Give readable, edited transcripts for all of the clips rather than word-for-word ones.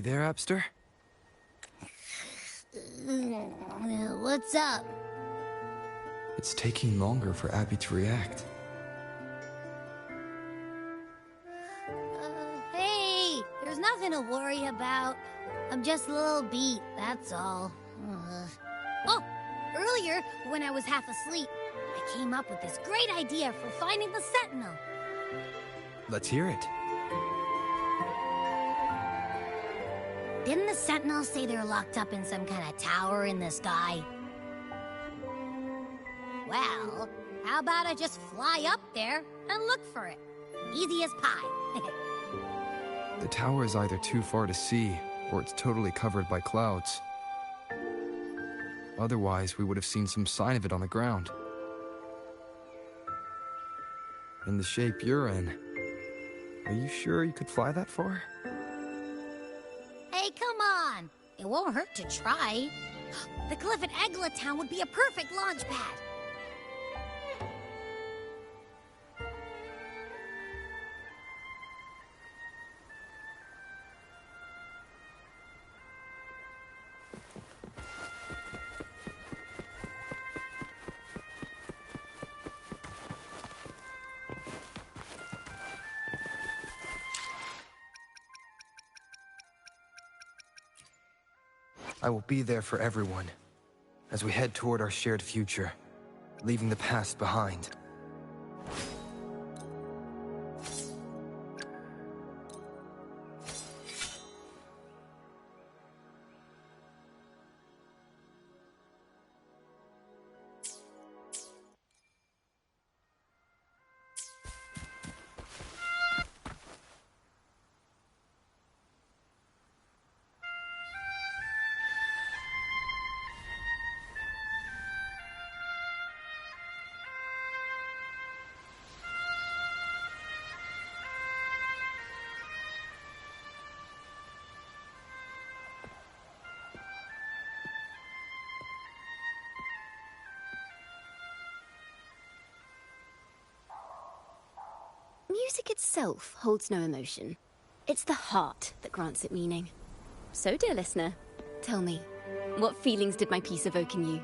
You there, Abster? What's up? It's taking longer for Abby to react. Hey, there's nothing to worry about. I'm just a little beat, that's all. Oh, earlier, when I was half asleep, I came up with this great idea for finding the Sentinel. Let's hear it. Didn't the Sentinels say they're locked up in some kind of tower in the sky? Well, how about I just fly up there and look for it? Easy as pie. The tower is either too far to see, or it's totally covered by clouds. Otherwise, we would have seen some sign of it on the ground. In the shape you're in, are you sure you could fly that far? Hey, come on! It won't hurt to try. The cliff at Egla Town would be a perfect launch pad. I will be there for everyone, as we head toward our shared future, leaving the past behind. Music itself holds no emotion. It's the heart that grants it meaning. So, dear listener, tell me, what feelings did my piece evoke in you?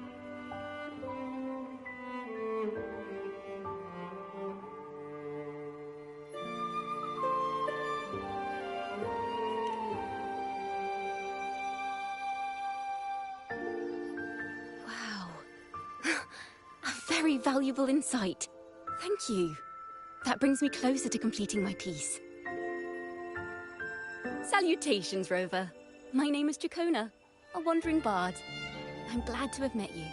Wow. A very valuable insight. Thank you. That brings me closer to completing my piece. Salutations, Rover. My name is Jacona, a wandering bard. I'm glad to have met you.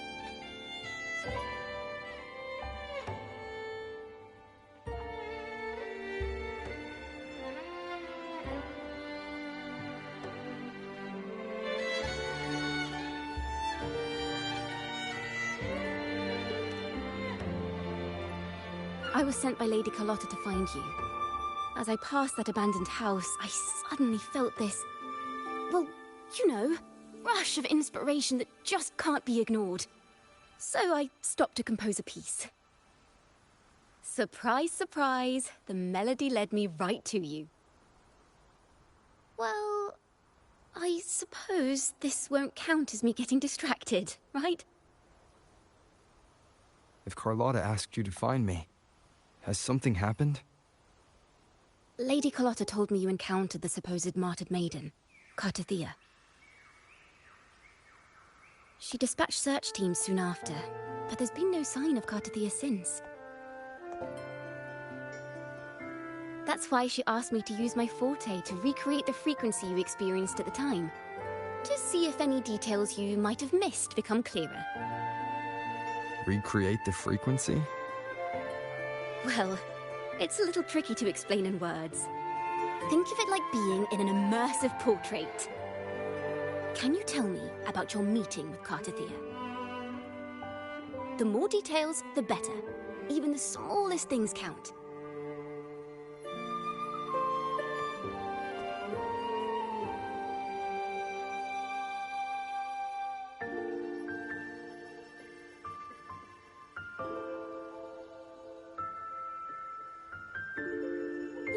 I was sent by Lady Carlotta to find you. As I passed that abandoned house, I suddenly felt this, well, you know, rush of inspiration that just can't be ignored. So I stopped to compose a piece. Surprise, surprise, the melody led me right to you. Well, I suppose this won't count as me getting distracted, right? If Carlotta asked you to find me, has something happened? Lady Carlotta told me you encountered the supposed martyred maiden, Cartathea. She dispatched search teams soon after, but there's been no sign of Cartathea since. That's why she asked me to use my forte to recreate the frequency you experienced at the time, to see if any details you might have missed become clearer. Recreate the frequency? Well, it's a little tricky to explain in words. Think of it like being in an immersive portrait. Can you tell me about your meeting with Cartathea? The more details, the better. Even the smallest things count.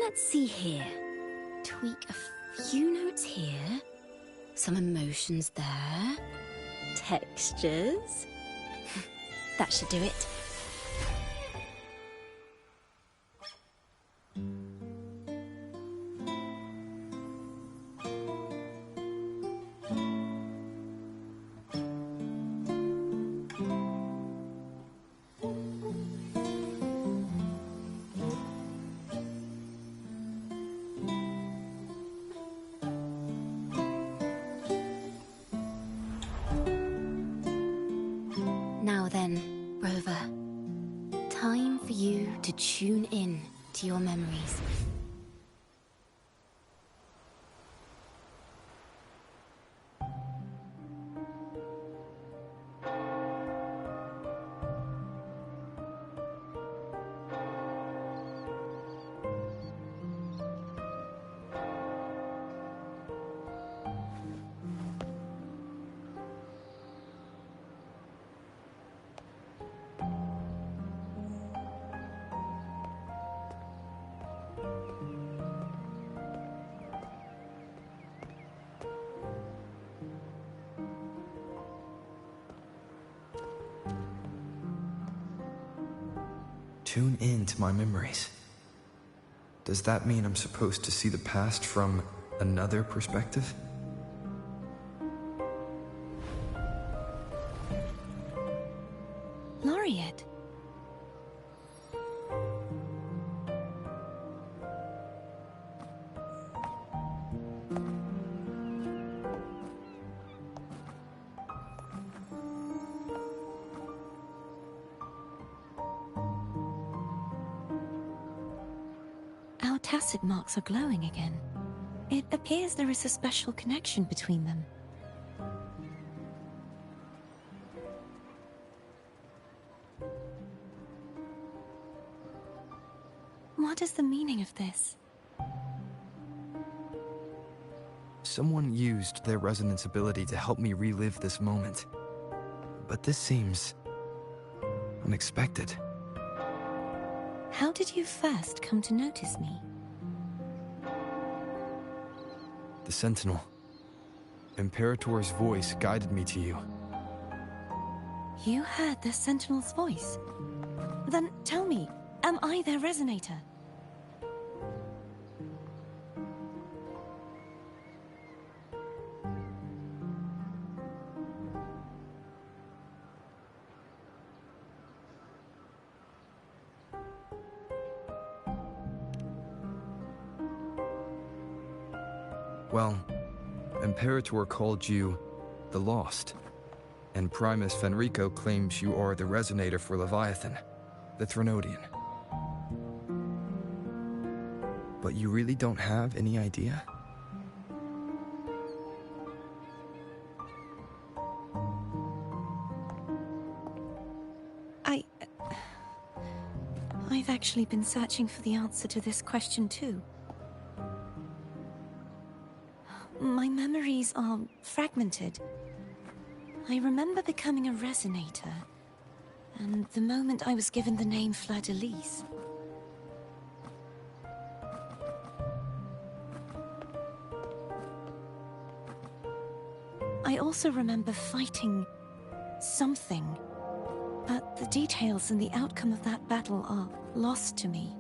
Let's see here. Tweak a few notes here. Some emotions there. Textures. That should do it. Now then, Rover. Time for you to tune in to your memories. Tune in to my memories. Does that mean I'm supposed to see the past from another perspective? Laureate. Our tacit marks are glowing again. It appears there is a special connection between them. What is the meaning of this? Someone used their resonance ability to help me relive this moment. But this seems unexpected. How did you first come to notice me? The Sentinel. Imperator's voice guided me to you. You heard the Sentinel's voice? Then tell me, am I their resonator? Well, Imperator called you the Lost, and Primus Fenrico claims you are the resonator for Leviathan, the Threnodian. But you really don't have any idea? I've actually been searching for the answer to this question too. My memories are fragmented. I remember becoming a resonator, and the moment I was given the name Fleur-de-Lis. I also remember fighting something, but the details and the outcome of that battle are lost to me.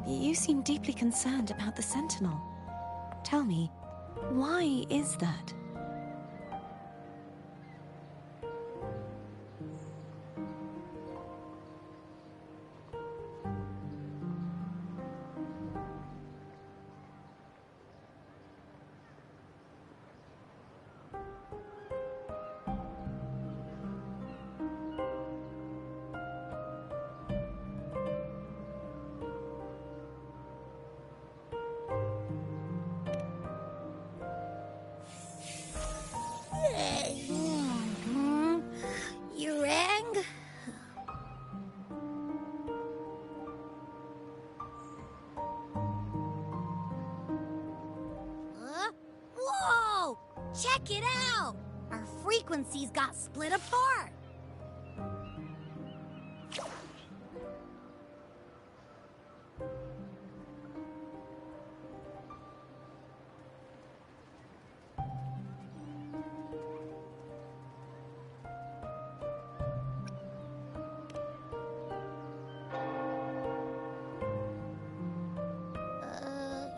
You seem deeply concerned about the Sentinel. Tell me, why is that? You rang? Whoa! Check it out! Our frequencies got split apart.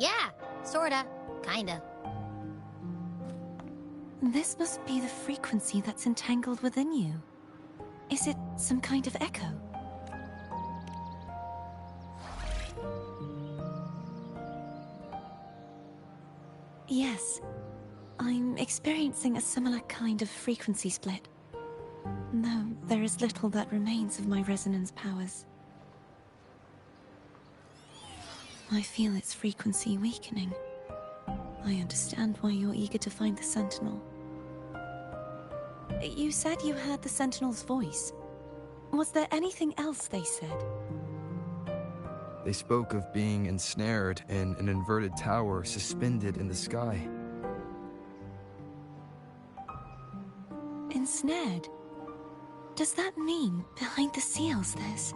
Yeah, sorta. Kinda. This must be the frequency that's entangled within you. Is it some kind of echo? Yes. I'm experiencing a similar kind of frequency split. Though there is little that remains of my resonance powers. I feel its frequency weakening. I understand why you're eager to find the Sentinel. You said you heard the Sentinel's voice. Was there anything else they said? They spoke of being ensnared in an inverted tower suspended in the sky. Ensnared? Does that mean behind the seals there's...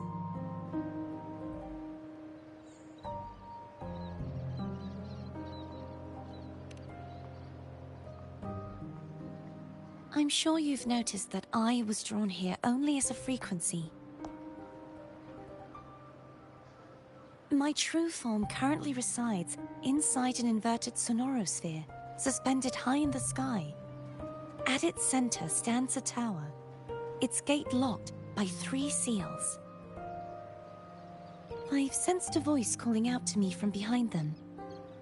I'm sure you've noticed that I was drawn here only as a frequency. My true form currently resides inside an inverted sonorosphere, suspended high in the sky. At its center stands a tower, its gate locked by 3 seals. I've sensed a voice calling out to me from behind them.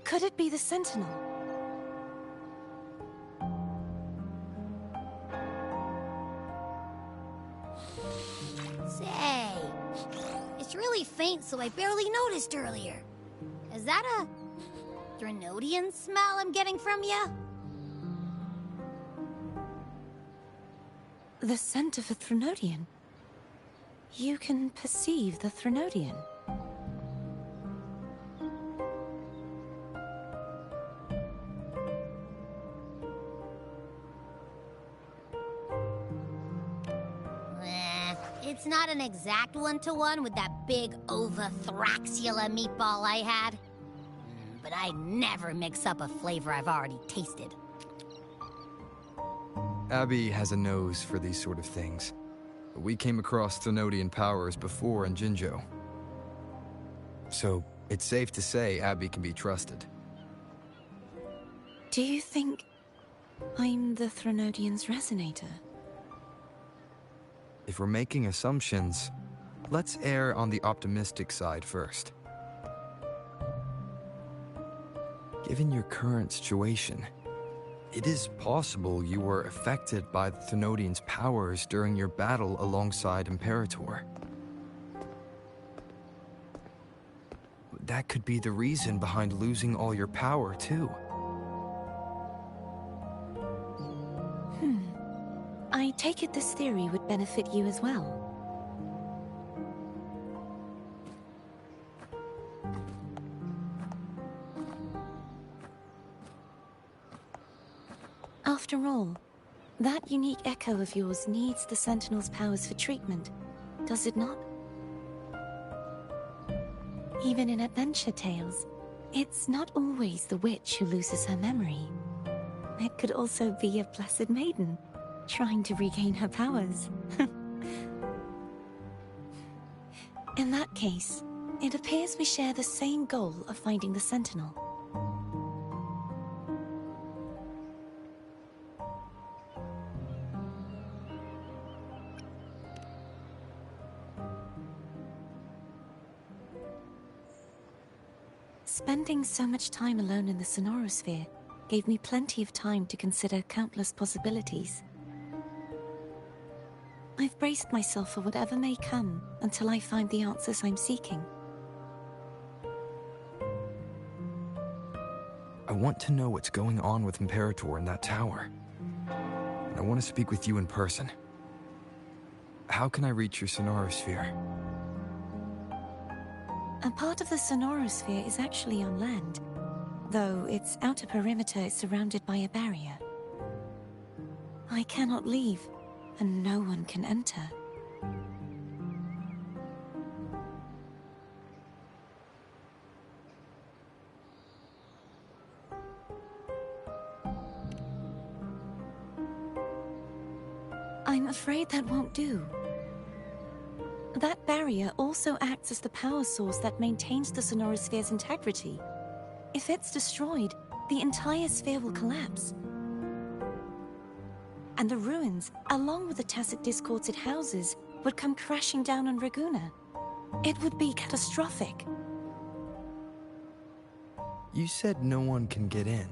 Could it be the Sentinel? Say, it's really faint, so I barely noticed earlier. Is that a Threnodian smell I'm getting from you? The scent of a Threnodian? You can perceive the Threnodian? It's not an exact one-to-one with that big Ovathraxula meatball I had. But I never mix up a flavor I've already tasted. Abby has a nose for these sort of things. We came across Threnodian powers before in Jinzhou. So, it's safe to say Abby can be trusted. Do you think I'm the Threnodian's resonator? If we're making assumptions, let's err on the optimistic side first. Given your current situation, it is possible you were affected by the Threnodian's powers during your battle alongside Imperator. That could be the reason behind losing all your power, too. I take it this theory would benefit you as well. After all, that unique echo of yours needs the Sentinel's powers for treatment, does it not? Even in adventure tales, it's not always the witch who loses her memory. It could also be a blessed maiden, trying to regain her powers. In that case, it appears we share the same goal of finding the Sentinel. Spending so much time alone in the Sonorosphere gave me plenty of time to consider countless possibilities. I've braced myself for whatever may come until I find the answers I'm seeking. I want to know what's going on with Imperator in that tower. And I want to speak with you in person. How can I reach your Sonorosphere? A part of the Sonorosphere is actually on land, though its outer perimeter is surrounded by a barrier. I cannot leave, and no one can enter. I'm afraid that won't do. That barrier also acts as the power source that maintains the Sonorosphere's integrity. If it's destroyed, the entire sphere will collapse. And the ruins, along with the Tacet Discords it houses, would come crashing down on Raguna. It would be catastrophic. You said no one can get in.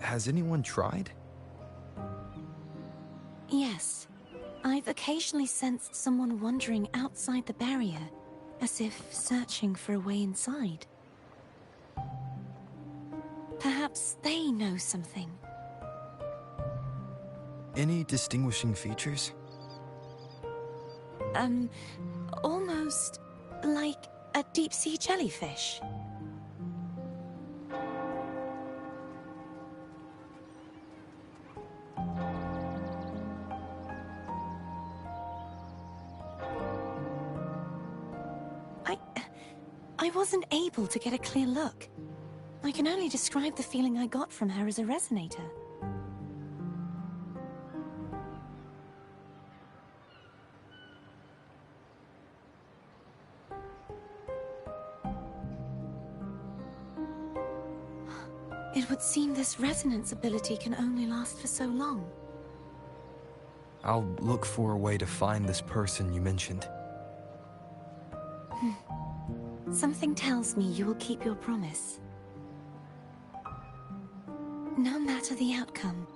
Has anyone tried? Yes. I've occasionally sensed someone wandering outside the barrier, as if searching for a way inside. Perhaps they know something. Any distinguishing features? Almost like a deep-sea jellyfish. I wasn't able to get a clear look. I can only describe the feeling I got from her as a resonator. It would seem this resonance ability can only last for so long. I'll look for a way to find this person you mentioned. Something tells me you will keep your promise. No matter the outcome,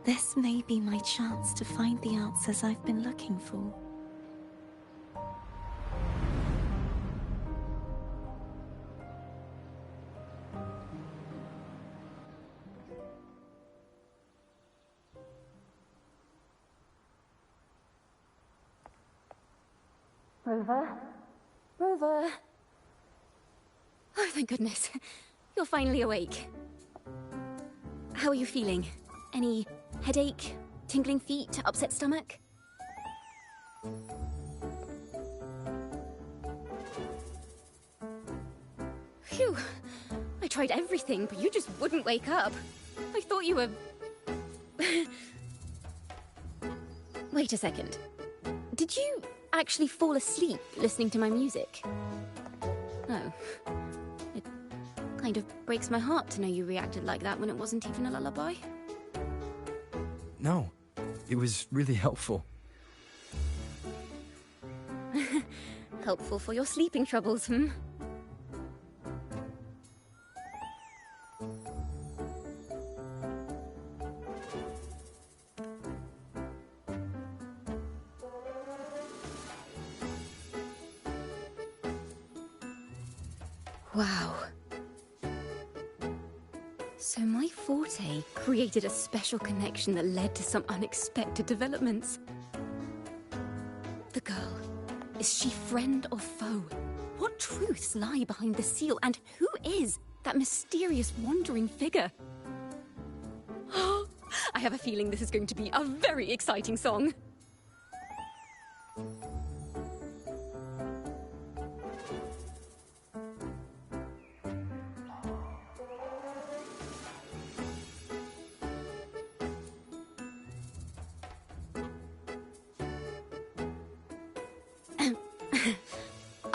this may be my chance to find the answers I've been looking for. Rover? Rover? Oh, thank goodness. You're finally awake. How are you feeling? Any headache, tingling feet, upset stomach? Phew. I tried everything, but you just wouldn't wake up. I thought you were... Wait a second. Did you actually fall asleep listening to my music? No. It kind of breaks my heart to know you reacted like that when it wasn't even a lullaby. No, it was really helpful. Helpful for your sleeping troubles, hmm? Wow. So my forte created a special connection that led to some unexpected developments. The girl, is she friend or foe? What truths lie behind the seal, and who is that mysterious wandering figure? I have a feeling this is going to be a very exciting song.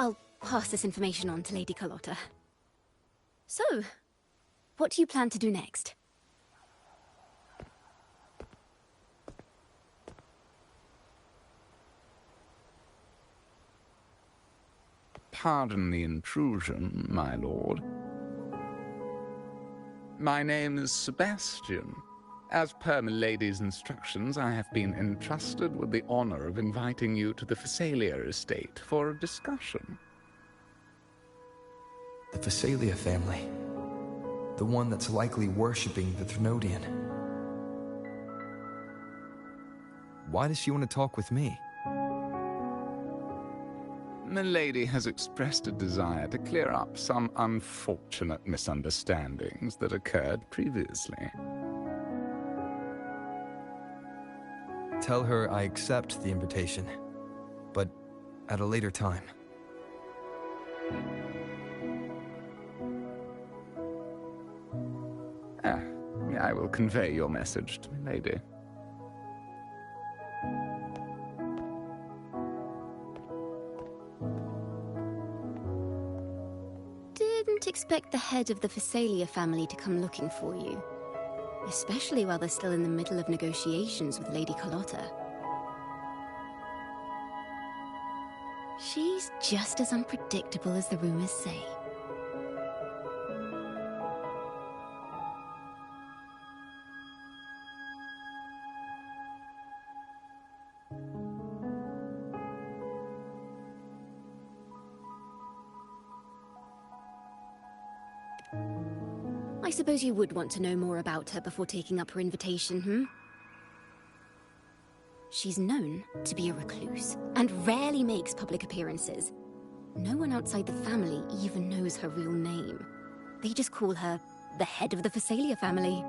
I'll pass this information on to Lady Carlotta. So, what do you plan to do next? Pardon the intrusion, my lord. My name is Sebastian. As per milady's instructions, I have been entrusted with the honor of inviting you to the Phasalia estate for a discussion. The Phasalia family. The one that's likely worshipping the Thrnodian. Why does she want to talk with me? Milady has expressed a desire to clear up some unfortunate misunderstandings that occurred previously. Tell her I accept the invitation, but at a later time. I will convey your message to Milady. Did didn't expect the head of the Phasalia family to come looking for you. Especially while they're still in the middle of negotiations with Lady Carlotta. She's just as unpredictable as the rumors say. I suppose you would want to know more about her before taking up her invitation, hmm? She's known to be a recluse, and rarely makes public appearances. No one outside the family even knows her real name. They just call her the head of the Phasalia family.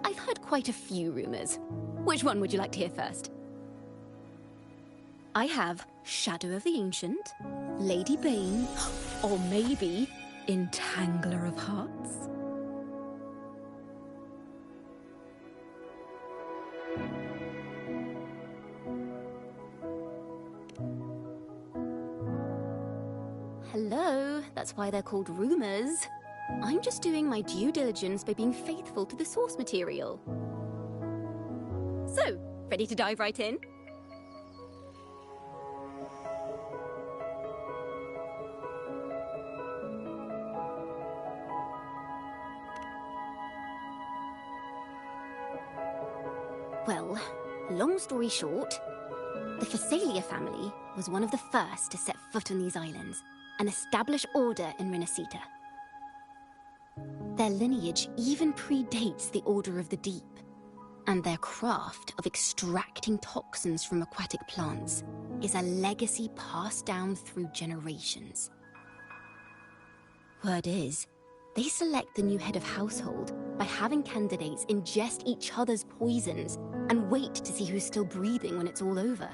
I've heard quite a few rumors. Which one would you like to hear first? I have Shadow of the Ancient, Lady Bane, or maybe Entangler of Hearts. Hello, that's why they're called rumors. I'm just doing my due diligence by being faithful to the source material. So, ready to dive right in? Well, long story short, the Phasalia family was one of the first to set foot on these islands and establish order in Renacita. Their lineage even predates the Order of the Deep, and their craft of extracting toxins from aquatic plants is a legacy passed down through generations. Word is, they select the new head of household by having candidates ingest each other's poisons and wait to see who's still breathing when it's all over.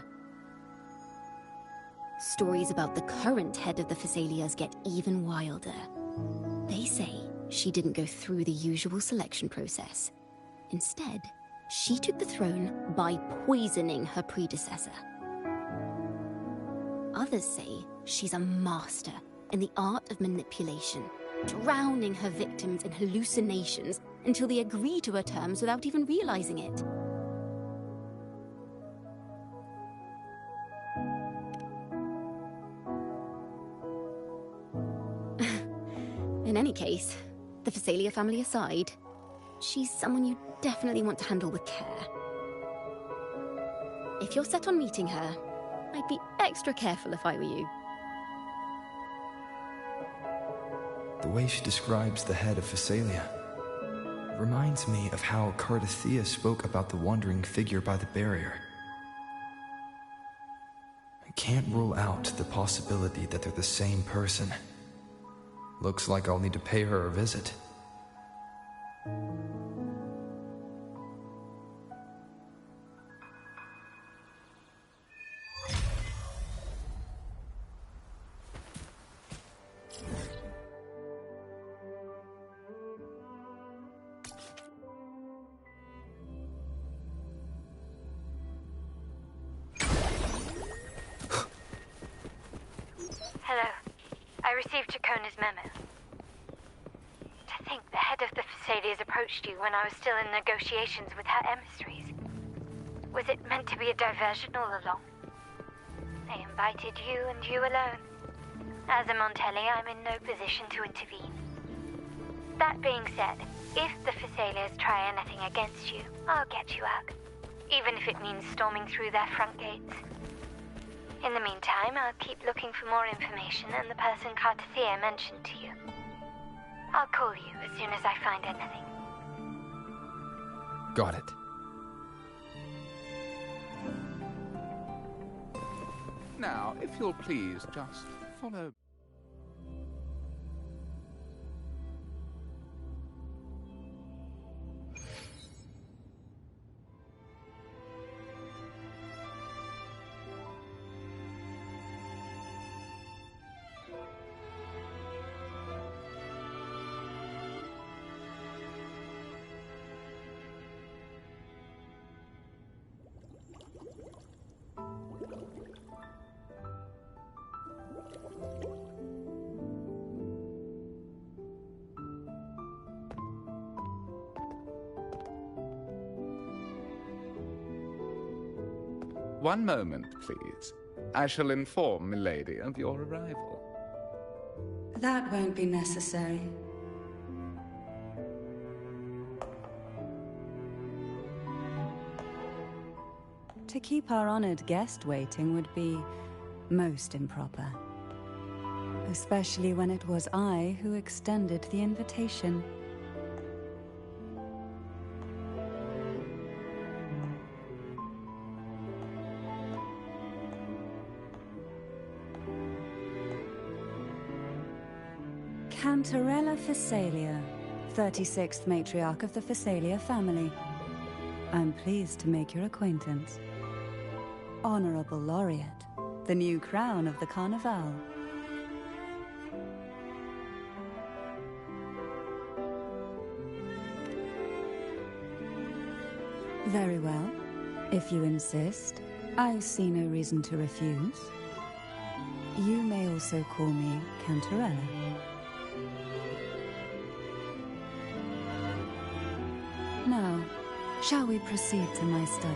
Stories about the current head of the Phasalias get even wilder. They say she didn't go through the usual selection process. Instead, she took the throne by poisoning her predecessor. Others say she's a master in the art of manipulation, drowning her victims in hallucinations until they agree to her terms without even realizing it. In any case, the Phasalia family aside, she's someone you definitely want to handle with care. If you're set on meeting her, I'd be extra careful if I were you. The way she describes the head of Phasalia reminds me of how Cardathea spoke about the wandering figure by the barrier. I can't rule out the possibility that they're the same person. Looks like I'll need to pay her a visit. Hello. I received Chacona's memo. To think the head of the Phasalias approached you when I was still in negotiations with her emissaries. Was it meant to be a diversion all along? They invited you and you alone. As a Montelli, I'm in no position to intervene. That being said, if the Phasalias try anything against you, I'll get you out. Even if it means storming through their front gates. In the meantime, I'll keep looking for more information and the person Cardathea mentioned to you. I'll call you as soon as I find anything. Got it. Now, if you'll please just follow... One moment, please. I shall inform Milady of your arrival. That won't be necessary. To keep our honored guest waiting would be most improper. Especially when it was I who extended the invitation. Cantarella Phasalia, 36th matriarch of the Phasalia family. I'm pleased to make your acquaintance. Honorable Laureate, the new crown of the Carnival. Very well. If you insist, I see no reason to refuse. You may also call me Cantarella. Now, shall we proceed to my study?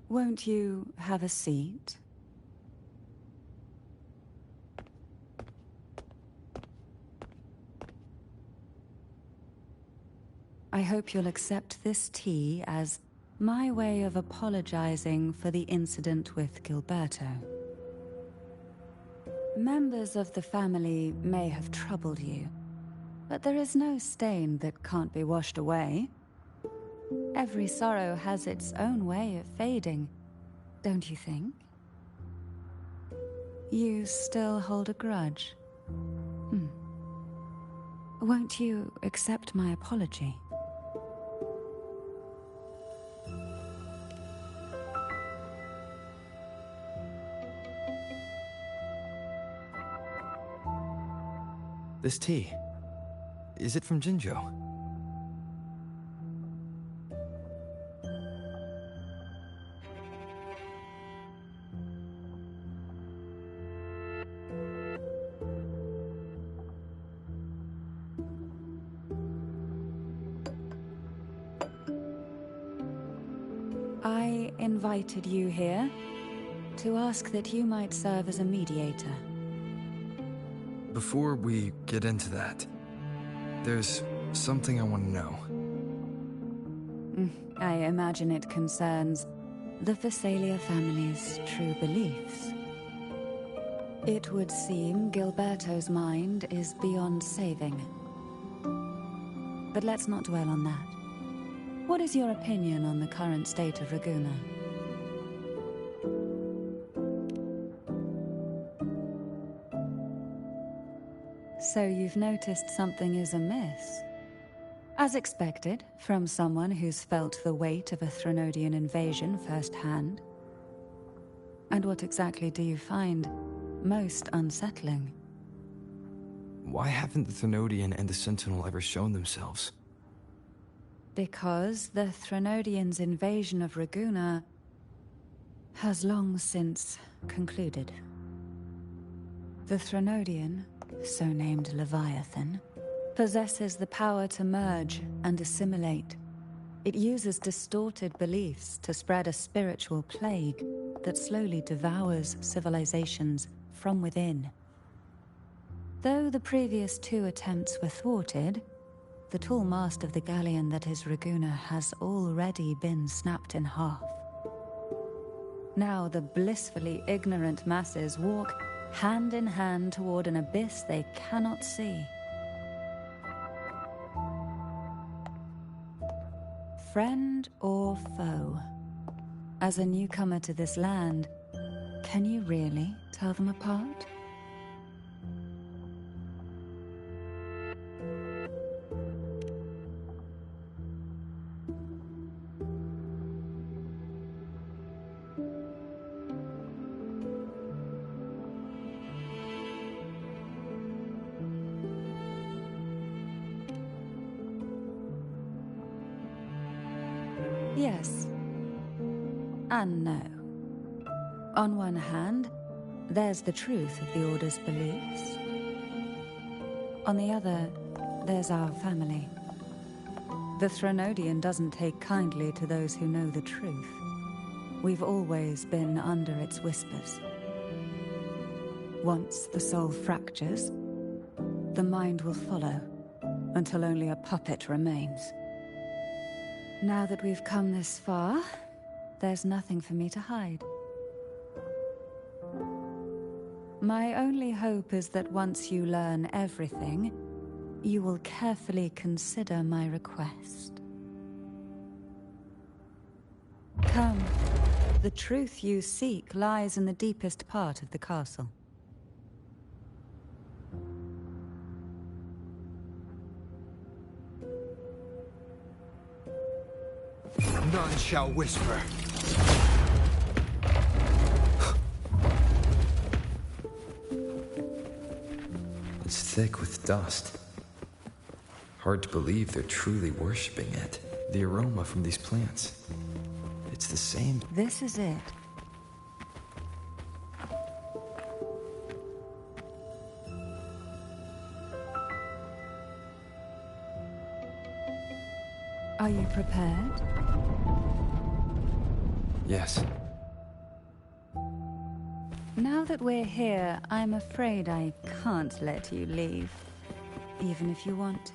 Won't you have a seat? I hope you'll accept this tea as my way of apologizing for the incident with Gilberto. Members of the family may have troubled you, but there is no stain that can't be washed away. Every sorrow has its own way of fading, don't you think? You still hold a grudge? Won't you accept my apology? This tea, is it from Jinzhou? I invited you here to ask that you might serve as a mediator. Before we get into that, there's something I want to know. I imagine it concerns the Phasalia family's true beliefs. It would seem Gilberto's mind is beyond saving. But let's not dwell on that. What is your opinion on the current state of Raguna? So you've noticed something is amiss? As expected, from someone who's felt the weight of a Threnodian invasion firsthand. And what exactly do you find most unsettling? Why haven't the Threnodian and the Sentinel ever shown themselves? Because the Threnodians' invasion of Raguna has long since concluded. The Threnodian, so named Leviathan, possesses the power to merge and assimilate. It uses distorted beliefs to spread a spiritual plague that slowly devours civilizations from within. Though the previous two attempts were thwarted, the tall mast of the galleon that is Raguna has already been snapped in half. Now the blissfully ignorant masses walk hand in hand toward an abyss they cannot see. Friend or foe? As a newcomer to this land, can you really tell them apart? Yes. And no. On one hand, there's the truth of the Order's beliefs. On the other, there's our family. The Threnodian doesn't take kindly to those who know the truth. We've always been under its whispers. Once the soul fractures, the mind will follow, until only a puppet remains. Now that we've come this far, there's nothing for me to hide. My only hope is that once you learn everything, you will carefully consider my request. Come. The truth you seek lies in the deepest part of the castle. None shall whisper. It's thick with dust. Hard to believe they're truly worshipping it. The aroma from these plants. It's the same. This is it. Are you prepared? Yes. Now that we're here, I'm afraid I can't let you leave, even if you want to.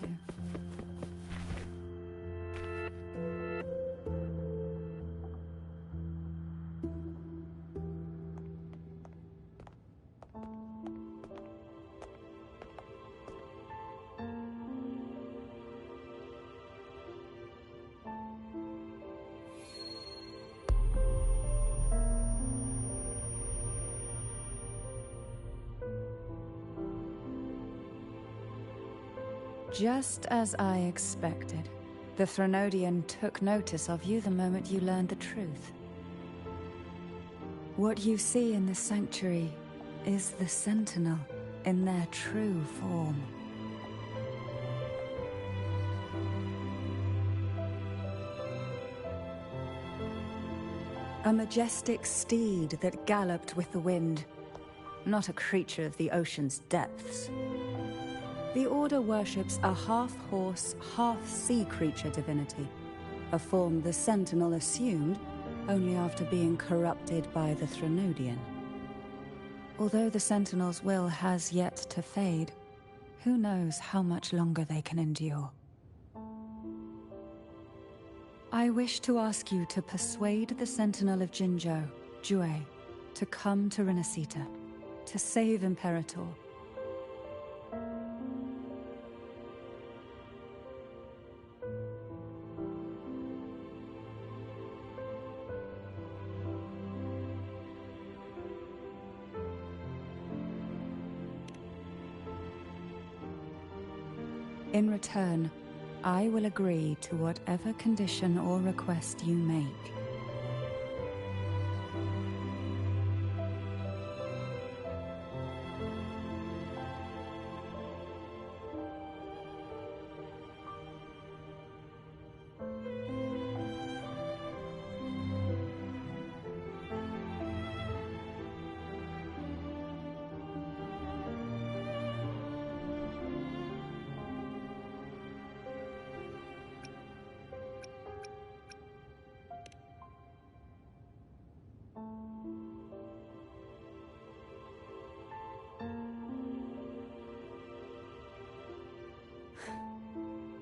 Just as I expected. The Threnodian took notice of you the moment you learned the truth. What you see in the sanctuary is the Sentinel in their true form. A majestic steed that galloped with the wind, not a creature of the ocean's depths. The Order worships a half-horse, half-sea creature divinity, a form the Sentinel assumed only after being corrupted by the Threnodian. Although the Sentinel's will has yet to fade, who knows how much longer they can endure. I wish to ask you to persuade the Sentinel of Jinzhou, Jue, to come to Renacita, to save Imperator. In return, I will agree to whatever condition or request you make.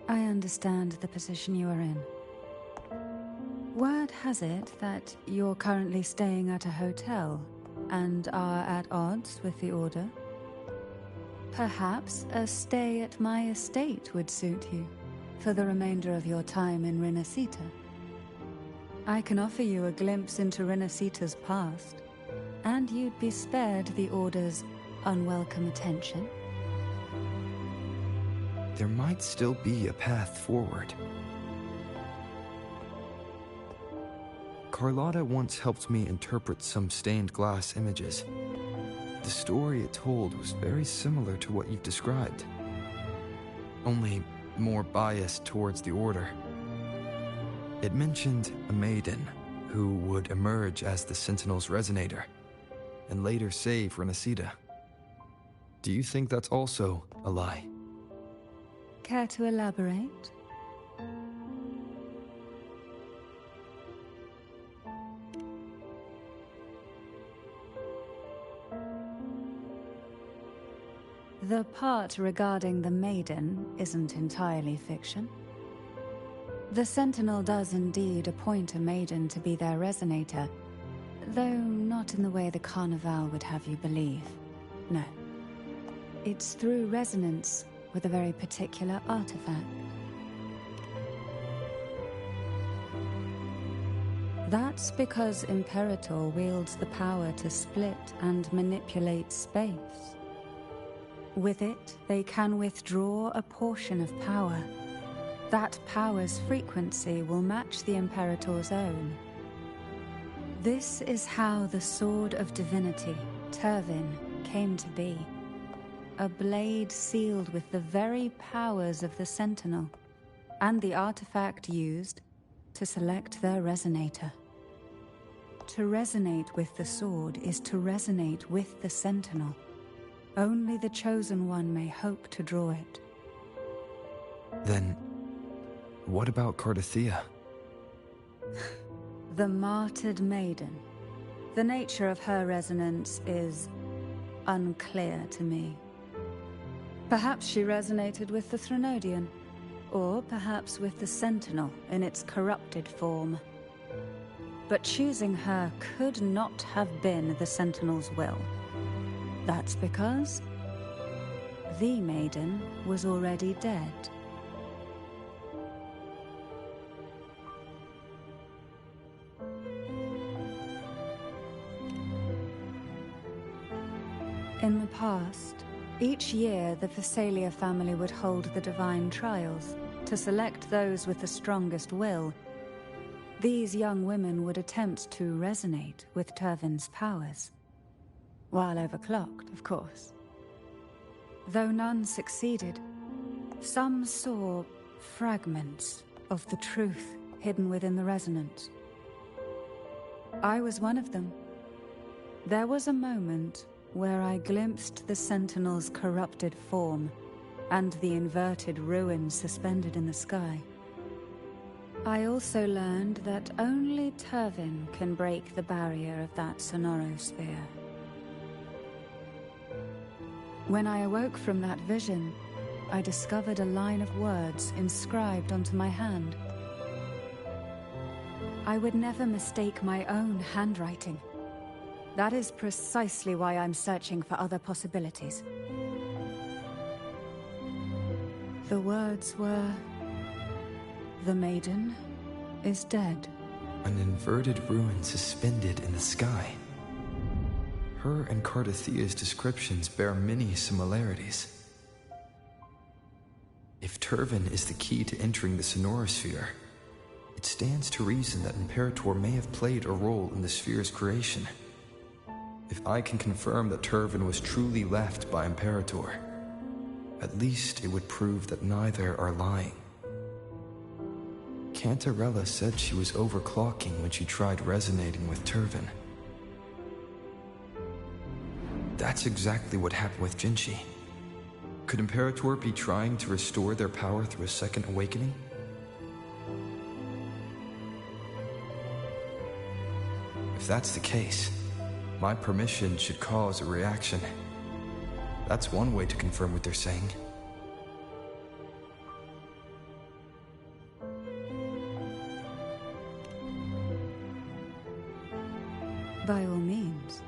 I understand the position you are in. Word has it that you're currently staying at a hotel. and are at odds with the Order, perhaps a stay at my estate would suit you for the remainder of your time in Renacita. I can offer you a glimpse into Renacita's past, and you'd be spared the Order's unwelcome attention. There might still be a path forward. Carlotta once helped me interpret some stained glass images. The story it told was very similar to what you've described, only more biased towards the Order. It mentioned a maiden who would emerge as the Sentinel's resonator and later save Renacita. Do you think that's also a lie? Care to elaborate? The part regarding the maiden isn't entirely fiction. The Sentinel does indeed appoint a maiden to be their resonator, though not in the way the Carnival would have you believe. No. It's through resonance with a very particular artifact. That's because Imperator wields the power to split and manipulate space. With it, they can withdraw a portion of power. That power's frequency will match the Imperator's own. This is how the Sword of Divinity, Turvin, came to be. A blade sealed with the very powers of the Sentinel, and the artifact used to select their resonator. To resonate with the sword is to resonate with the Sentinel. Only the Chosen One may hope to draw it. Then, what about Cardathea? The martyred maiden. The nature of her resonance is unclear to me. Perhaps she resonated with the Threnodian, or perhaps with the Sentinel in its corrupted form. But choosing her could not have been the Sentinel's will. That's because the maiden was already dead. In the past, each year the Phasalia family would hold the Divine Trials to select those with the strongest will. These young women would attempt to resonate with Turvin's powers. While overclocked, of course. Though none succeeded, some saw fragments of the truth hidden within the resonance. I was one of them. There was a moment where I glimpsed the Sentinel's corrupted form and the inverted ruins suspended in the sky. I also learned that only Turvin can break the barrier of that sonorosphere. When I awoke from that vision, I discovered a line of words inscribed onto my hand. I would never mistake my own handwriting. That is precisely why I'm searching for other possibilities. The words were, "The maiden is dead." An inverted ruin suspended in the sky. Her and Cardathea's descriptions bear many similarities. If Turvin is the key to entering the sonorosphere, it stands to reason that Imperator may have played a role in the sphere's creation. If I can confirm that Turvin was truly left by Imperator, at least it would prove that neither are lying. Cantarella said she was overclocking when she tried resonating with Turvin. That's exactly what happened with Jinchi. Could Imperator be trying to restore their power through a second awakening? If that's the case, my permission should cause a reaction. That's one way to confirm what they're saying. By all means.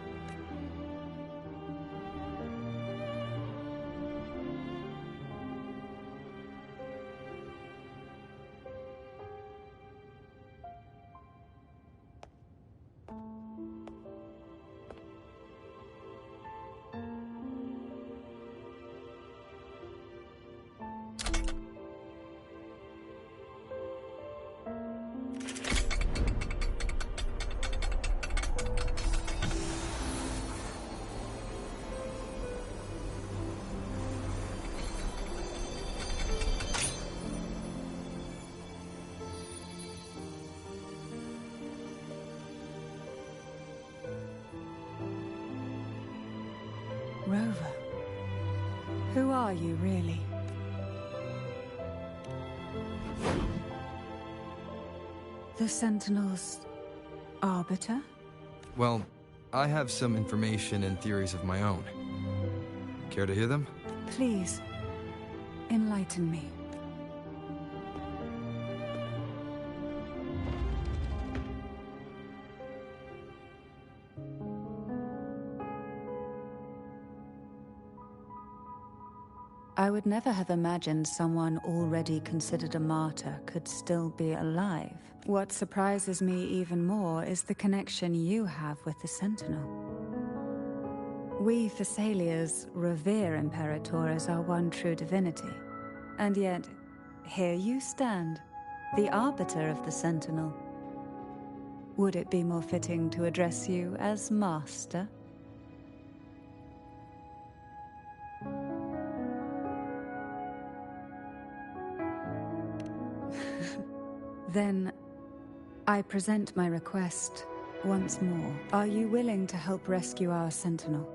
Rover. Who are you, really? The Sentinel's arbiter? Well, I have some information and theories of my own. Care to hear them? Please, enlighten me. I would never have imagined someone already considered a martyr could still be alive. What surprises me even more is the connection you have with the Sentinel. We Thessalians revere Imperator as our one true divinity. And yet, here you stand, the arbiter of the Sentinel. Would it be more fitting to address you as Master? Then, I present my request once more. Are you willing to help rescue our Sentinel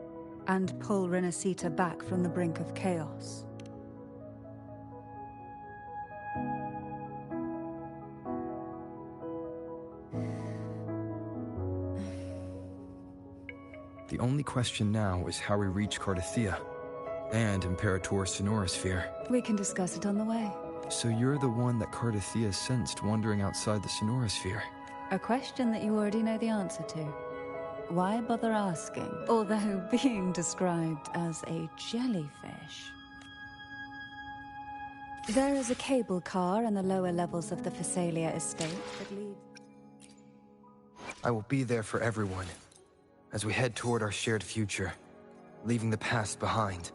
and pull Renacita back from the brink of chaos? The only question now is how we reach Cardathia and Imperator's Sonorosphere. We can discuss it on the way. So you're the one that Cardathia sensed wandering outside the Sonorosphere? A question that you already know the answer to. Why bother asking? Although being described as a jellyfish. There is a cable car in the lower levels of the Thessalia estate that leads... I will be there for everyone, as we head toward our shared future, leaving the past behind.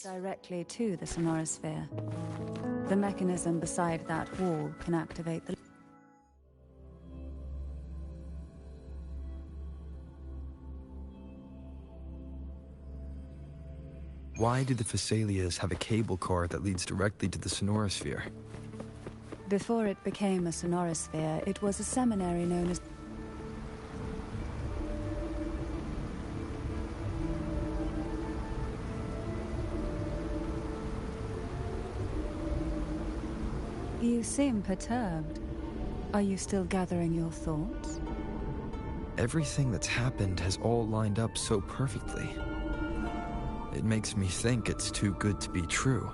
Directly to the Sonorosphere. The mechanism beside that wall can activate the... Why do the Thessalias have a cable car that leads directly to the Sonorosphere? Before it became a Sonorosphere, it was a seminary known as... You seem perturbed. Are you still gathering your thoughts? Everything that's happened has all lined up so perfectly. It makes me think it's too good to be true.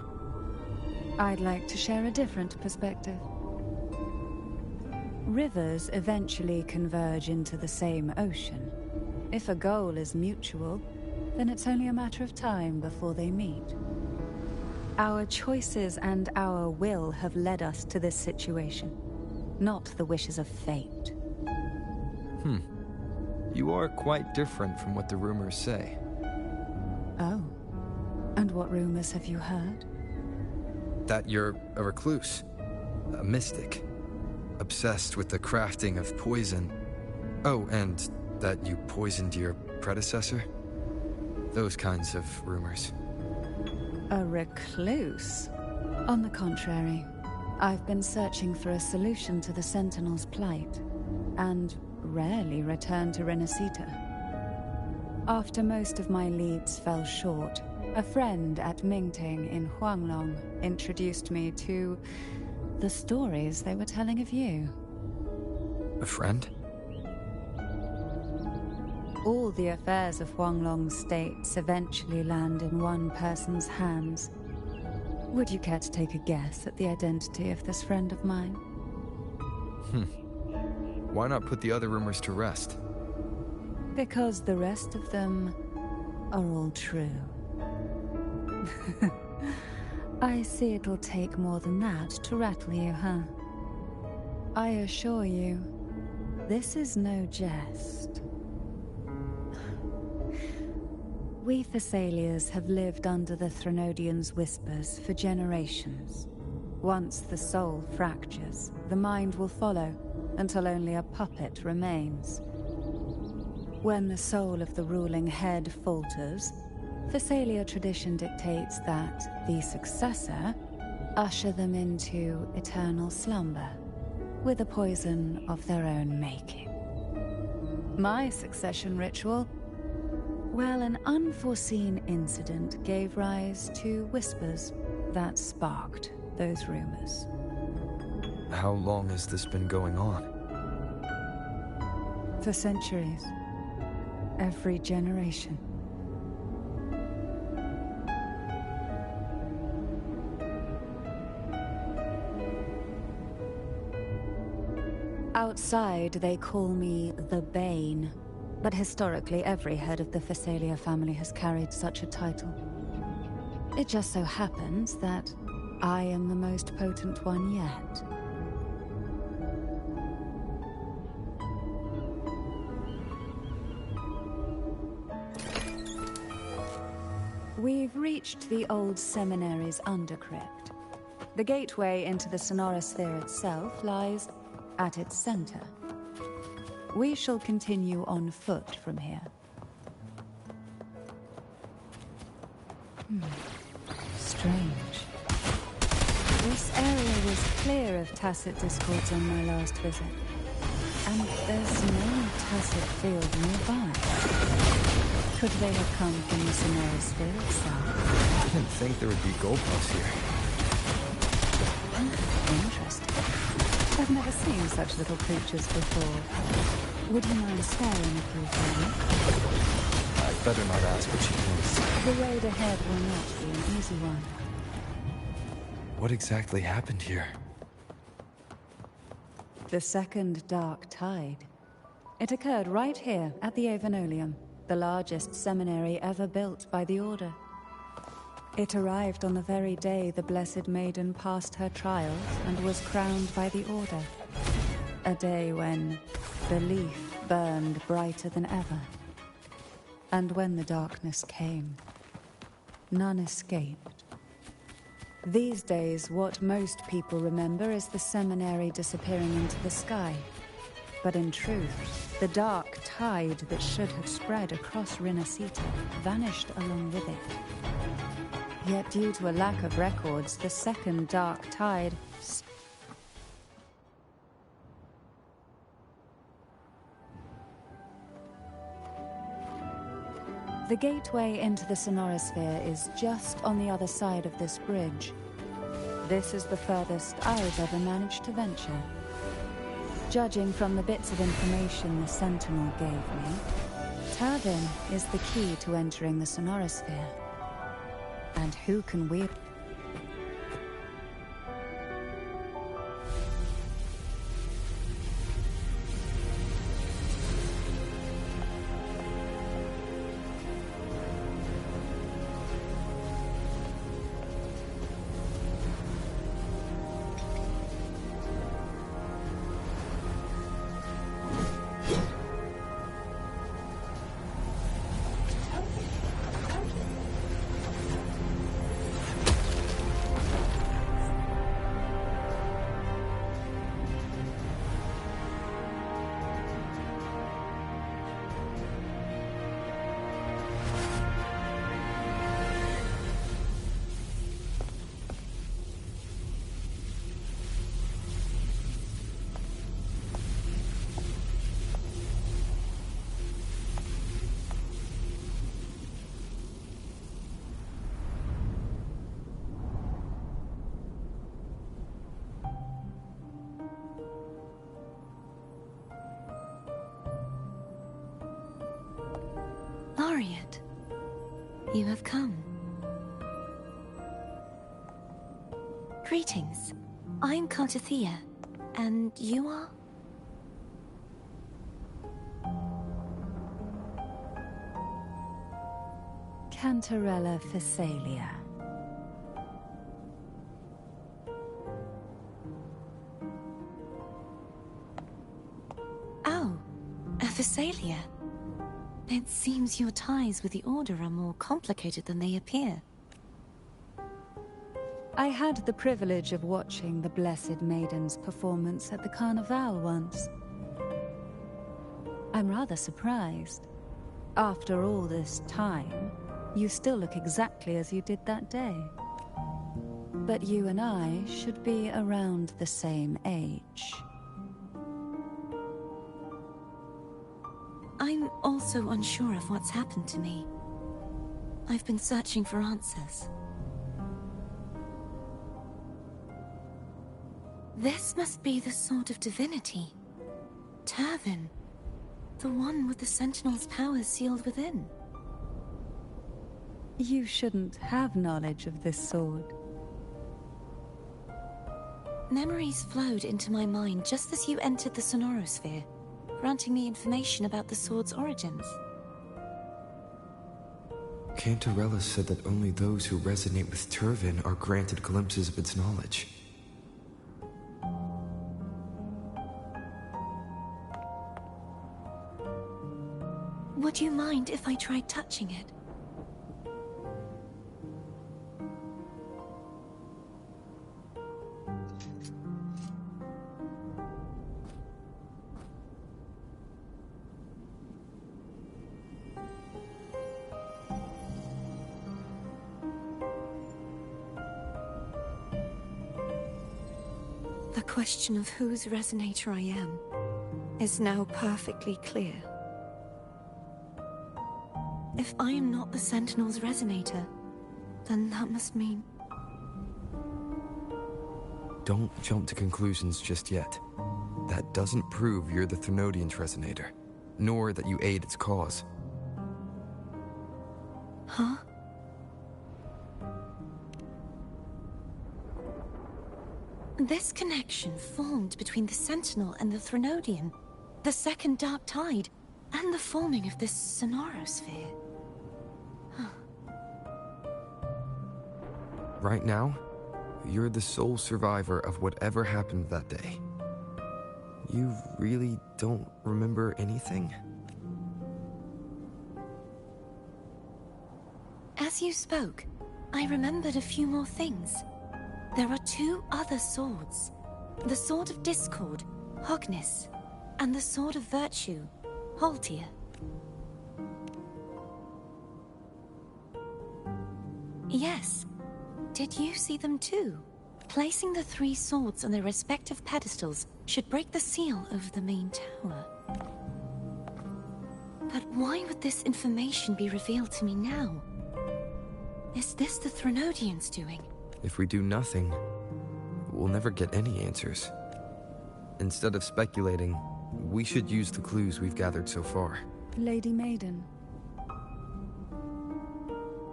I'd like to share a different perspective. Rivers eventually converge into the same ocean. If a goal is mutual, then it's only a matter of time before they meet. Our choices and our will have led us to this situation, not the wishes of fate. You are quite different from what the rumors say. Oh. And what rumors have you heard? That you're a recluse, a mystic, obsessed with the crafting of poison. Oh, and that you poisoned your predecessor? Those kinds of rumors. A recluse? On the contrary, I've been searching for a solution to the Sentinel's plight, and rarely return to Renacita. After most of my leads fell short, a friend at Mingting in Huanglong introduced me to the stories they were telling of you. A friend? All the affairs of Huanglong's states eventually land in one person's hands. Would you care to take a guess at the identity of this friend of mine? Why not put the other rumors to rest? Because the rest of them are all true. I see it'll take more than that to rattle you, huh? I assure you, this is no jest. We Thessalians have lived under the Threnodians' whispers for generations. Once the soul fractures, the mind will follow, until only a puppet remains. When the soul of the ruling head falters, Thessalia tradition dictates that the successor usher them into eternal slumber. with a poison of their own making. My succession ritual? Well, an unforeseen incident gave rise to whispers that sparked those rumors. How long has this been going on? For centuries. Every generation. Outside, they call me the Bane, but historically every head of the Phasalia family has carried such a title. It just so happens that I am the most potent one yet. We've reached the old seminary's undercrypt. The gateway into the Sonorosphere itself lies at its center. We shall continue on foot from here. Strange. This area was clear of tacit discords on my last visit. And there's no tacit field nearby. Could they have come from the Sonorosphere itself? I didn't think there would be goalposts here. Interesting. I've never seen such little creatures before. Would you mind staring a few for me? I'd better not ask what she thinks. The road ahead will not be an easy one. What exactly happened here? The second dark tide. It occurred right here at the Avenolium, the largest seminary ever built by the Order. It arrived on the very day the Blessed Maiden passed her trials and was crowned by the Order. A day when belief burned brighter than ever. And when the darkness came, none escaped. These days, what most people remember is the seminary disappearing into the sky. But in truth, the dark tide that should have spread across Rinascita vanished along with it. Yet due to a lack of records, the second dark tide... The gateway into the Sonorosphere is just on the other side of this bridge. This is the furthest I've ever managed to venture. Judging from the bits of information the Sentinel gave me, Tavin is the key to entering the Sonorosphere. And who can we... Laureate, you have come. Greetings. I'm Cartathea, and you are? Cantarella Phasalia. Oh, a Phasalia. It seems your ties with the Order are more complicated than they appear. I had the privilege of watching the Blessed Maiden's performance at the Carnival once. I'm rather surprised. After all this time, you still look exactly as you did that day. But you and I should be around the same age. also unsure of what's happened to me. I've been searching for answers. This must be the Sword of Divinity. Turvin. The one with the Sentinel's powers sealed within. You shouldn't have knowledge of this sword. Memories flowed into my mind just as you entered the Sonorosphere, granting me information about the sword's origins. Cantarella said that only those who resonate with Turvin are granted glimpses of its knowledge. Would you mind if I tried touching it? The question of whose resonator I am is now perfectly clear. If I am not the Sentinel's resonator, then that must mean... Don't jump to conclusions just yet. That doesn't prove you're the Thenodian's resonator, nor that you aid its cause. Huh? This connection formed between the Sentinel and the Thenodian, the second Dark Tide, and the forming of this Sonorosphere. Right now, you're the sole survivor of whatever happened that day. You really don't remember anything? As you spoke, I remembered a few more things. There are two other swords. The Sword of Discord, Hognis, and the Sword of Virtue, Haltia. Yes. Did you see them too? Placing the three swords on their respective pedestals should break the seal over the main tower. But why would this information be revealed to me now? Is this the Thenodian's doing? If we do nothing, we'll never get any answers. Instead of speculating, we should use the clues we've gathered so far. Lady Maiden.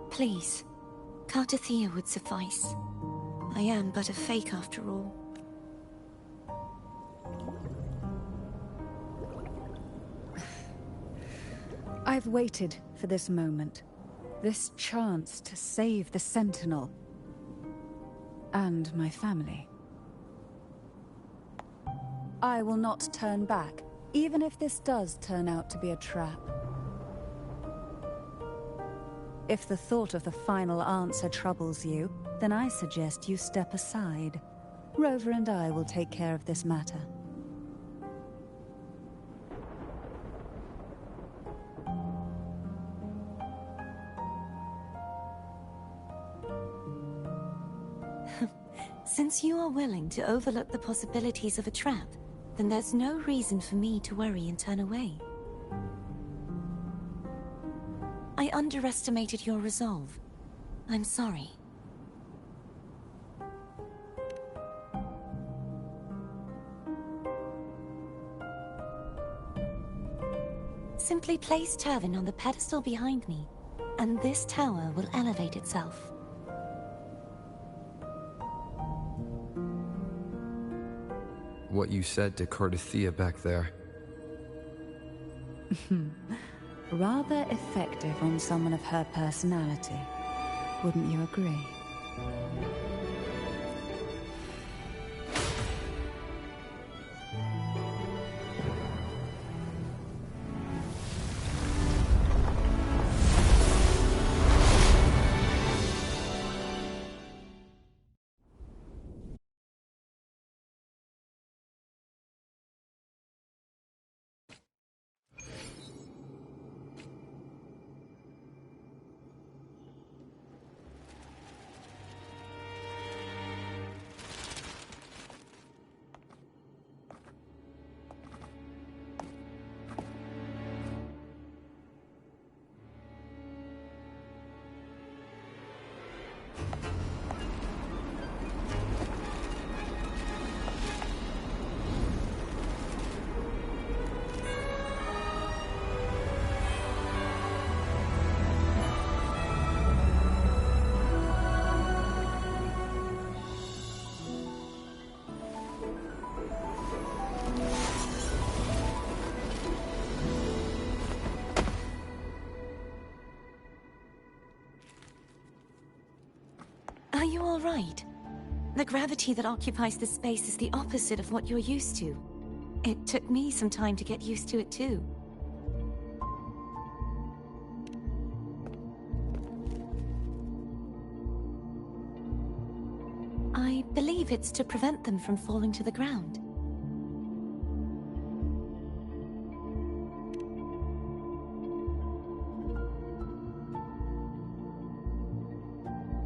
Please. Cartathea would suffice. I am but a fake after all. I've waited for this moment. This chance to save the Sentinel. And my family. I will not turn back, even if this does turn out to be a trap. If the thought of the final answer troubles you, then I suggest you step aside. Rover and I will take care of this matter. Since you are willing to overlook the possibilities of a trap, then there's no reason for me to worry and turn away. I underestimated your resolve. I'm sorry. Simply place Turvin on the pedestal behind me, and this tower will elevate itself. What you said to Cartathea back there. Rather effective on someone of her personality. Wouldn't you agree? you all right? The gravity that occupies this space is the opposite of what you're used to. It took me some time to get used to it too. I believe it's to prevent them from falling to the ground.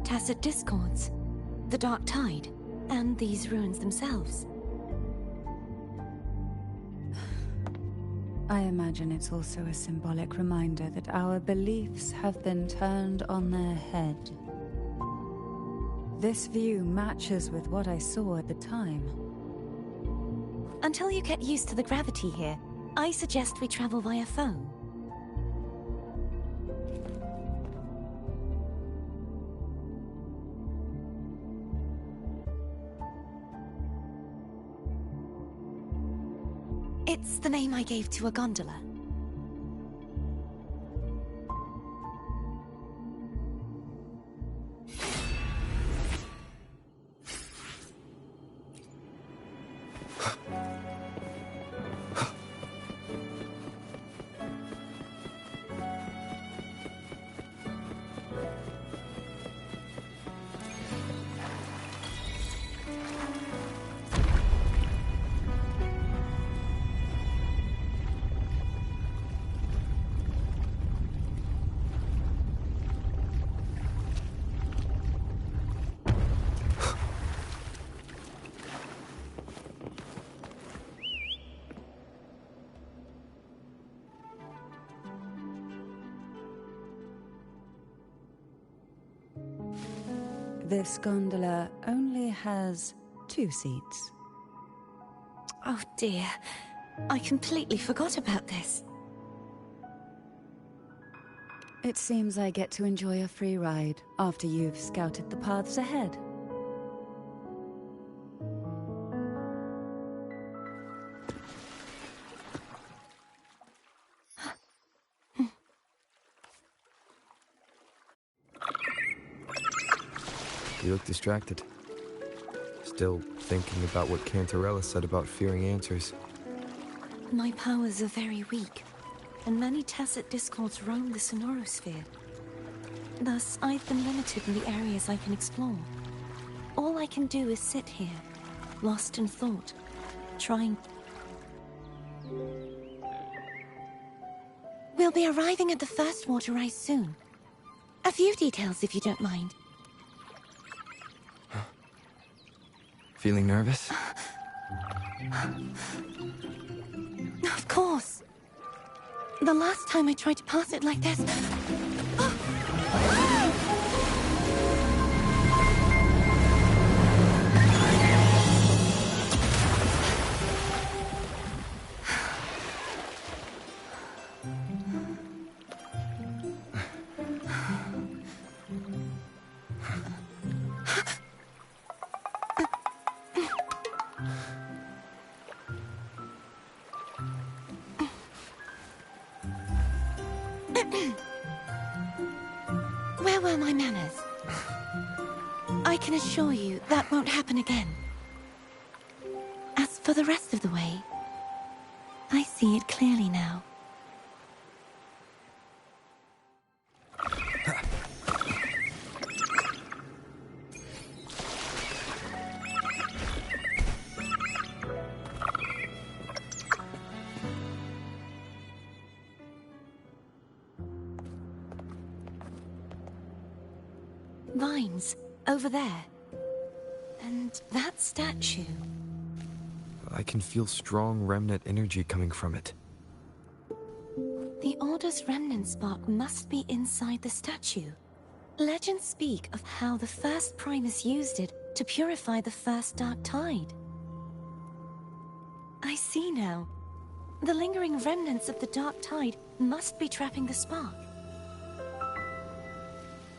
Tacit discords, the dark tide, and these ruins themselves. I imagine it's also a symbolic reminder that our beliefs have been turned on their head. This view matches with what I saw at the time. Until you get used to the gravity here, I suggest we travel via phone. It's the name I gave to a gondola. This gondola only has 2 seats. Oh dear, I completely forgot about this. It seems I get to enjoy a free ride after you've scouted the paths ahead. You look distracted. Still thinking about what Cantarella said about fearing answers. My powers are very weak, and many tacit discords roam the sonorosphere. Thus, I've been limited in the areas I can explore. All I can do is sit here, lost in thought, trying... We'll be arriving at the first water rise soon. A few details, if you don't mind. Feeling nervous? Of course. The last time I tried to pass it like this... Where were my manners? I can assure you that won't happen again. As for the rest of the way, I see it clearly now. Vines, over there. And that statue. I can feel strong remnant energy coming from it. The Order's remnant spark must be inside the statue. Legends speak of how the first Primus used it to purify the first dark tide. I see now. The lingering remnants of the dark tide must be trapping the spark.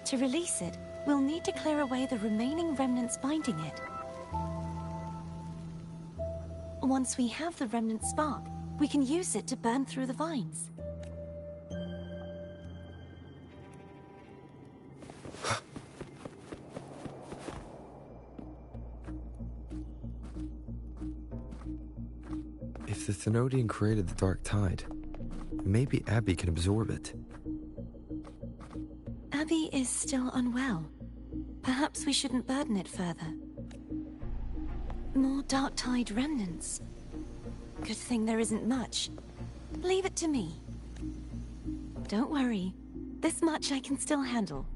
To release it, we'll need to clear away the remaining remnants binding it. Once we have the remnant spark, we can use it to burn through the vines. the Thenodian created the Dark Tide, maybe Abby can absorb it. Abby is still unwell. Perhaps we shouldn't burden it further. More Dark Tide remnants. Good thing there isn't much. Leave it to me. Don't worry. This much I can still handle.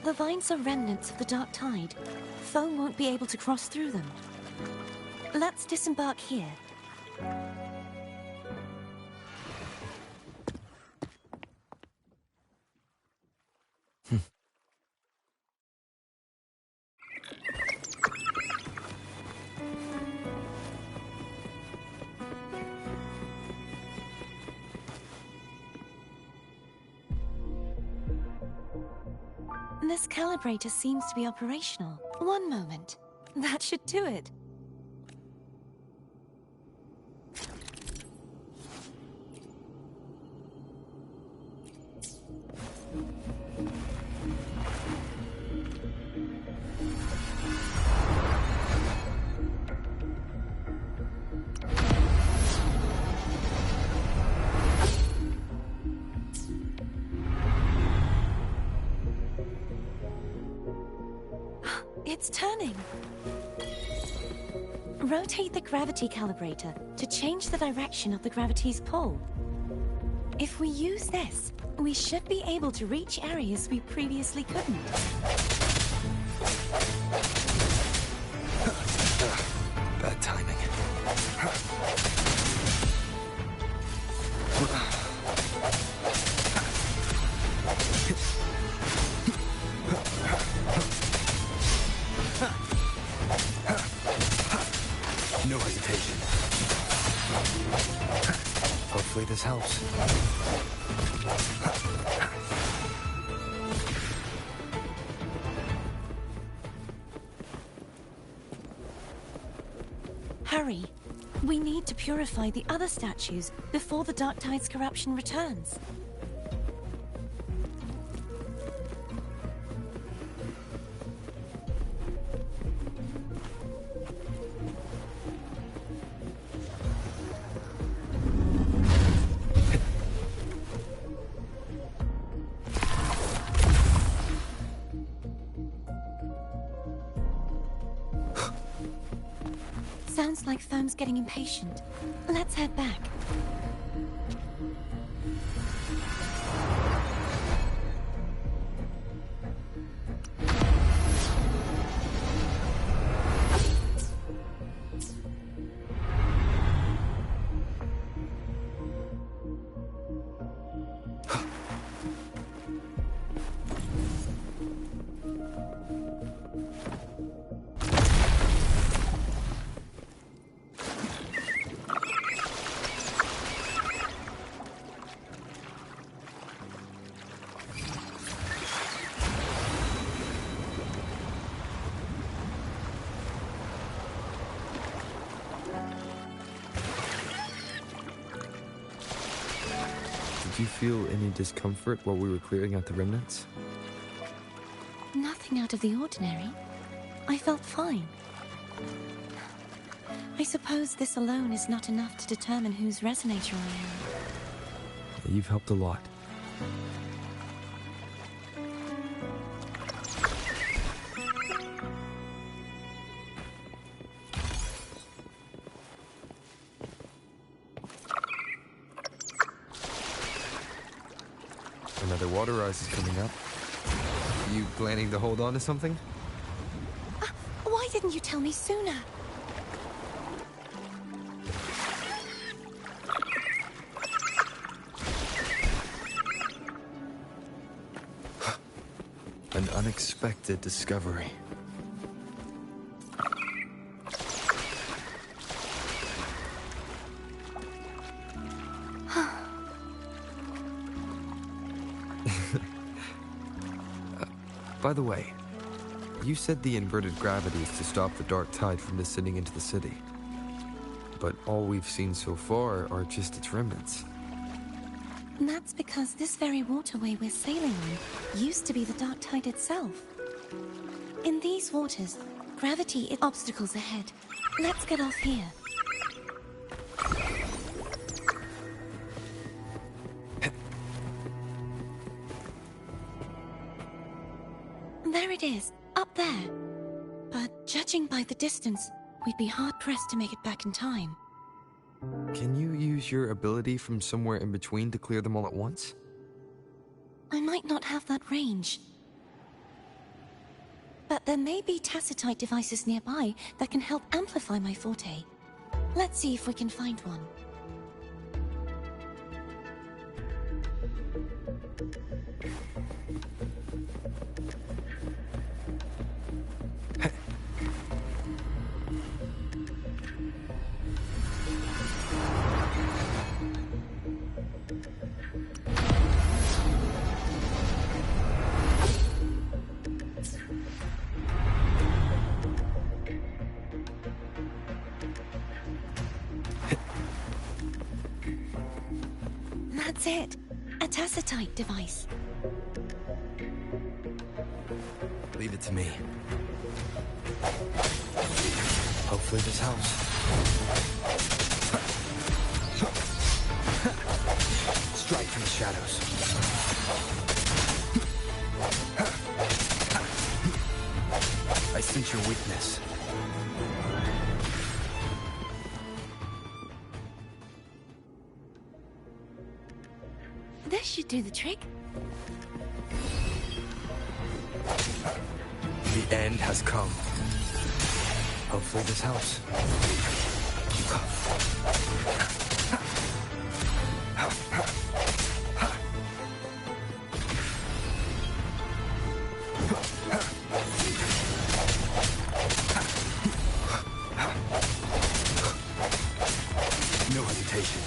The vines are remnants of the Dark Tide. Foam won't be able to cross through them. Let's disembark here. This calibrator seems to be operational. One moment. That should do it. It's turning. Rotate the gravity calibrator to change the direction of the gravity's pull. If we use this, we should be able to reach areas we previously couldn't. Bad timing. No hesitation. Hopefully this helps. Hurry. We need to purify the other statues before the Dark Tide's corruption returns. Sounds like Foam's getting impatient. Let's head back. Did you feel any discomfort while we were clearing out the remnants? Nothing out of the ordinary. I felt fine. I suppose this alone is not enough to determine whose resonator I am. You've helped a lot. another water rise is coming up. You planning to hold on to something? Why didn't you tell me sooner? An unexpected discovery. By the way, you said the inverted gravity is to stop the dark tide from descending into the city. But all we've seen so far are just its remnants. And that's because this very waterway we're sailing on used to be the dark tide itself. In these waters, gravity is obstacles ahead. Let's get off here. There it is, up there. But judging by the distance, we'd be hard-pressed to make it back in time. Can you use your ability from somewhere in between to clear them all at once? I might not have that range. But there may be tacitite devices nearby that can help amplify my forte. Let's see if we can find one. That's it. A tacitite device. Leave it to me. Hopefully this helps. Strike from the shadows. I sense your weakness. This should do the trick. The end has come. Hopefully this helps. No hesitation.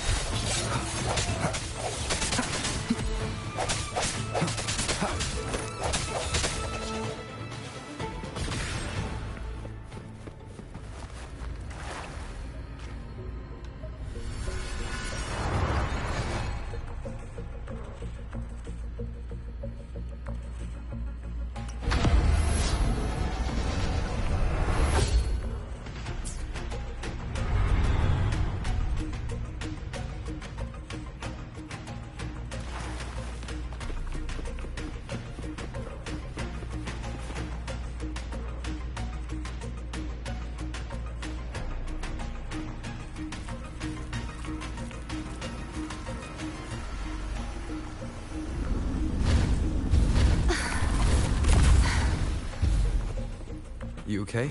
You okay?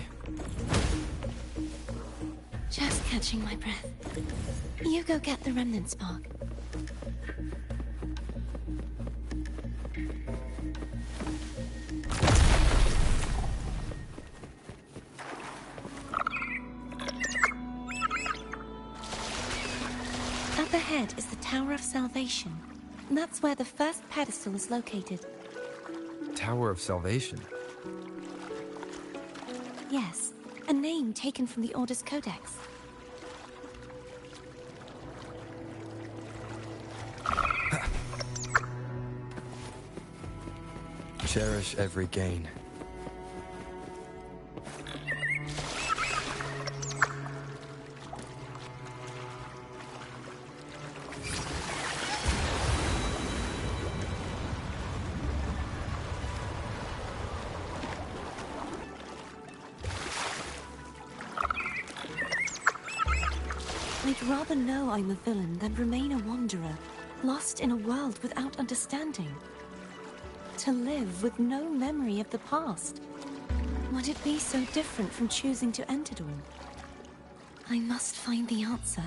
Just catching my breath. You go get the remnant spark. Up ahead is the Tower of Salvation. That's where the first pedestal is located. Tower of Salvation. Yes, a name taken from the Order's Codex. Cherish every gain. I'd rather know I'm a villain than remain a wanderer, lost in a world without understanding. to live with no memory of the past? Would it be so different from choosing to end it all? I must find the answer.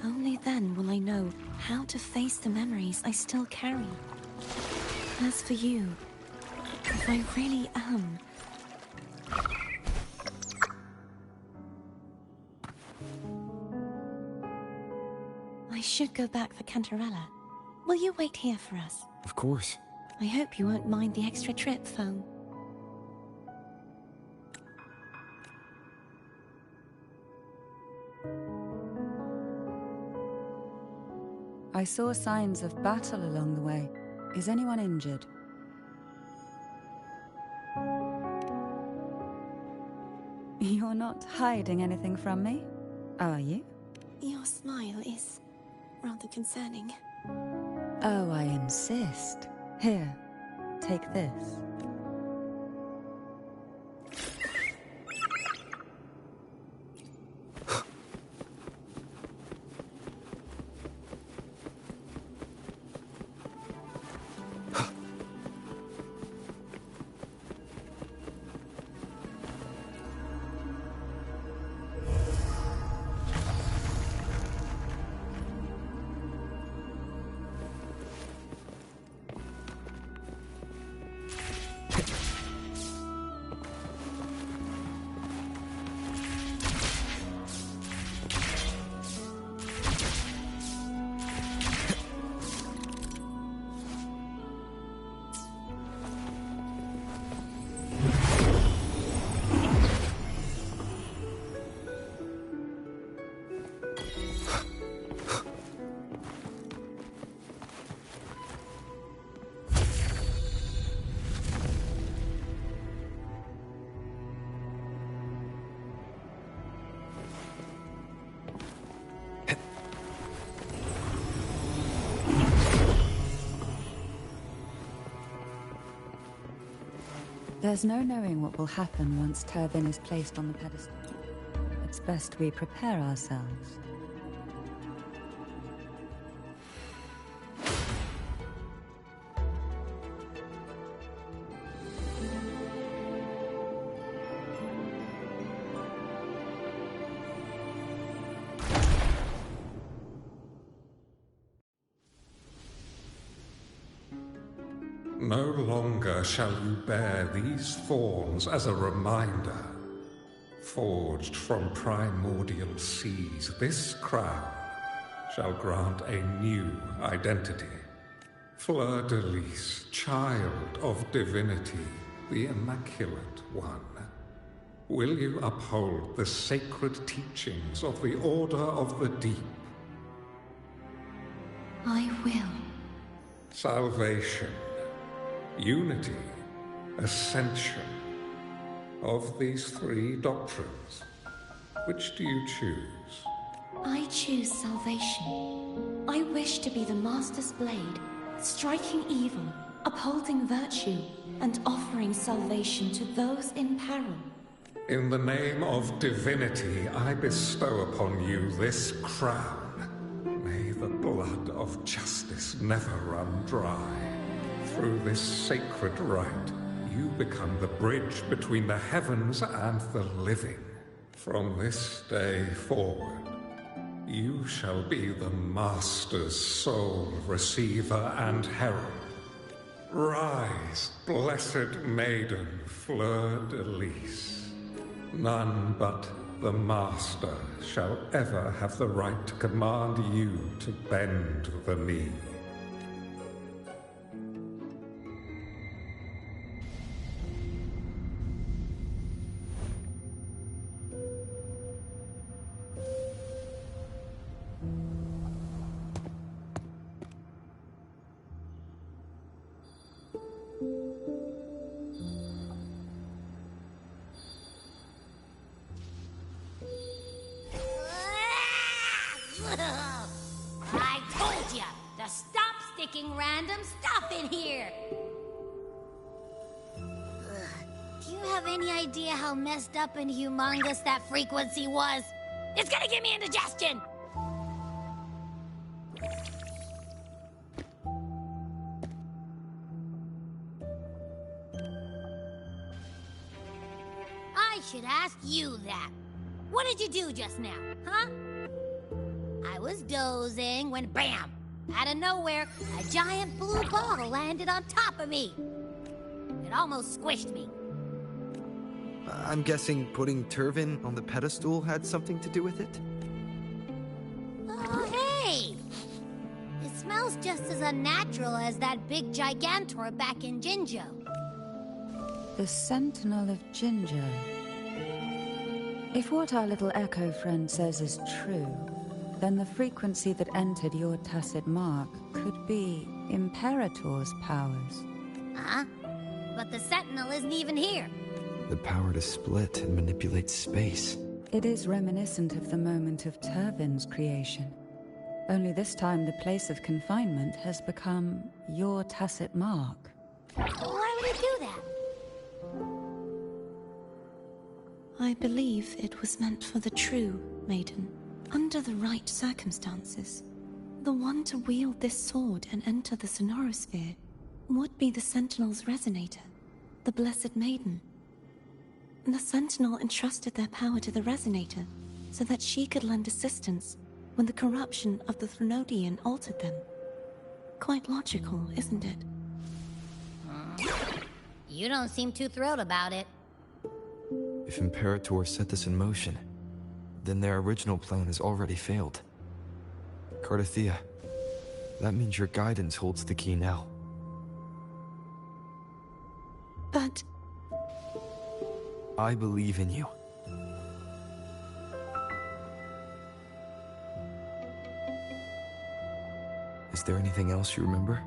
Only then will I know how to face the memories I still carry. As for you, if I really am... I should go back for Cantarella. Will you wait here for us? Of course. I hope you won't mind the extra trip, Foam. I saw signs of battle along the way. Is anyone injured? You're not hiding anything from me, are you? Your smile is rather concerning. Oh, I insist. Here, take this. There's no knowing what will happen once Turbin is placed on the pedestal. It's best we prepare ourselves. No longer shall you bear these thorns as a reminder. Forged from primordial seas, this crown shall grant a new identity. Fleur-de-Lis, child of divinity, the Immaculate One. Will you uphold the sacred teachings of the Order of the Deep? I will. Salvation, unity, ascension. Of these three doctrines, which do you choose? I choose salvation. I wish to be the Master's blade, striking evil, upholding virtue, and offering salvation to those in peril. In the name of divinity, I bestow upon you this crown. May the blood of justice never run dry. Through this sacred rite, you become the bridge between the heavens and the living. From this day forward, you shall be the Master's sole receiver and herald. Rise, blessed maiden Fleur-de-Lis. None but the Master shall ever have the right to command you to bend the knee. I told ya to stop sticking random stuff in here! Do you have any idea how messed up and humongous that frequency was? It's gonna give me indigestion! ask you that. What did you do just now, huh? I was dozing when bam! Out of nowhere, a giant blue ball landed on top of me. It almost squished me. I'm guessing putting Turvin on the pedestal had something to do with it? Oh, hey! It smells just as unnatural as that big Gigantor back in Jinjo. The Sentinel of Jinjo. If what our little echo friend says is true, then the frequency that entered your tacit mark could be Imperator's powers. Huh? But the Sentinel isn't even here. The power to split and manipulate space. It is reminiscent of the moment of Turvin's creation. Only this time the place of confinement has become your tacit mark. Why would it do that? I believe it was meant for the true maiden. Under the right circumstances, the one to wield this sword and enter the Sonorosphere would be the Sentinel's resonator, the Blessed Maiden. The Sentinel entrusted their power to the resonator so that she could lend assistance when the corruption of the Threnodian altered them. Quite logical, isn't it? You don't seem too thrilled about it. If Imperator set this in motion, then their original plan has already failed. Cardathea, that means your guidance holds the key now. But... I believe in you. Is there anything else you remember?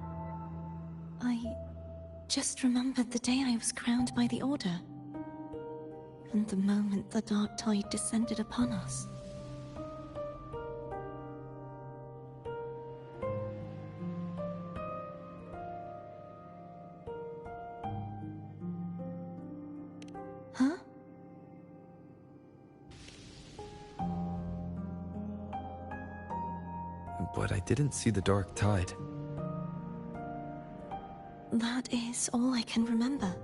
I just remembered the day I was crowned by the Order. And the moment the dark tide descended upon us. Huh? But I didn't see the dark tide. That is all I can remember.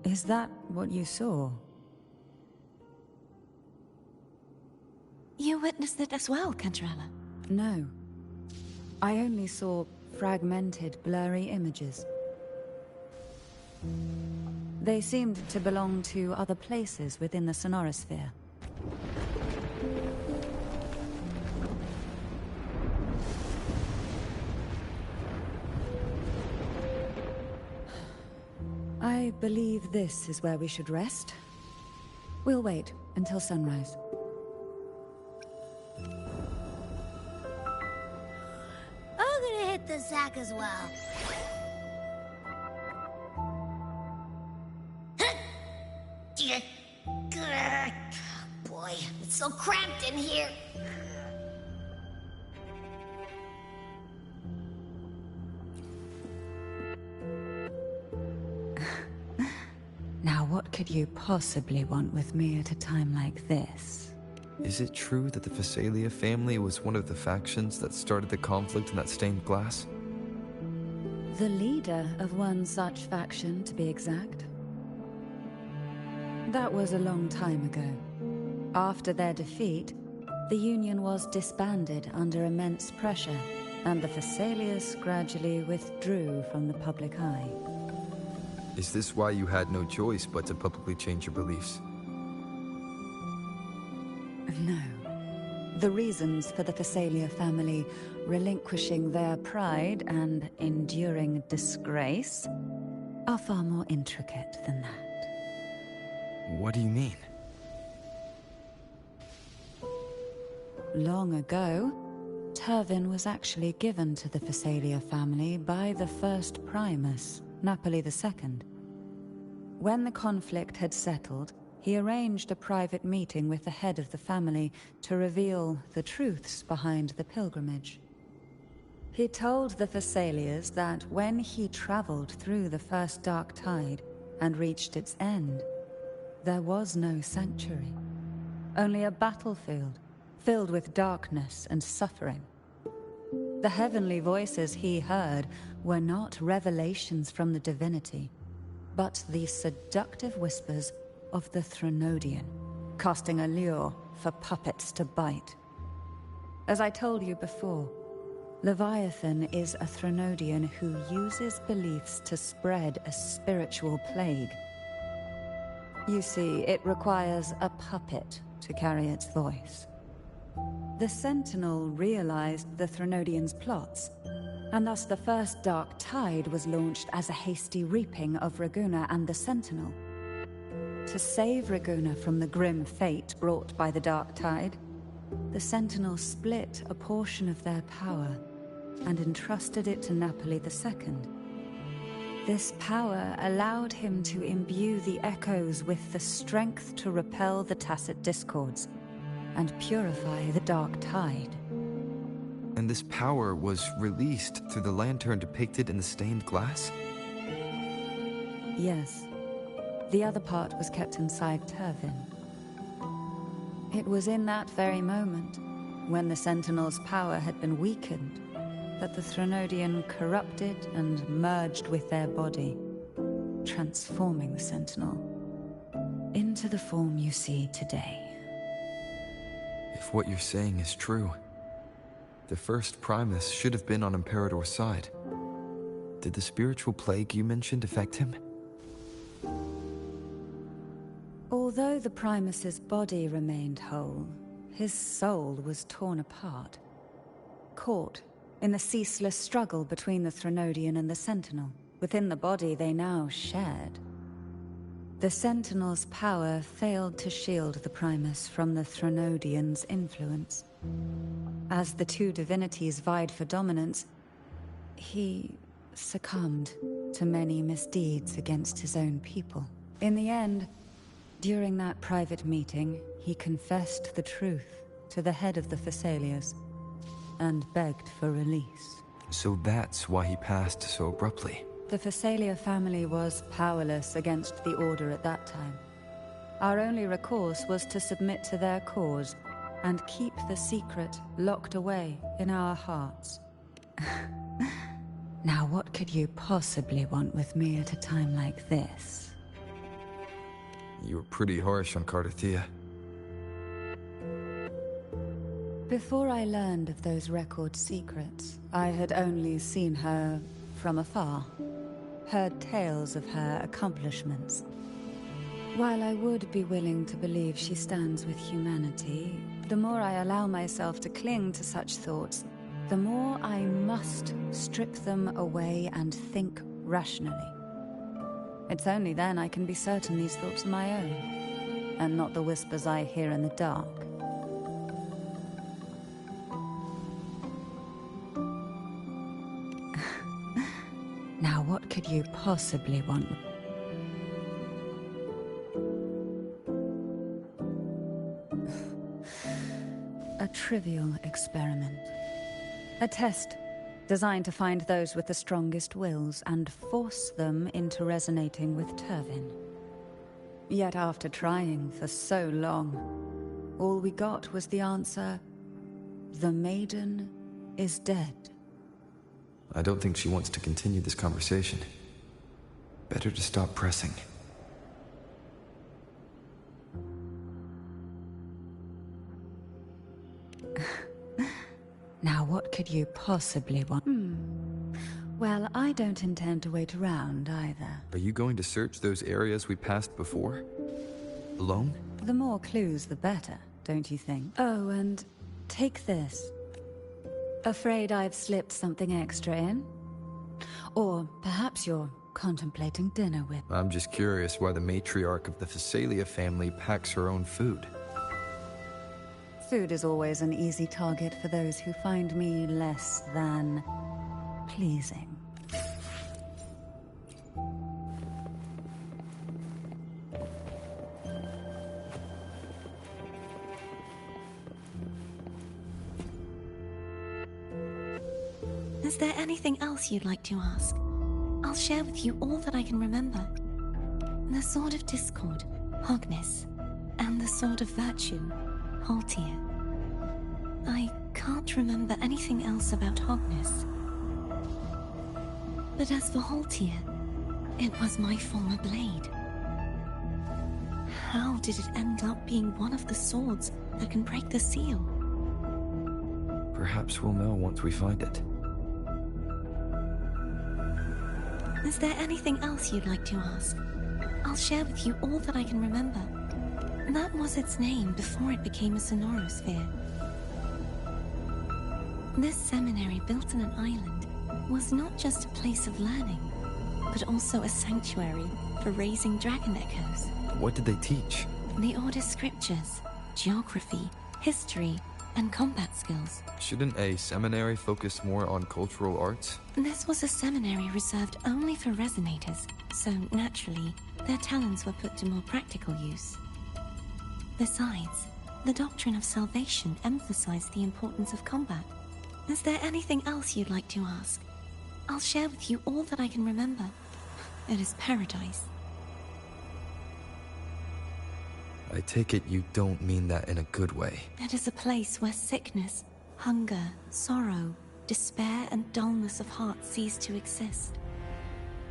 Is that what you saw? You witnessed it as well, Cantarella? No. I only saw fragmented, blurry images. They seemed to belong to other places within the Sonorosphere. I believe this is where we should rest. We'll wait until sunrise. I'm gonna hit the sack as well. Boy, it's so cramped in here. Now what could you possibly want with me at a time like this? Is it true that the Phasalia family was one of the factions that started the conflict in that stained glass? The leader of one such faction, to be exact. That was a long time ago. After their defeat, the Union was disbanded under immense pressure, and the Phasalias gradually withdrew from the public eye. Is this why you had no choice but to publicly change your beliefs? No. The reasons for the Phasalia family relinquishing their pride and enduring disgrace are far more intricate than that. What do you mean? Long ago, Turvin was actually given to the Phasalia family by the first Primus, Napoli II. When the conflict had settled, he arranged a private meeting with the head of the family to reveal the truths behind the pilgrimage. He told the Phasalias that when he traveled through the first dark tide and reached its end, there was no sanctuary, only a battlefield filled with darkness and suffering. The heavenly voices he heard were not revelations from the divinity, but the seductive whispers of the Threnodian, casting a lure for puppets to bite. As I told you before, Leviathan is a Threnodian who uses beliefs to spread a spiritual plague. You see, it requires a puppet to carry its voice. The Sentinel realized the Threnodian's plots, and thus the first Dark Tide was launched as a hasty reaping of Raguna and the Sentinel. To save Raguna from the grim fate brought by the Dark Tide, the Sentinel split a portion of their power and entrusted it to Napoli II. This power allowed him to imbue the Echoes with the strength to repel the Tacit Discords and purify the Dark Tide. And this power was released through the lantern depicted in the stained glass? Yes. The other part was kept inside Turvin. It was in that very moment, when the Sentinel's power had been weakened, that the Threnodian corrupted and merged with their body, transforming the Sentinel into the form you see today. If what you're saying is true, the first Primus should have been on Imperator's side. Did the spiritual plague you mentioned affect him? Although the Primus's body remained whole, his soul was torn apart, caught in the ceaseless struggle between the Threnodian and the Sentinel. Within the body they now shared. The Sentinel's power failed to shield the Primus from the Threnodian's influence. As the two divinities vied for dominance, he succumbed to many misdeeds against his own people. In the end, during that private meeting, he confessed the truth to the head of the Thessalians and begged for release. So that's why he passed so abruptly. The Thessalia family was powerless against the Order at that time. Our only recourse was to submit to their cause and keep the secret locked away in our hearts. Now what could you possibly want with me at a time like this? You were pretty harsh on Cardathia. Before I learned of those record secrets, I had only seen her from afar, heard tales of her accomplishments. While I would be willing to believe she stands with humanity, the more I allow myself to cling to such thoughts, the more I must strip them away and think rationally. It's only then I can be certain these thoughts are my own, and not the whispers I hear in the dark. Now what could you possibly want? A trivial experiment. A test designed to find those with the strongest wills and force them into resonating with Turvin. Yet after trying for so long, all we got was the answer, "The maiden is dead." I don't think she wants to continue this conversation. Better to stop pressing. Now what could you possibly want? Well, I don't intend to wait around either. Are you going to search those areas we passed before? Alone? The more clues, the better, don't you think? Oh, and take this. Afraid I've slipped something extra in? Or perhaps you're contemplating dinner with... I'm just curious why the matriarch of the Thessalia family packs her own food. Food is always an easy target for those who find me less than pleasing. Is there anything else you'd like to ask? I'll share with you all that I can remember. The Sword of Discord, Hogness, and the Sword of Virtue, Haltia. I can't remember anything else about Hogness. But as for Haltia, it was my former blade. how did it end up being one of the swords that can break the seal? Perhaps we'll know once we find it. Is there anything else you'd like to ask? I'll share with you all that I can remember. That was its name before it became a sonorosphere. This seminary, built on an island, was not just a place of learning, but also a sanctuary for raising dragon echoes. What did they teach? The Order's scriptures, geography, history, and combat skills. Shouldn't a seminary focus more on cultural arts? This was a seminary reserved only for resonators, so naturally, their talents were put to more practical use. Besides, the doctrine of salvation emphasized the importance of combat. Is there anything else you'd like to ask? I'll share with you all that I can remember. It is paradise. I take it you don't mean that in a good way. It is a place where sickness, hunger, sorrow, despair, and dullness of heart cease to exist.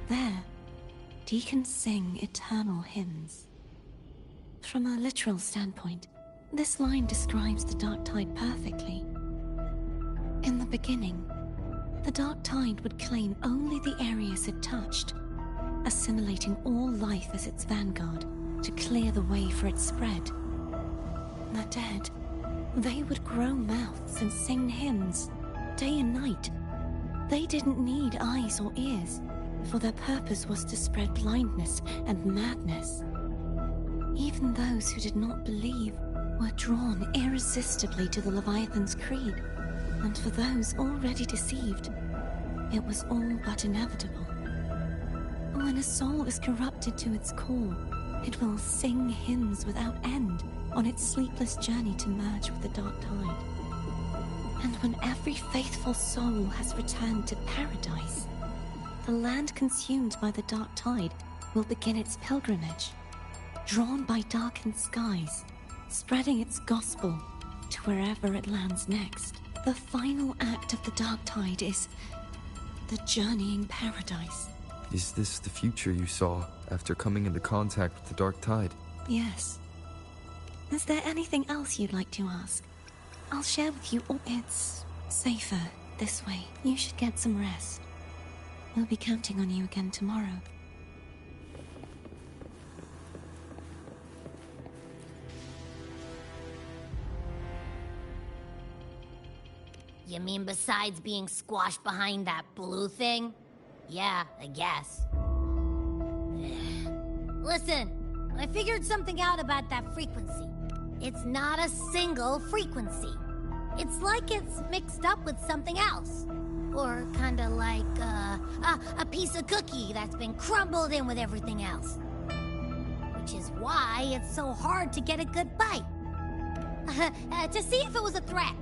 There, deacons sing eternal hymns. From a literal standpoint, this line describes the Dark Tide perfectly. In the beginning, the Dark Tide would claim only the areas it touched, assimilating all life as its vanguard to clear the way for its spread. The dead, they would grow mouths and sing hymns, day and night. They didn't need eyes or ears, for their purpose was to spread blindness and madness. Even those who did not believe were drawn irresistibly to the Leviathan's creed, and for those already deceived, it was all but inevitable. When a soul is corrupted to its core, it will sing hymns without end on its sleepless journey to merge with the Dark Tide. And when every faithful soul has returned to paradise, the land consumed by the Dark Tide will begin its pilgrimage, drawn by darkened skies, spreading its gospel to wherever it lands next. The final act of the Dark Tide is the journeying paradise. Is this the future you saw after coming into contact with the Dark Tide? Yes. Is there anything else you'd like to ask? I'll share with you all. It's safer this way. You should get some rest. We'll be counting on you again tomorrow. You mean besides being squashed behind that blue thing? Yeah, I guess. Listen, I figured something out about that frequency. It's not a single frequency. It's like it's mixed up with something else. Or kinda like, a piece of cookie that's been crumbled in with everything else. Which is why it's so hard to get a good bite. To see if it was a threat.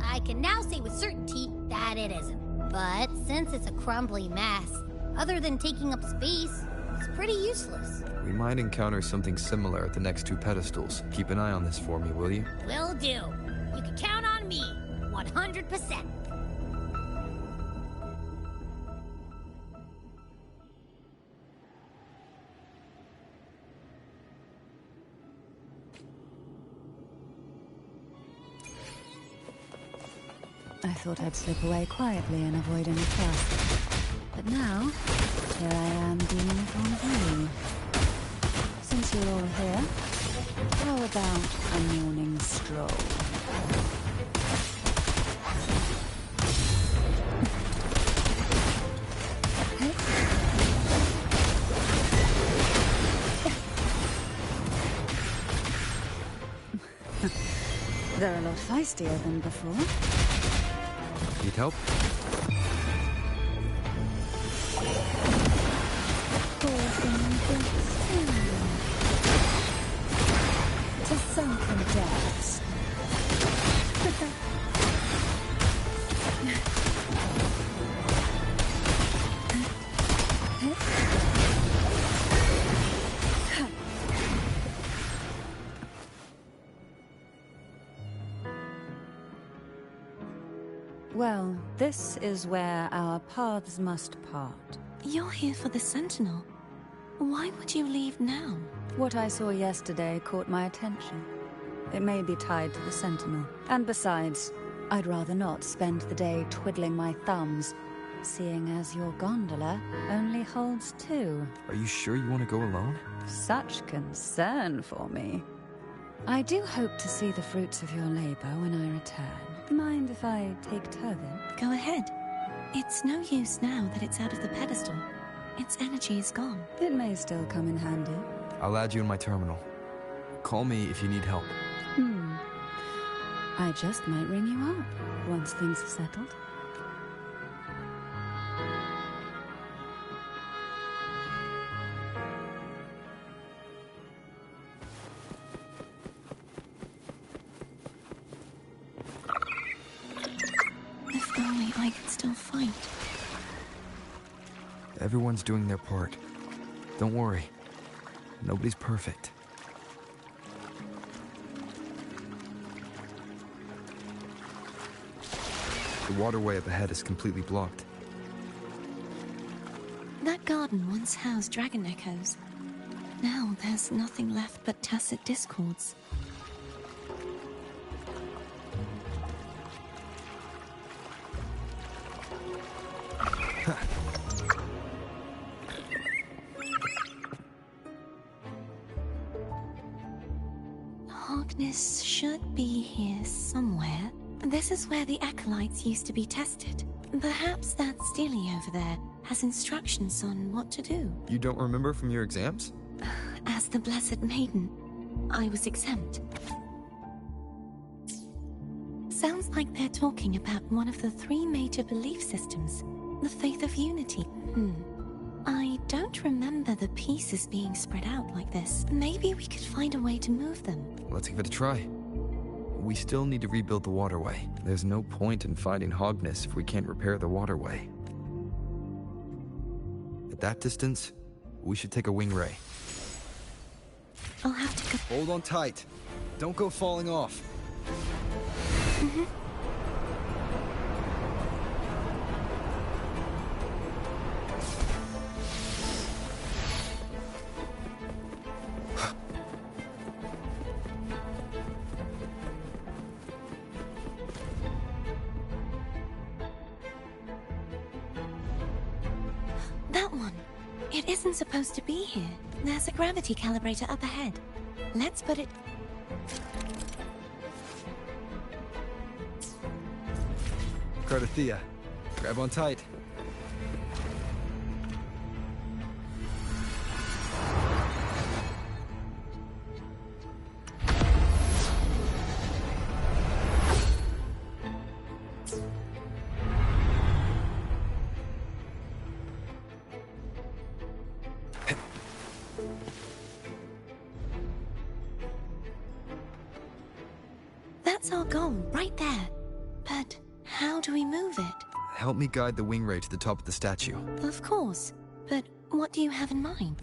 I can now say with certainty that it isn't. But since it's a crumbly mess, other than taking up space, it's pretty useless. We might encounter something similar at the next two pedestals. Keep an eye on this for me, will you? Will do. You can count on me, 100%. I thought I'd slip away quietly and avoid any fuss. But now, here I am dealing with one of you. Since you're all here, how about a morning stroll? They're a lot feistier than before. Need help? To sunken depths. Well, this is where our paths must part. You're here for the Sentinel. Why would you leave now? What I saw yesterday caught my attention. It may be tied to the Sentinel. And besides, I'd rather not spend the day twiddling my thumbs, seeing as your gondola only holds 2. Are you sure you want to go alone? Such concern for me. I do hope to see the fruits of your labor when I return. Mind if I take Turvin? Go ahead. It's no use now that it's out of the pedestal. Its energy is gone. It may still come in handy. I'll add you in my terminal. Call me if you need help. I just might ring you up once things are settled. If only I could still fight. Everyone's doing their part. Don't worry. Nobody's perfect. The waterway up ahead is completely blocked. That garden once housed dragon echoes. Now there's nothing left but tacit discords. Harkness should be here somewhere. This is where the acolytes used to be tested. Perhaps that Steely over there has instructions on what to do. You don't remember from your exams? As the Blessed Maiden, I was exempt. Sounds like they're talking about one of the 3 major belief systems, the faith of unity. I don't remember the pieces being spread out like this. Maybe we could find a way to move them. Let's give it a try. We still need to rebuild the waterway. There's no point in fighting Hogness if we can't repair the waterway. At that distance, we should take a wing ray. I'll have to go. Hold on tight. Don't go falling off. That one. It isn't supposed to be here. There's a gravity calibrator up ahead. Let's put it... Cardathea, grab on tight. That's our goal, right there. But how do we move it? Help me guide the wing ray to the top of the statue. Of course. But what do you have in mind?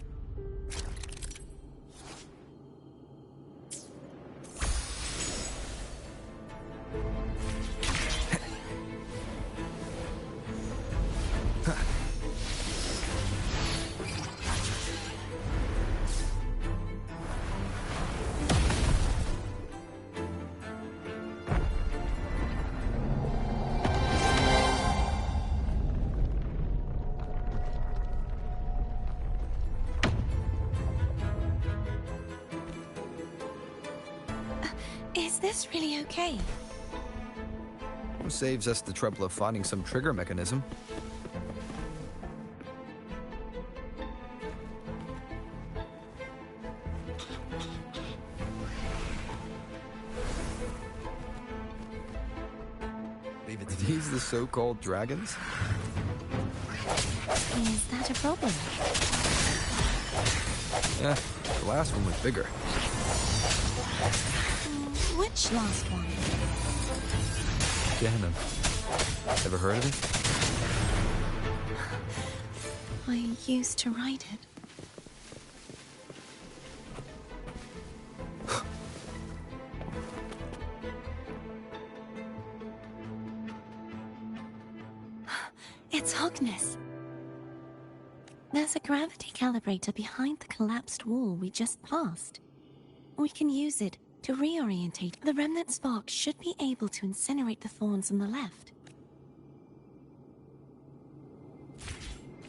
Is this really okay? Saves us the trouble of finding some trigger mechanism. Are these the so-called dragons? Is that a problem? Yeah, the last one was bigger. Which last one? Ganon. Ever heard of it? I used to write it. It's Hogness. There's a gravity calibrator behind the collapsed wall we just passed. We can use it to reorientate. The remnant spark should be able to incinerate the thorns on the left.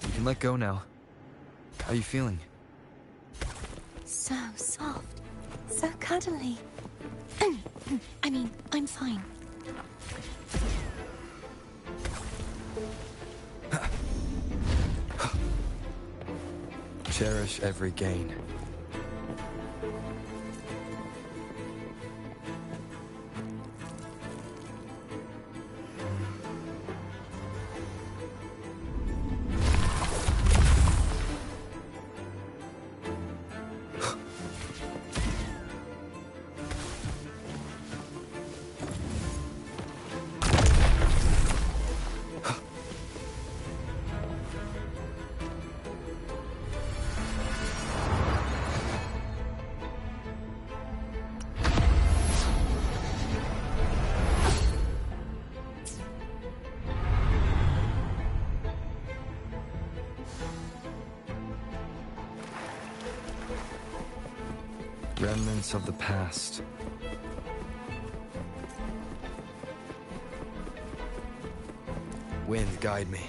You can let go now. How are you feeling? So soft. So cuddly. I mean, I'm fine. Cherish every gain. Remnants of the past. Wind, guide me.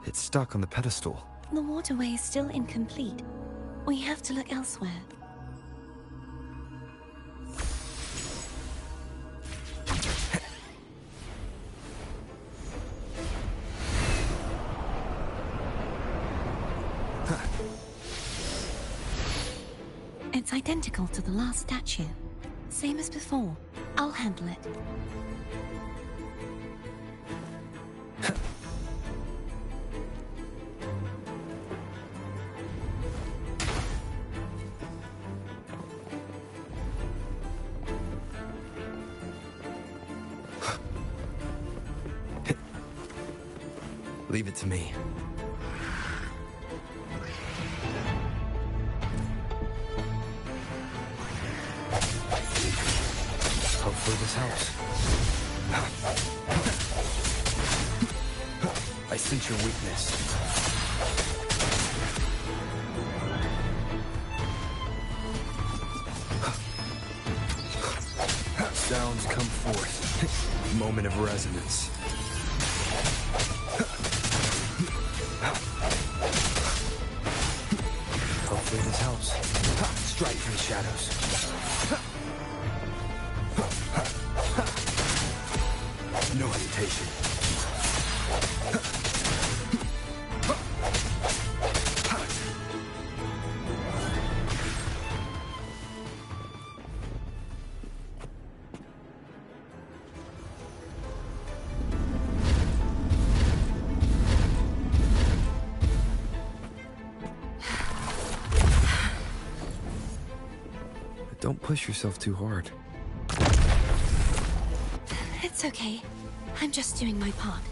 It's stuck on the pedestal. The waterway is still incomplete. We have to look elsewhere. It's identical to the last statue. Same as before. I'll handle it. Leave it to me. Hopefully this helps. I sense your weakness. Sounds come forth. Moment of resonance. Hopefully this helps. Strike from the shadows. No hesitation. Don't push yourself too hard. It's okay. I'm just doing my part.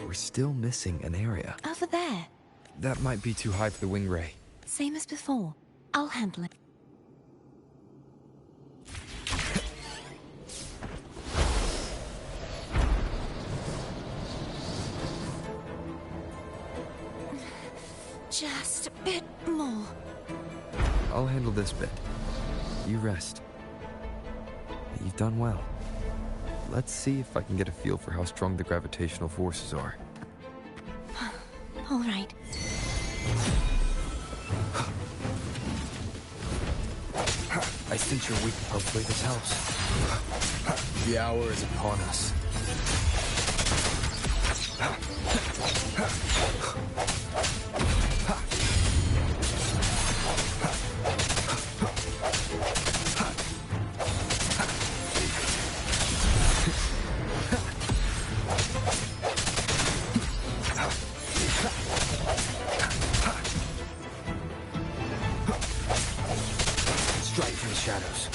We're still missing an area. Over there. That might be too high for the wing ray. Same as before. I'll handle it. Just a bit more. I'll handle this bit. You rest. You've done well. Let's see if I can get a feel for how strong the gravitational forces are. All right. I sense you're weak. Hopefully this helps. The hour is upon us. Strike from the shadows.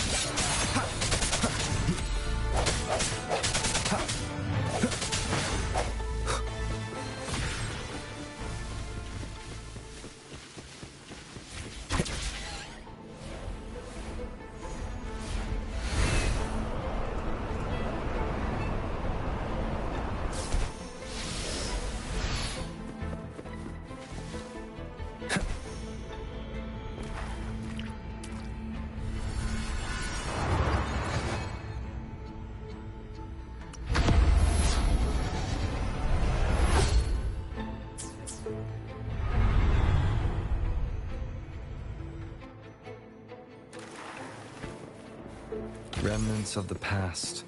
Remnants of the past.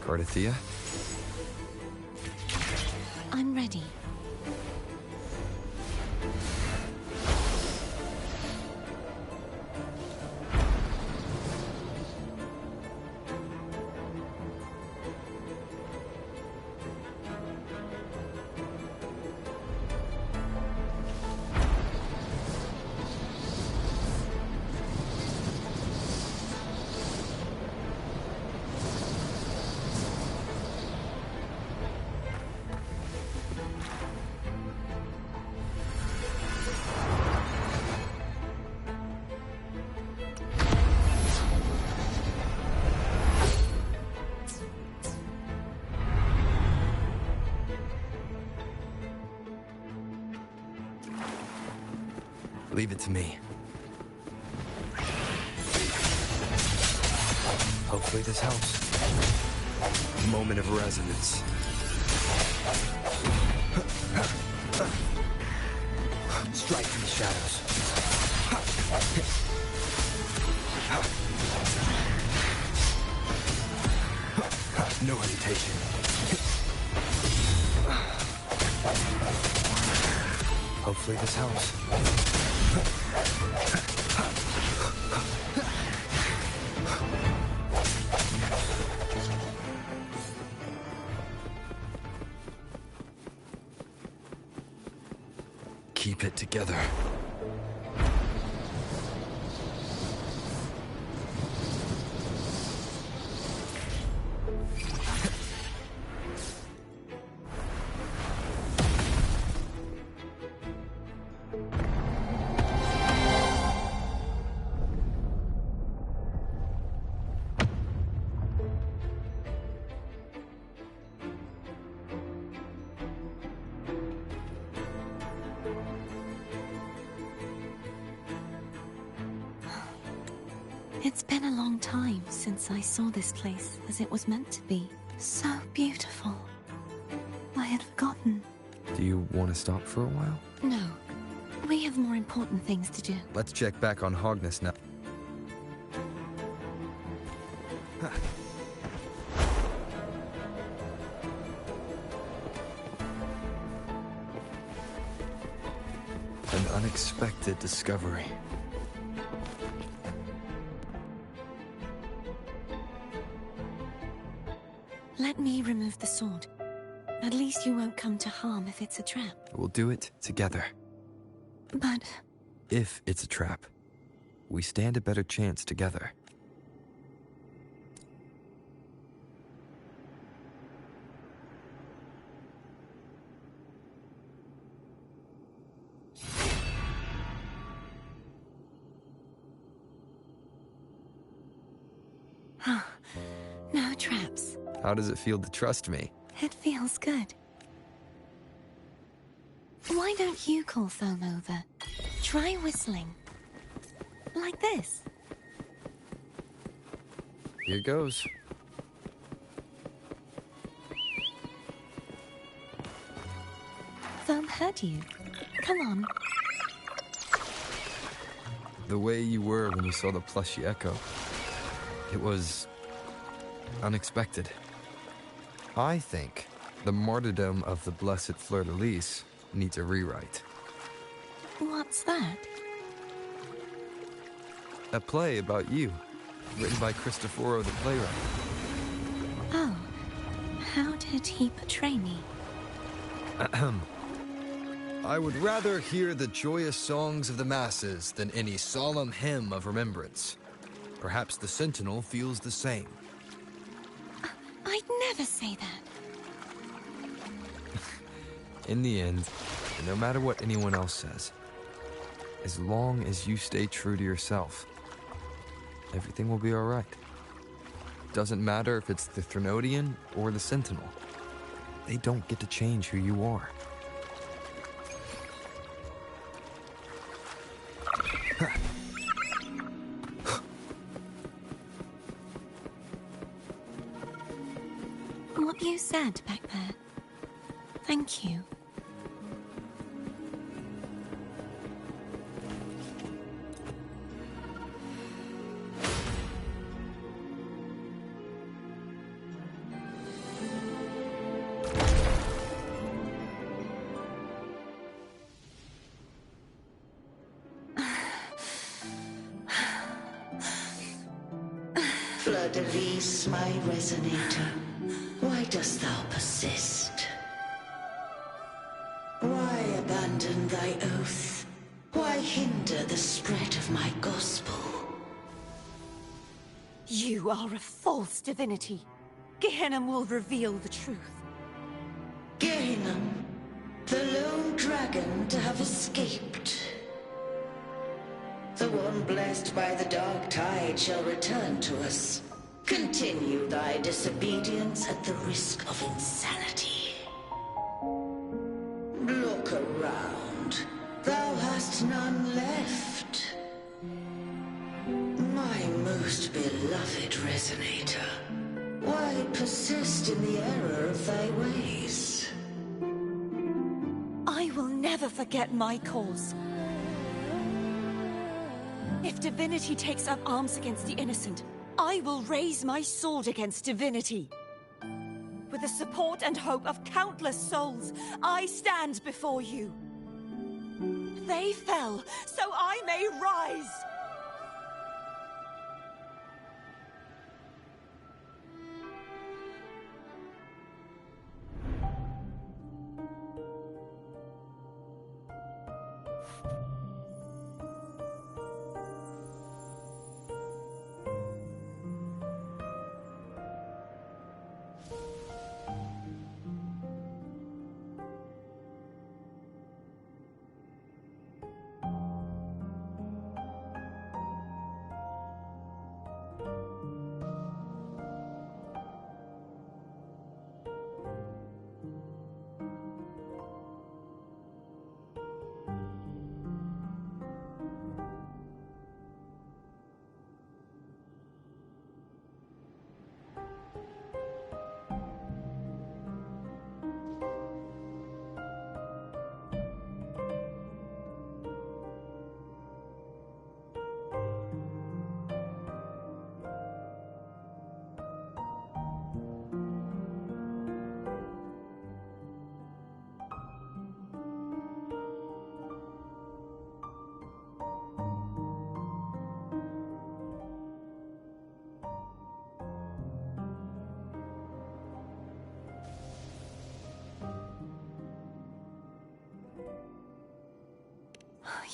Cardathia? I'm ready. Leave it to me. Hopefully this helps. Moment of resonance. Strike from the shadows. No hesitation. Hopefully this helps. Keep it together. It's been a long time since I saw this place as it was meant to be. So beautiful. I had forgotten. Do you want to stop for a while? No. We have more important things to do. Let's check back on Hogness now. An unexpected discovery. Let me remove the sword. At least you won't come to harm if it's a trap. We'll do it together. But... If it's a trap, we stand a better chance together. How does it feel to trust me? It feels good. Why don't you call Foam over? Try whistling. Like this. Here goes. Foam heard you. Come on. The way you were when you saw the plushy echo. It was unexpected. I think the martyrdom of the blessed fleur-de-lis needs a rewrite. What's that? A play about you, written by Cristoforo the playwright. Oh, how did he portray me? I would rather hear the joyous songs of the masses than any solemn hymn of remembrance. Perhaps the Sentinel feels the same. I'd never say that. In the end, and no matter what anyone else says, as long as you stay true to yourself, everything will be all right. Doesn't matter if it's the Threnodian or the Sentinel. They don't get to change who you are. What you said back there. Thank you. Fleur-de-lis, my resonator, why dost thou persist? Why abandon thy oath? Why hinder the spread of my gospel? You are a false divinity. Gehenna will reveal the truth. Gehenna, the lone dragon to have escaped. The one blessed by the dark tide shall return to us. Continue thy disobedience at the risk of insanity. Look around. Thou hast none left. My most beloved resonator, why persist in the error of thy ways? I will never forget my cause. If divinity takes up arms against the innocent, I will raise my sword against divinity. With the support and hope of countless souls, I stand before you. They fell, so I may rise!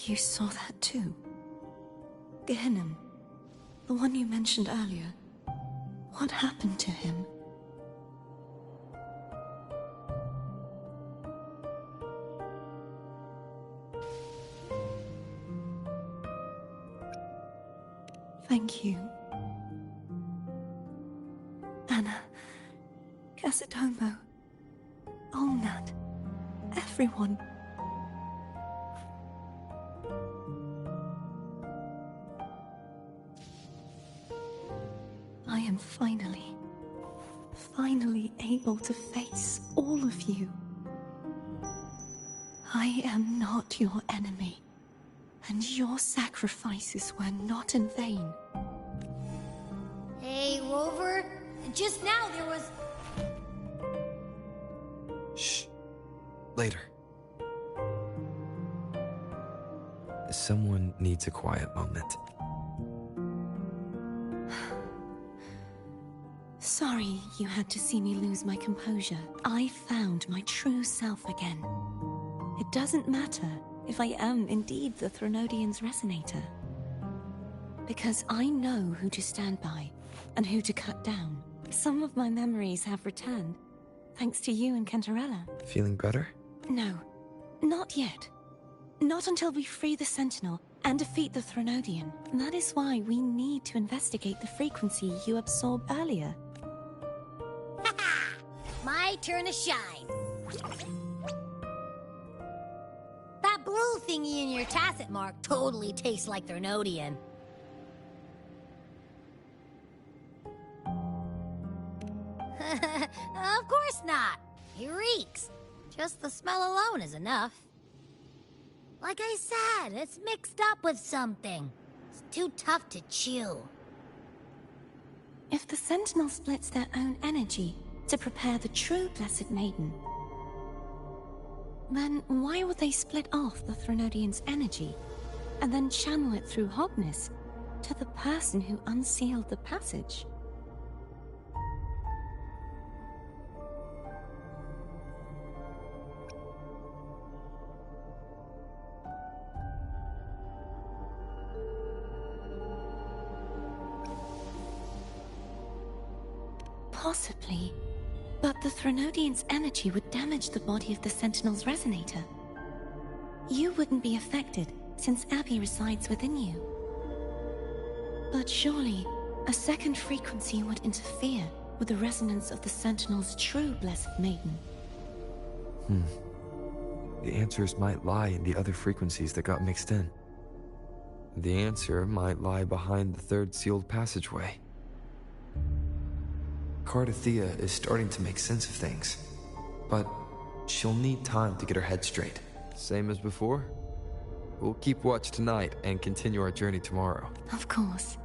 You saw that too? Gehenna, the one you mentioned earlier. What happened to him? Thank you. Anna, Masadomo, Olnat, everyone. I am finally able to face all of you. I am not your enemy, and your sacrifices were not in vain. Hey, Rover, just now there was... Shh. Later. Someone needs a quiet moment. Sorry you had to see me lose my composure. I found my true self again. It doesn't matter if I am indeed the Threnodian's resonator. Because I know who to stand by and who to cut down. Some of my memories have returned, thanks to you and Cantarella. Feeling better? No, not yet. Not until we free the Sentinel and defeat the Threnodian. That is why we need to investigate the frequency you absorbed earlier. My turn to shine. That blue thingy in your tacit mark totally tastes like Threnodian. Of course not. He reeks. Just the smell alone is enough. Like I said, it's mixed up with something. It's too tough to chew. If the Sentinel splits their own energy to prepare the true Blessed Maiden, then why would they split off the Threnodian's energy and then channel it through Hogness to the person who unsealed the passage? Possibly, but the Threnodian's energy would damage the body of the Sentinel's resonator. You wouldn't be affected, since Abby resides within you. But surely, a second frequency would interfere with the resonance of the Sentinel's true Blessed Maiden. The answers might lie in the other frequencies that got mixed in. The answer might lie behind the third sealed passageway. Cardathea is starting to make sense of things, but she'll need time to get her head straight. Same as before? We'll keep watch tonight and continue our journey tomorrow. Of course.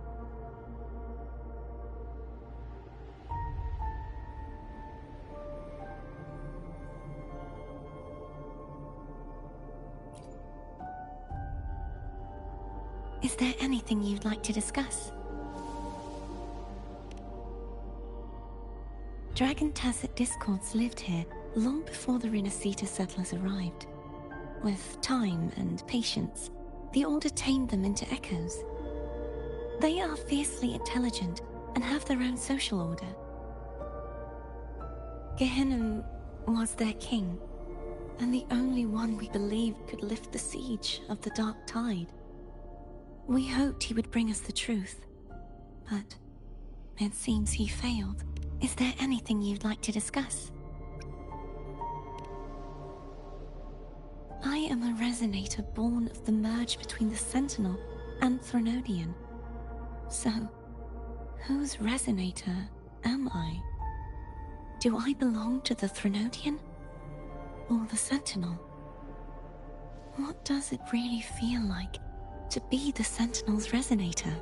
Is there anything you'd like to discuss? Dragon Tacet discords lived here long before the Renacita settlers arrived. With time and patience, the Order tamed them into echoes. They are fiercely intelligent and have their own social order. Gehinnom was their king, and the only one we believed could lift the siege of the Dark Tide. We hoped he would bring us the truth, but it seems he failed. Is there anything you'd like to discuss? I am a resonator born of the merge between the Sentinel and Threnodian. So, whose resonator am I? Do I belong to the Threnodian? Or the Sentinel? What does it really feel like to be the Sentinel's resonator?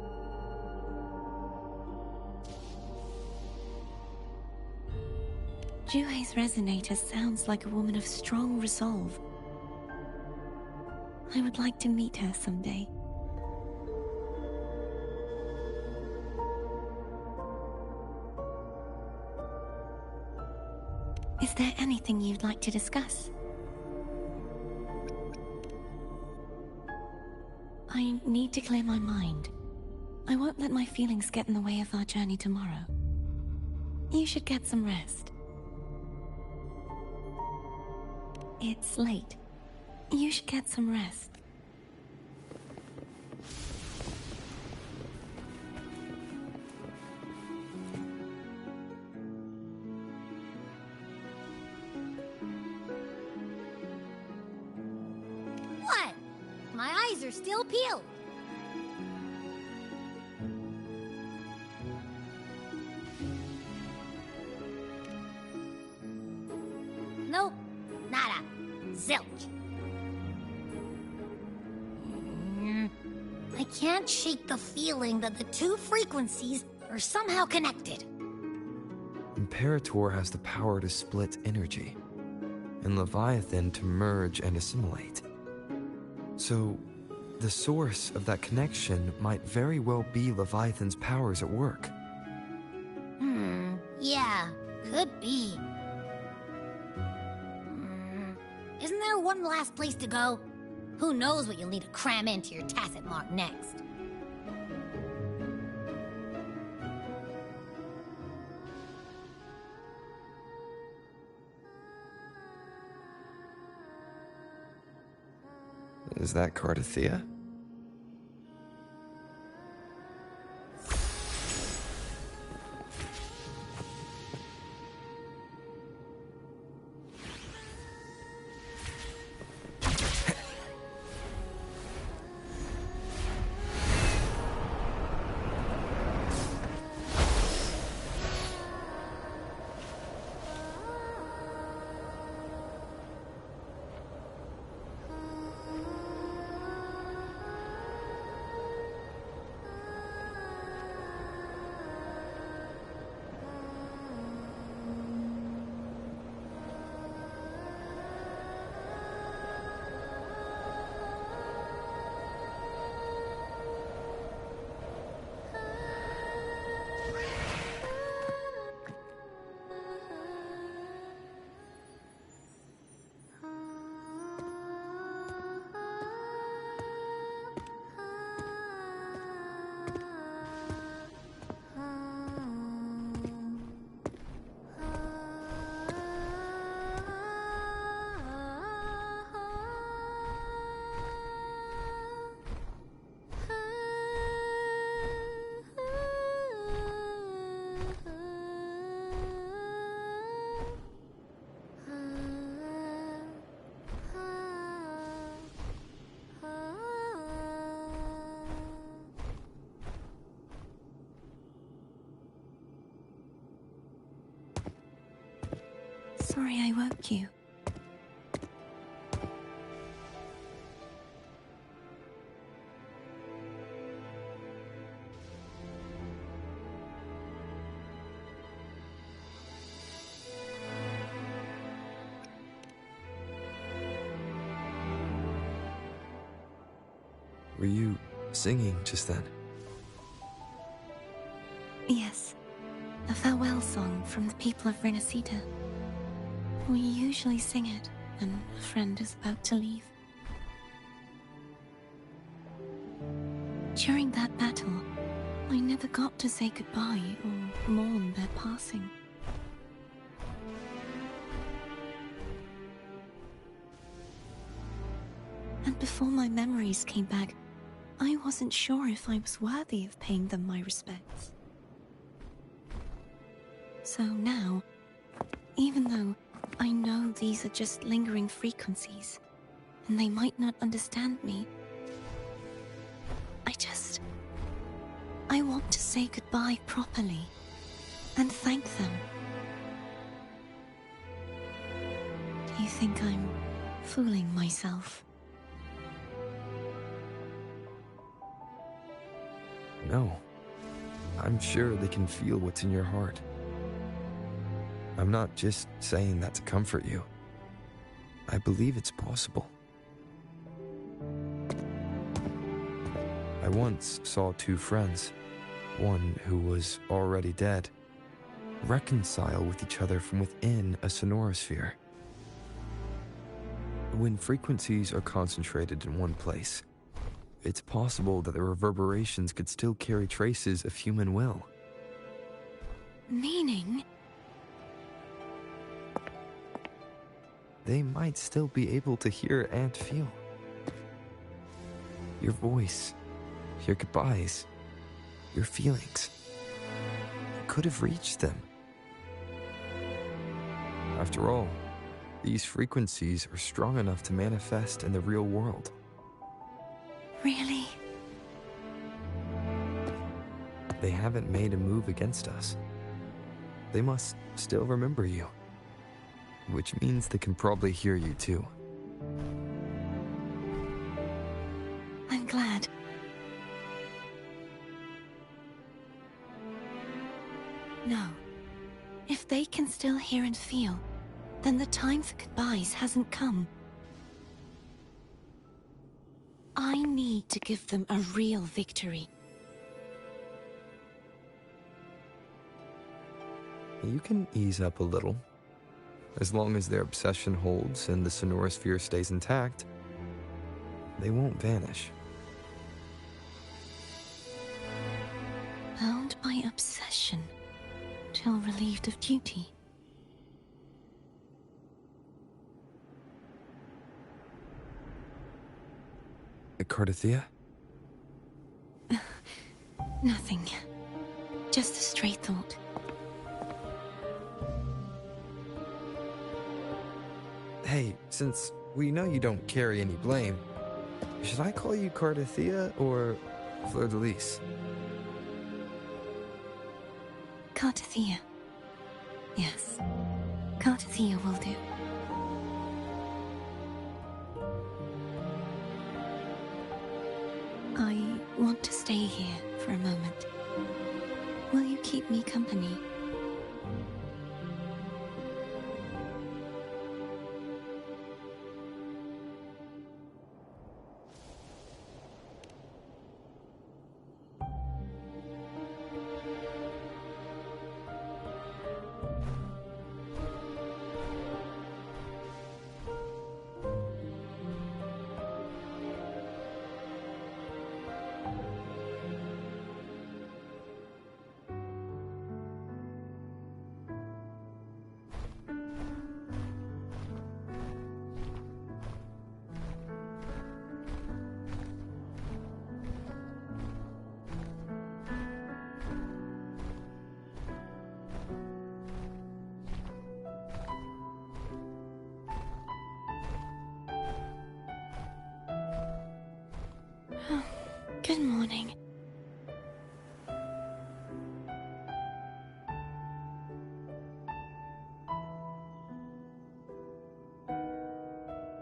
Juhe's resonator sounds like a woman of strong resolve. I would like to meet her someday. Is there anything you'd like to discuss? I need to clear my mind. I won't let my feelings get in the way of our journey tomorrow. You should get some rest. It's late. You should get some rest. eyes are still peeled. Nope, nada. Zilch. I can't shake the feeling that the two frequencies are somehow connected. Imperator has the power to split energy, and Leviathan to merge and assimilate. So, the source of that connection might very well be Leviathan's powers at work. Yeah, could be. Isn't there one last place to go? Who knows what you'll need to cram into your tacit mark next? Is that Cardathea? Sorry I woke you. Were you singing just then? Yes, a farewell song from the people of Renacita. We usually sing it when a friend is about to leave. During that battle, I never got to say goodbye or mourn their passing. And before my memories came back, I wasn't sure if I was worthy of paying them my respects. So now, even though I know these are just lingering frequencies, and they might not understand me, I want to say goodbye properly, and thank them. Do you think I'm fooling myself? No. I'm sure they can feel what's in your heart. I'm not just saying that to comfort you. I believe it's possible. I once saw two friends, one who was already dead, reconcile with each other from within a sonorosphere. When frequencies are concentrated in one place, it's possible that the reverberations could still carry traces of human will. Meaning? They might still be able to hear and feel. Your voice, your goodbyes, your feelings. It could have reached them. After all, these frequencies are strong enough to manifest in the real world. Really? They haven't made a move against us. They must still remember you. Which means they can probably hear you too. I'm glad. No. If they can still hear and feel, then the time for goodbyes hasn't come. I need to give them a real victory. You can ease up a little. As long as their obsession holds and the Sonorosphere stays intact, they won't vanish. Bound by obsession, till relieved of duty. Cardathia? Nothing. Just a stray thought. Hey, since we know you don't carry any blame, should I call you Cardathia or Fleur-de-Lis? Cardathia. Yes. Cardathia will do. I want to stay here for a moment. Will you keep me company? Good morning.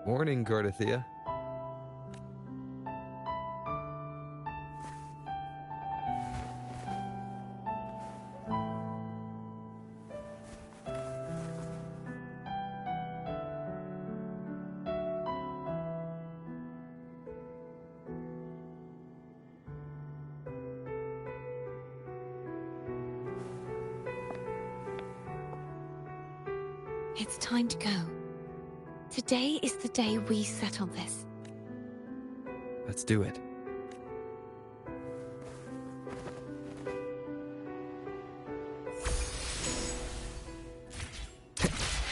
Morning, Cardathia. It's time to go. Today is the day we settle this. Let's do it.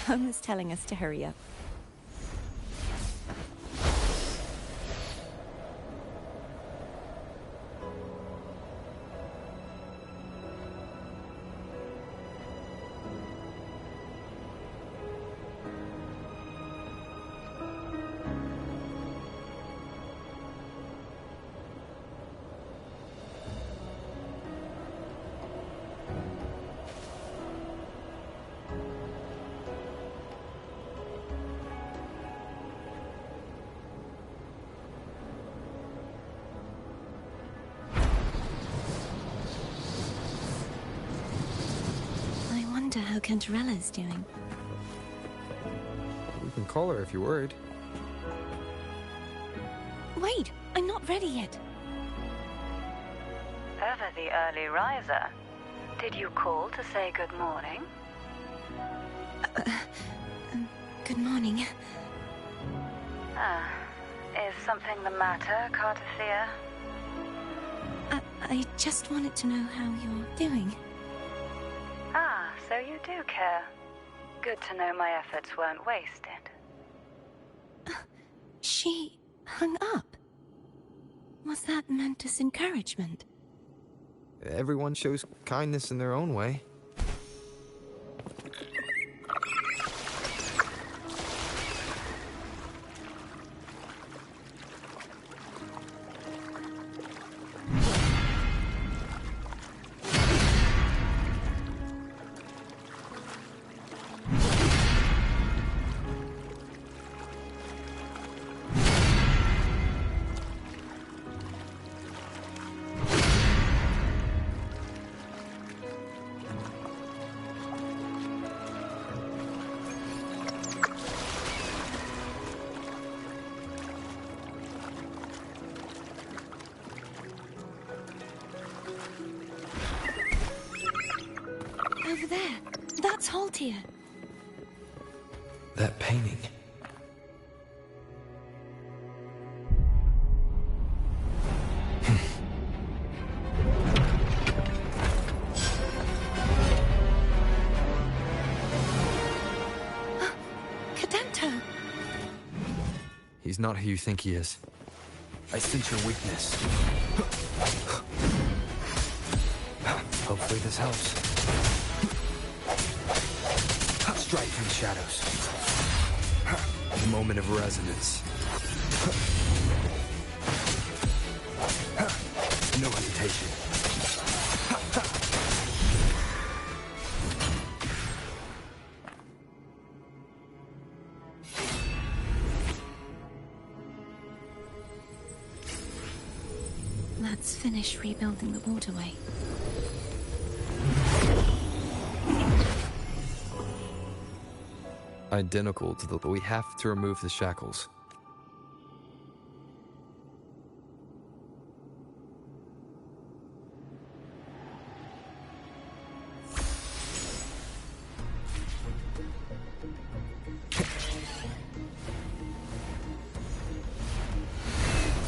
Homer's telling us to hurry up. How Cantarella's doing. We can call her if you're worried. Wait, I'm not ready yet. Ever the early riser. Did you call to say good morning? Good morning. Is something the matter, Cardathia? I just wanted to know how you're doing. So you do care. Good to know my efforts weren't wasted. She hung up. Was that meant as encouragement? Everyone shows kindness in their own way. cold here. That painting. Cadento! He's not who you think he is. I sense your weakness. Hopefully this helps. Strike from the shadows. A moment of resonance. No hesitation. Let's finish rebuilding the waterway. Identical to the... We have to remove the shackles.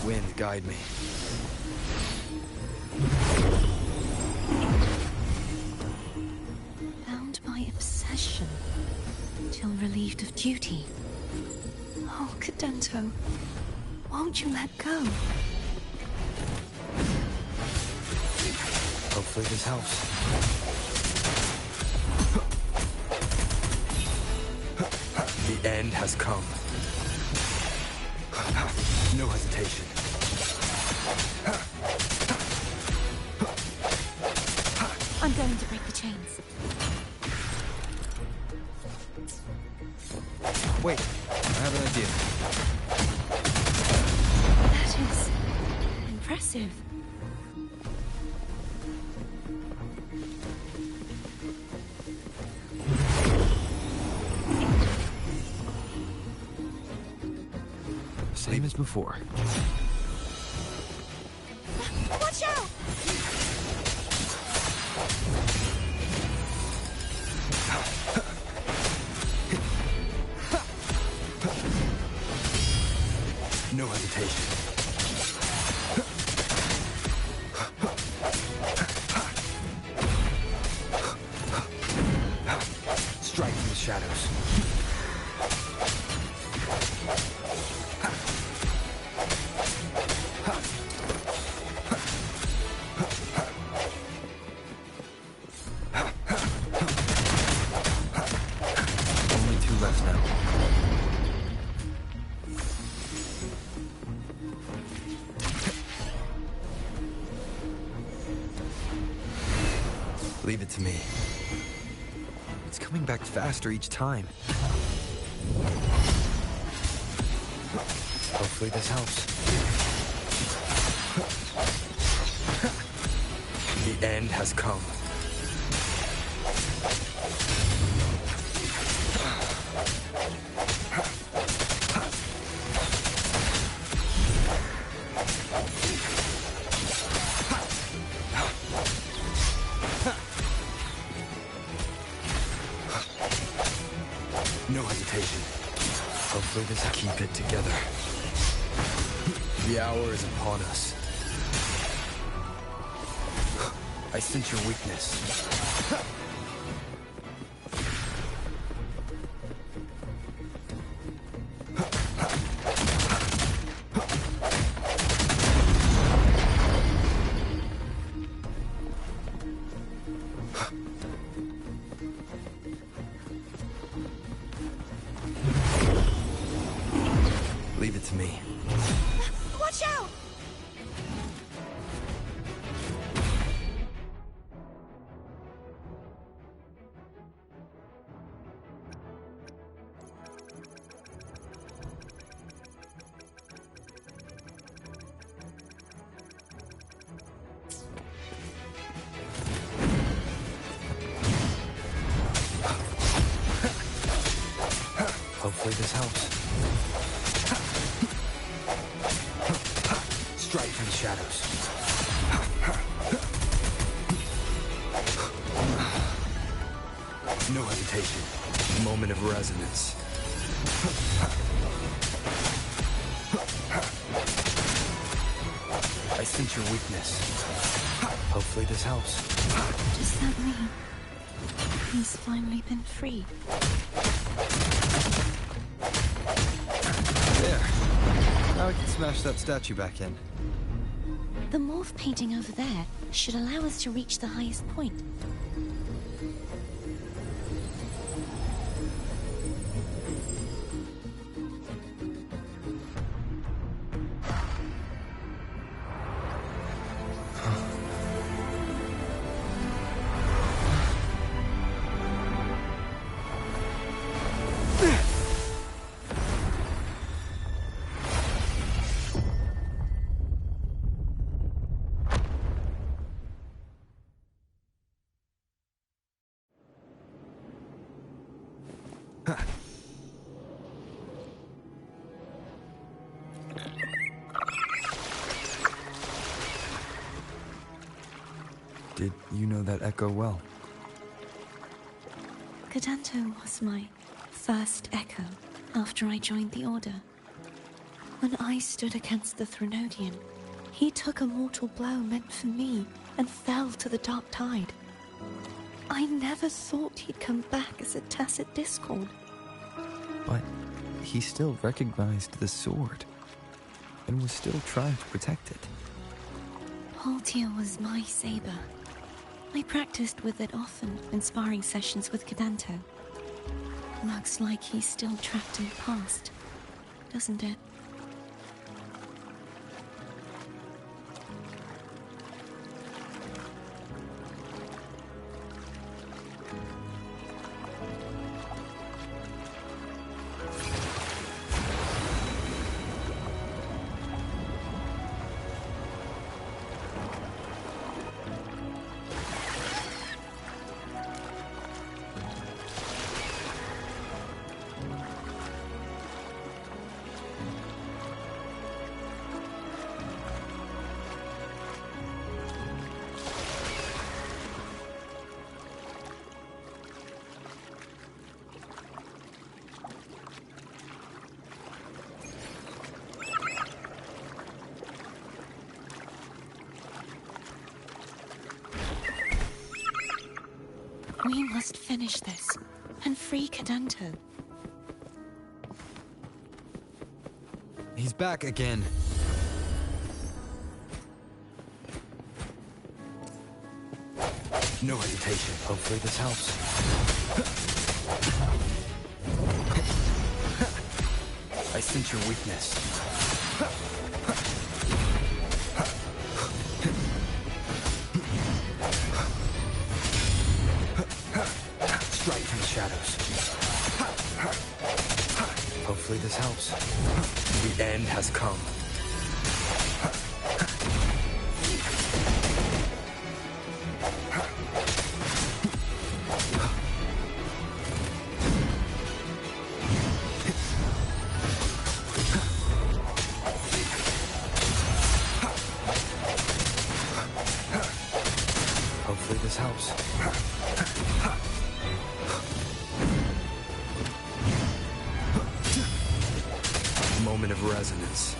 Wind, guide me. Bound by obsession, till relieved of duty. Oh, Cadento, won't you let go? Hopefully this helps. The end has come. No hesitation. I'm going to break the chains. Wait, I have an idea. That is impressive. Same as before. Watch out! No hesitation. Strike from the shadows. Only two left now. Leave it to me. It's coming back faster each time. Hopefully this helps. The end has come. No hesitation. Hopefully this will keep it together. The hour is upon us. I sense your weakness. Leave it to me. Watch out! Hopefully this helps. Strike from the shadows. No hesitation. Moment of resonance. I sense your weakness. Hopefully this helps. Does that mean he's finally been free? There. Now we can smash that statue back in. The morph painting over there should allow us to reach the highest point. Did you know that echo well? Cadanto was my first echo after I joined the Order. When I stood against the Threnodian, he took a mortal blow meant for me and fell to the dark tide. I never thought he'd come back as a tacit discord. But he still recognized the sword and was still trying to protect it. Haltia was my saber. I practiced with it often in sparring sessions with Cadanto. Looks like he's still trapped in the past, doesn't it? We must finish this and free Cadanto. He's back again. No hesitation. Hopefully this helps. I sense your weakness. Strike from the shadows. Hopefully this helps. The end has come. Hopefully this helps. Moment of resonance.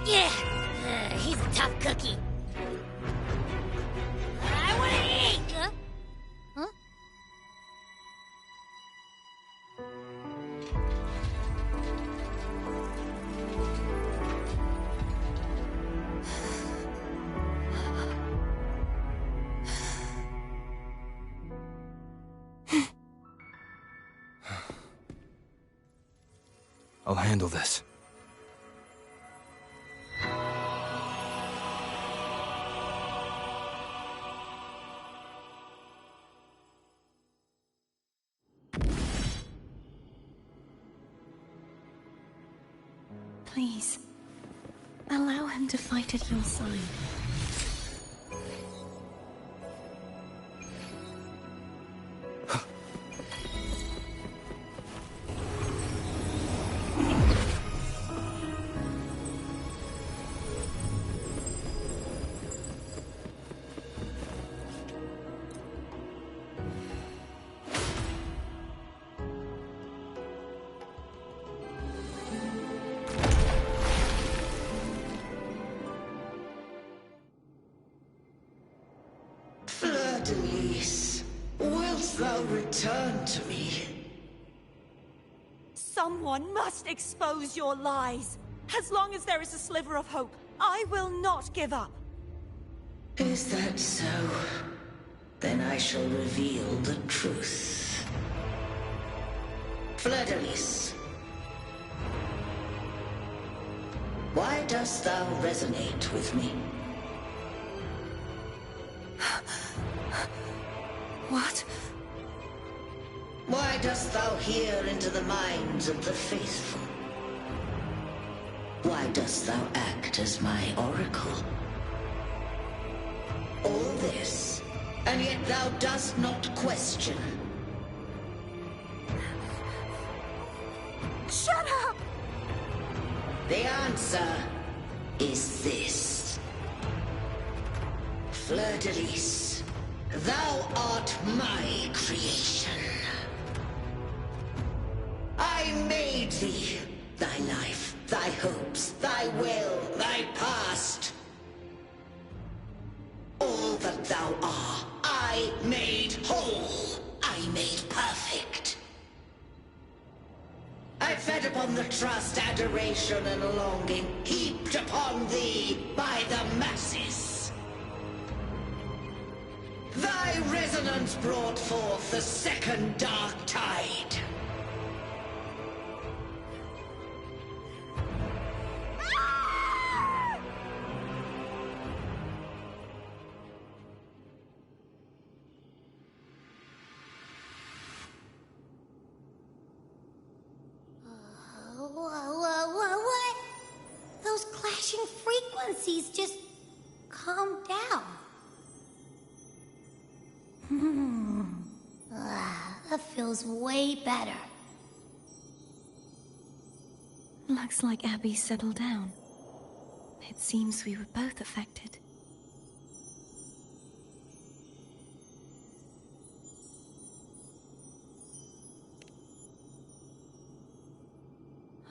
Yeah, he's a tough cookie. I want to eat. Huh? I'll handle this. Please, allow him to fight at your side. to me. Someone must expose your lies. As long as there is a sliver of hope, I will not give up. Is that so? Then I shall reveal the truth. Fleur-de-Lis, why dost thou resonate with me? What? Why dost thou hear into the minds of the faithful? Why dost thou act as my oracle? All this, and yet thou dost not question. Shut up! The answer is this. Fleur-de-Lis, thou art my creation. I made thee, thy life, thy hopes, thy will, thy past. All that thou art, I made whole. I made perfect. I fed upon the trust, adoration, and longing heaped upon thee by the masses. Thy resonance brought forth the second dark tide. What? Those clashing frequencies just calm down. That feels way better. Looks like Abby settled down. It seems we were both affected.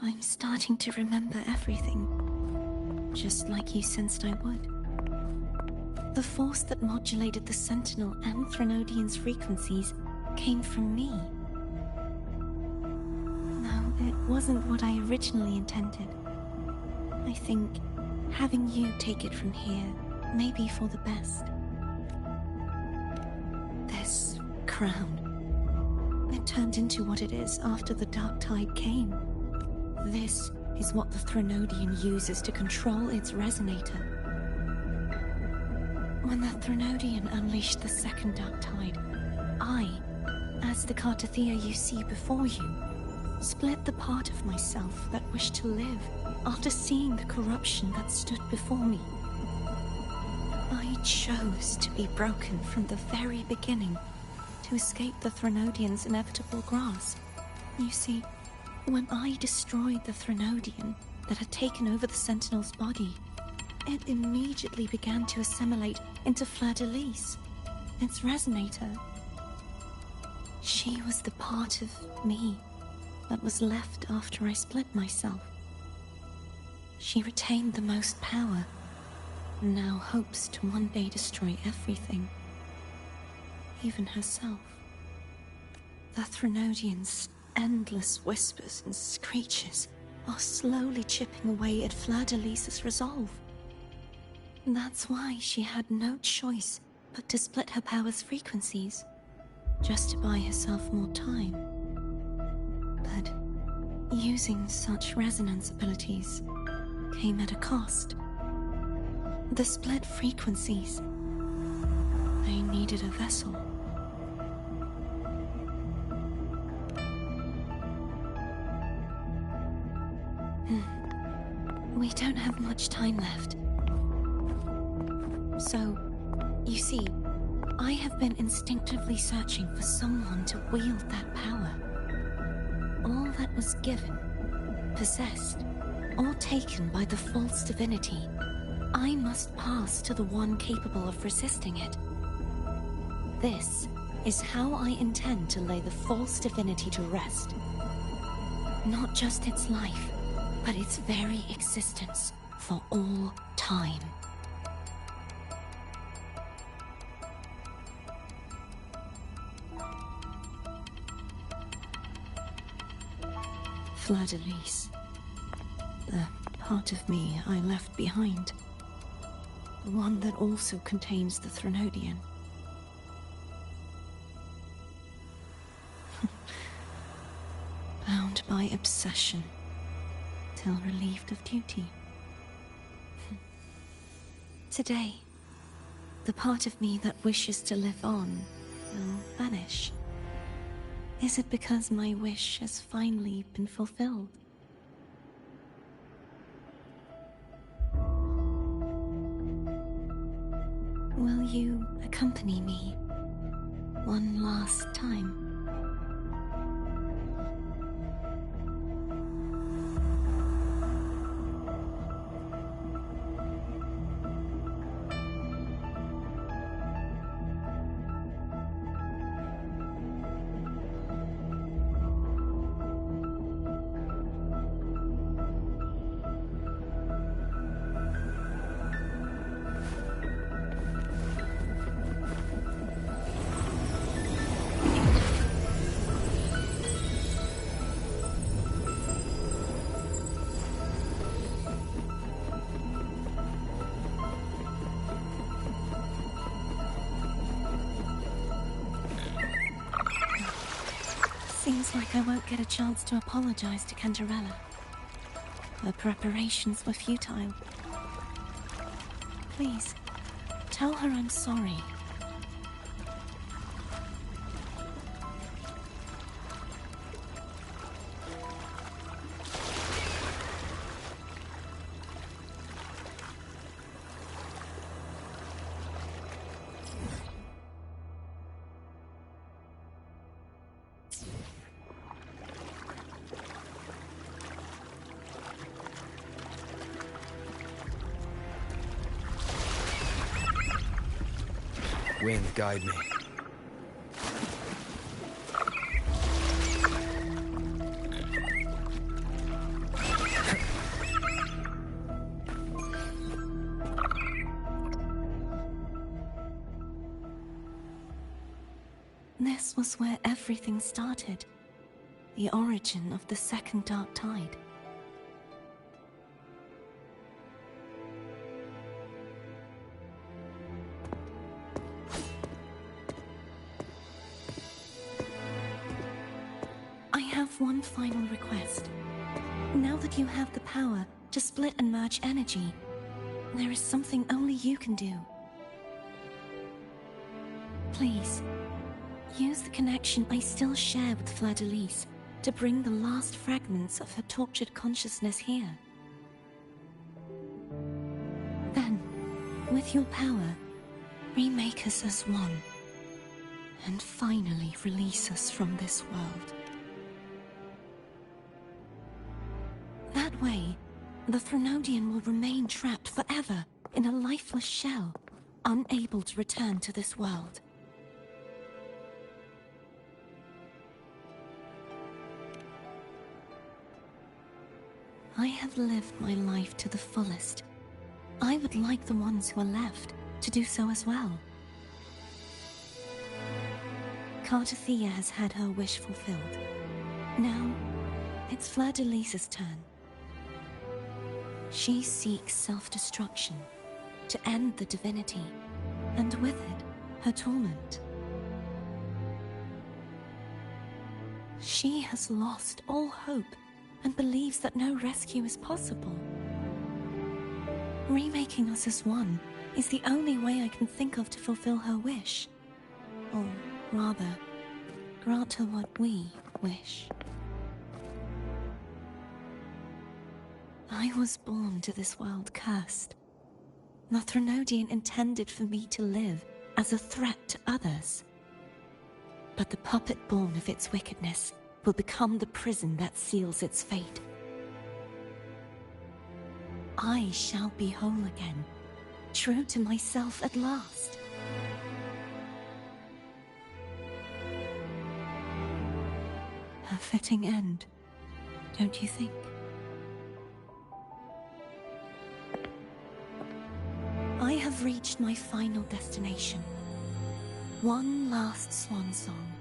I'm starting to remember everything, just like you sensed I would. The force that modulated the Sentinel and Threnodian's frequencies came from me. No, it wasn't what I originally intended. I think having you take it from here may be for the best. This crown, it turned into what it is after the Dark Tide came. This is what the Threnodian uses to control its resonator. When the Threnodian unleashed the second Dark Tide, I, as the Cartathea you see before you, split the part of myself that wished to live after seeing the corruption that stood before me. I chose to be broken from the very beginning to escape the Threnodian's inevitable grasp. You see, when I destroyed the Threnodian that had taken over the Sentinel's body, it immediately began to assimilate into Fleur-de-Lis, its resonator. She was the part of me that was left after I split myself. She retained the most power, and now hopes to one day destroy everything, even herself. The Threnodian's endless whispers and screeches are slowly chipping away at Fleur-de-Lis's resolve. That's why she had no choice but to split her power's frequencies, just to buy herself more time. But using such resonance abilities came at a cost. The split frequencies. They needed a vessel. We don't have much time left. So, you see, I have been instinctively searching for someone to wield that power. All that was given, possessed, or taken by the false divinity, I must pass to the one capable of resisting it. This is how I intend to lay the false divinity to rest. Not just its life, but its very existence for all time. Fleur-de-Lis. The part of me I left behind. The one that also contains the Threnodian. Bound by obsession, till relieved of duty. Today, the part of me that wishes to live on will vanish. Is it because my wish has finally been fulfilled? Will you accompany me one last time? Seems like I won't get a chance to apologize to Cantarella. Her preparations were futile. Please, tell her I'm sorry. Wind, guide me. This was where everything started. The origin of the second dark tide. I have one final request. Now that you have the power to split and merge energy, there is something only you can do. Please, use the connection I still share with Fleur-de-Lis to bring the last fragments of her tortured consciousness here. Then, with your power, remake us as one, and finally release us from this world. That way, the Threnodian will remain trapped forever in a lifeless shell, unable to return to this world. I have lived my life to the fullest. I would like the ones who are left to do so as well. Cartathea has had her wish fulfilled. Now, it's Fleur-de-Lis's turn. She seeks self-destruction to end the divinity, and with it, her torment. She has lost all hope and believes that no rescue is possible. Remaking us as one is the only way I can think of to fulfill her wish. Or rather, grant her what we wish. I was born to this world cursed. The Threnodian intended for me to live as a threat to others. But the puppet born of its wickedness will become the prison that seals its fate. I shall be whole again, true to myself at last. A fitting end, don't you think? I have reached my final destination. One last swan song,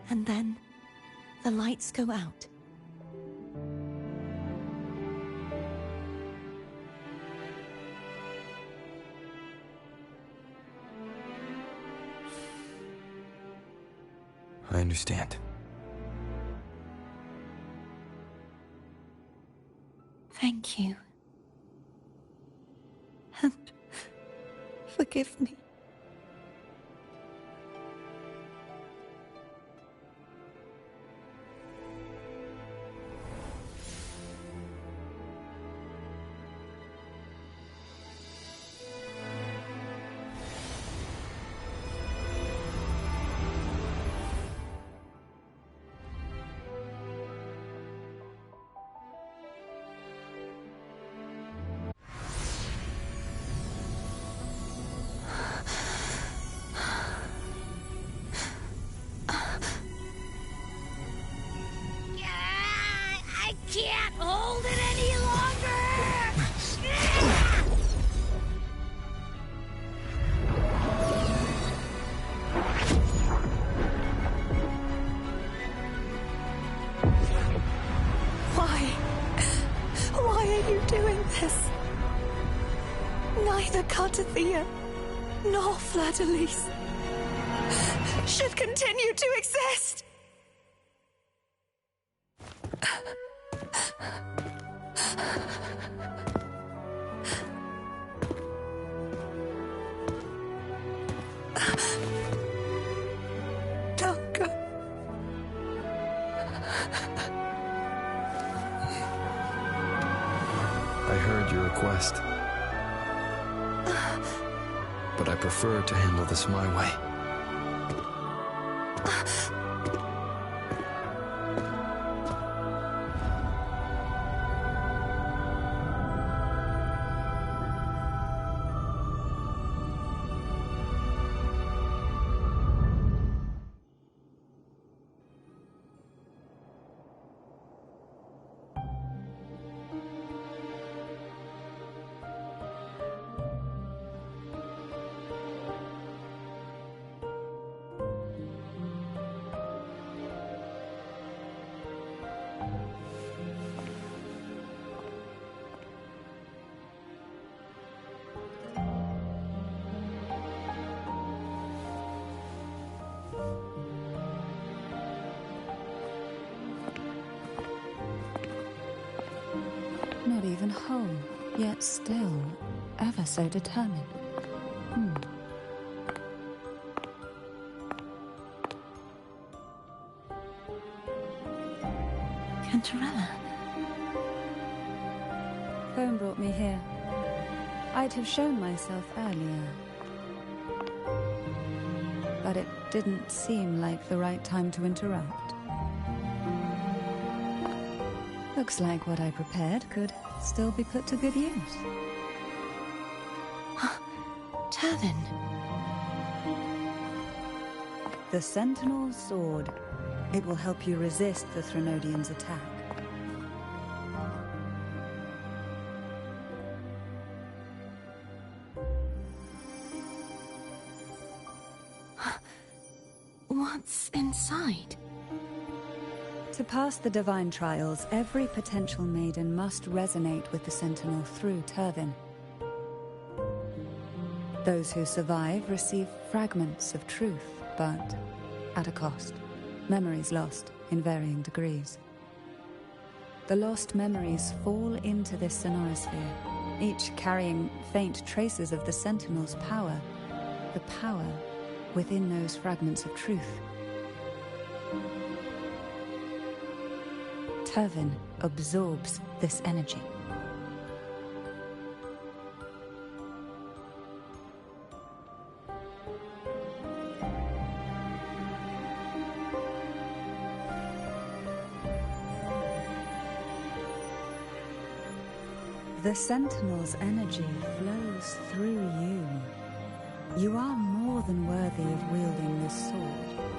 and then the lights go out. understand. Thank you. And forgive me. I can't hold it any longer! Why are you doing this? Neither Cartathea nor Fleur-de-Lis should continue to exist! Don't go. I heard your request. But I prefer to handle this my way. Not even whole, yet still ever so determined. Cantarella. Home brought me here. I'd have shown myself earlier. But it didn't seem like the right time to interrupt. Looks like what I prepared could still be put to good use. Turvin. The Sentinel's sword. It will help you resist the Threnodian's attack. What's inside? To pass the divine trials, every potential maiden must resonate with the Sentinel through Turvin. Those who survive receive fragments of truth, but at a cost. Memories lost in varying degrees. The lost memories fall into this sonorosphere, each carrying faint traces of the Sentinel's power, the power within those fragments of truth. Turvin absorbs this energy. The Sentinel's energy flows through you. You are more than worthy of wielding this sword.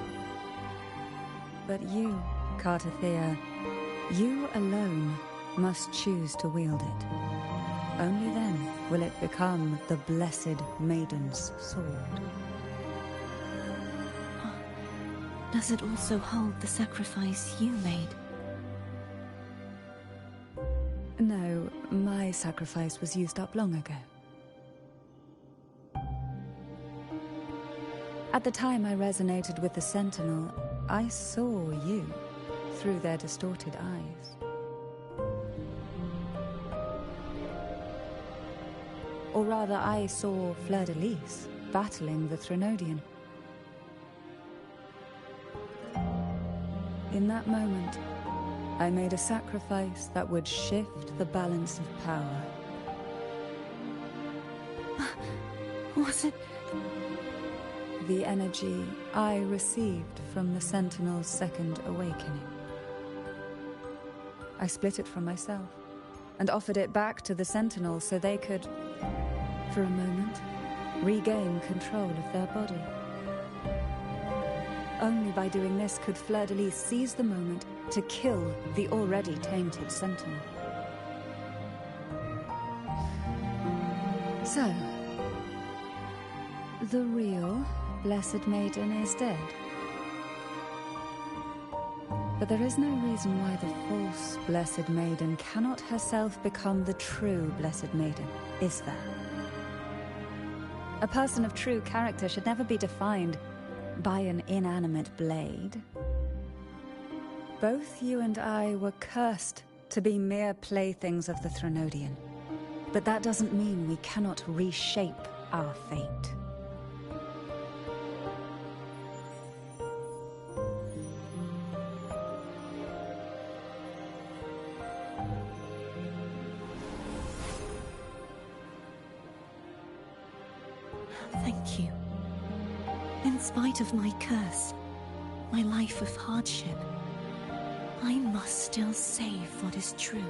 But you, Cartathea, you alone must choose to wield it. Only then will it become the Blessed Maiden's sword. Does it also hold the sacrifice you made? No, my sacrifice was used up long ago. At the time I resonated with the Sentinel, I saw you through their distorted eyes. Or rather, I saw Fleur-de-Lis battling the Threnodian. In that moment, I made a sacrifice that would shift the balance of power. Was it? The energy I received from the Sentinel's second awakening. I split it from myself and offered it back to the Sentinels so they could, for a moment, regain control of their body. Only by doing this could Fleur-de-Lis seize the moment to kill the already tainted Sentinel. So, the real Blessed Maiden is dead. But there is no reason why the false Blessed Maiden cannot herself become the true Blessed Maiden, is there? A person of true character should never be defined by an inanimate blade. Both you and I were cursed to be mere playthings of the Threnodian. But that doesn't mean we cannot reshape our fate. Thank you. In spite of my curse, my life of hardship, I must still save what is true.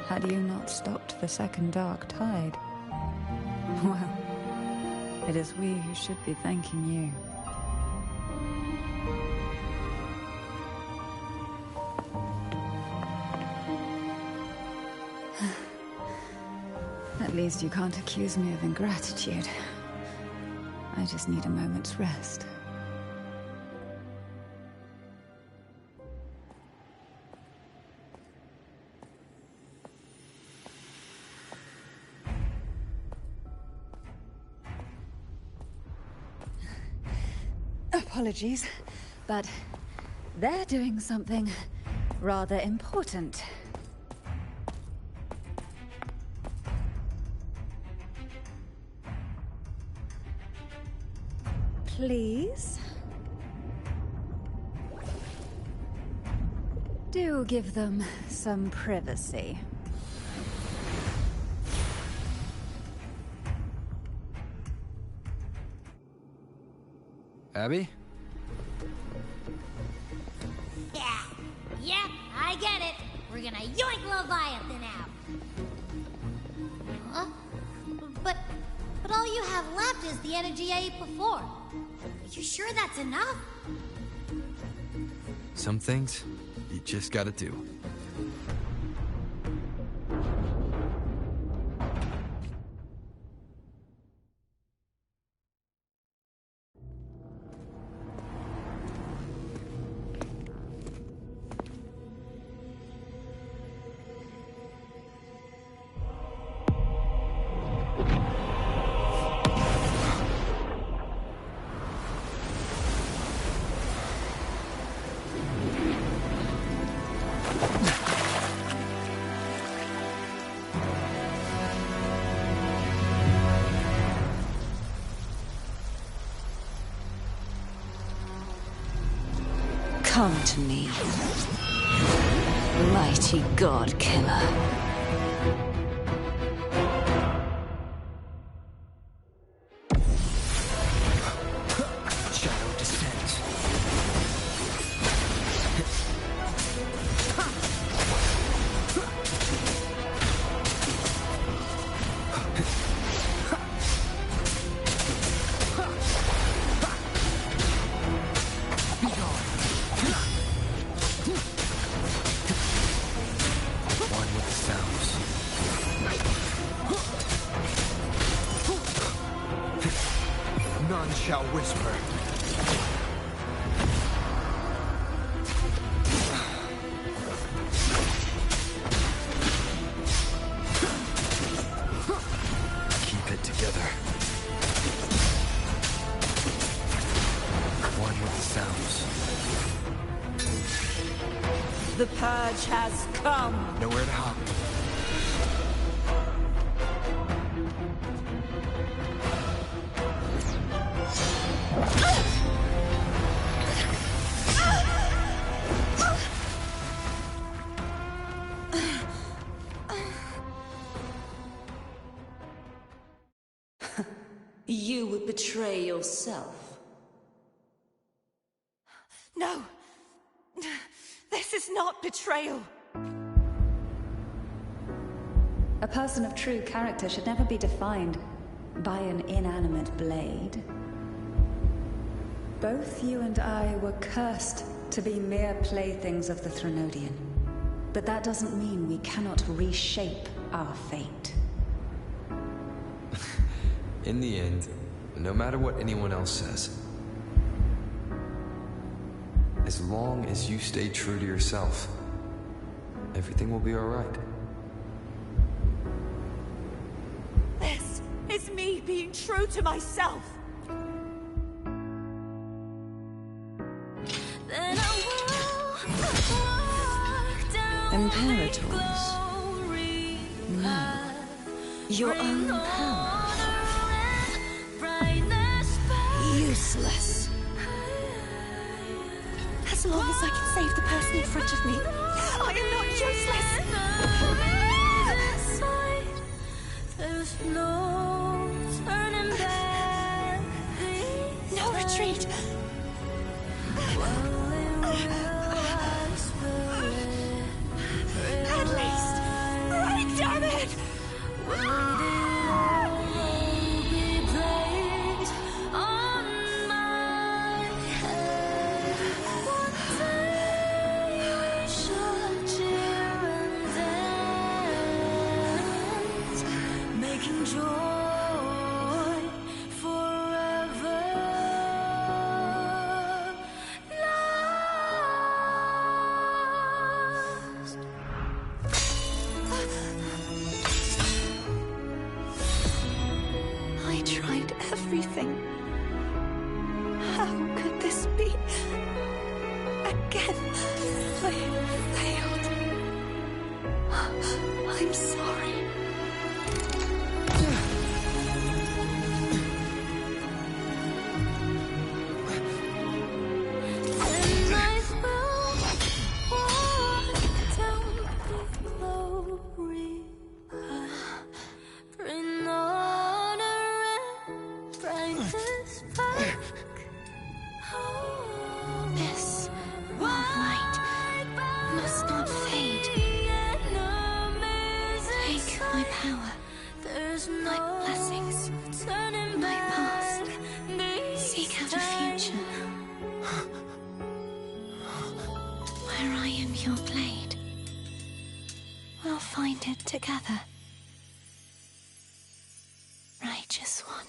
Had you not stopped the second dark tide? Well, it is we who should be thanking you. At least you can't accuse me of ingratitude. I just need a moment's rest. Apologies, but they're doing something rather important. Please? Do give them some privacy. Abby? Yeah, I get it. We're gonna yoink Leviathan out. Huh? But all you have left is the energy I ate before. Are you sure that's enough? Some things, you just gotta do. Come to me, mighty god killer. Shadow descends. One with the sound. None shall whisper. Keep it together. One with the sounds. The purge has come. Nowhere to hide. You would betray yourself. No! This is not betrayal! A person of true character should never be defined by an inanimate blade. Both you and I were cursed to be mere playthings of the Threnodian. But that doesn't mean we cannot reshape our fate. In the end, no matter what anyone else says, as long as you stay true to yourself, everything will be alright. This is me being true to myself! Imperators. No. Your own power. Useless. As long as I can save the person in front of me, I am not useless. There's no turning back. No retreat. At least, right, damn it! Everything. How could this be? Again, I failed. I'm sorry. Together. Righteous one.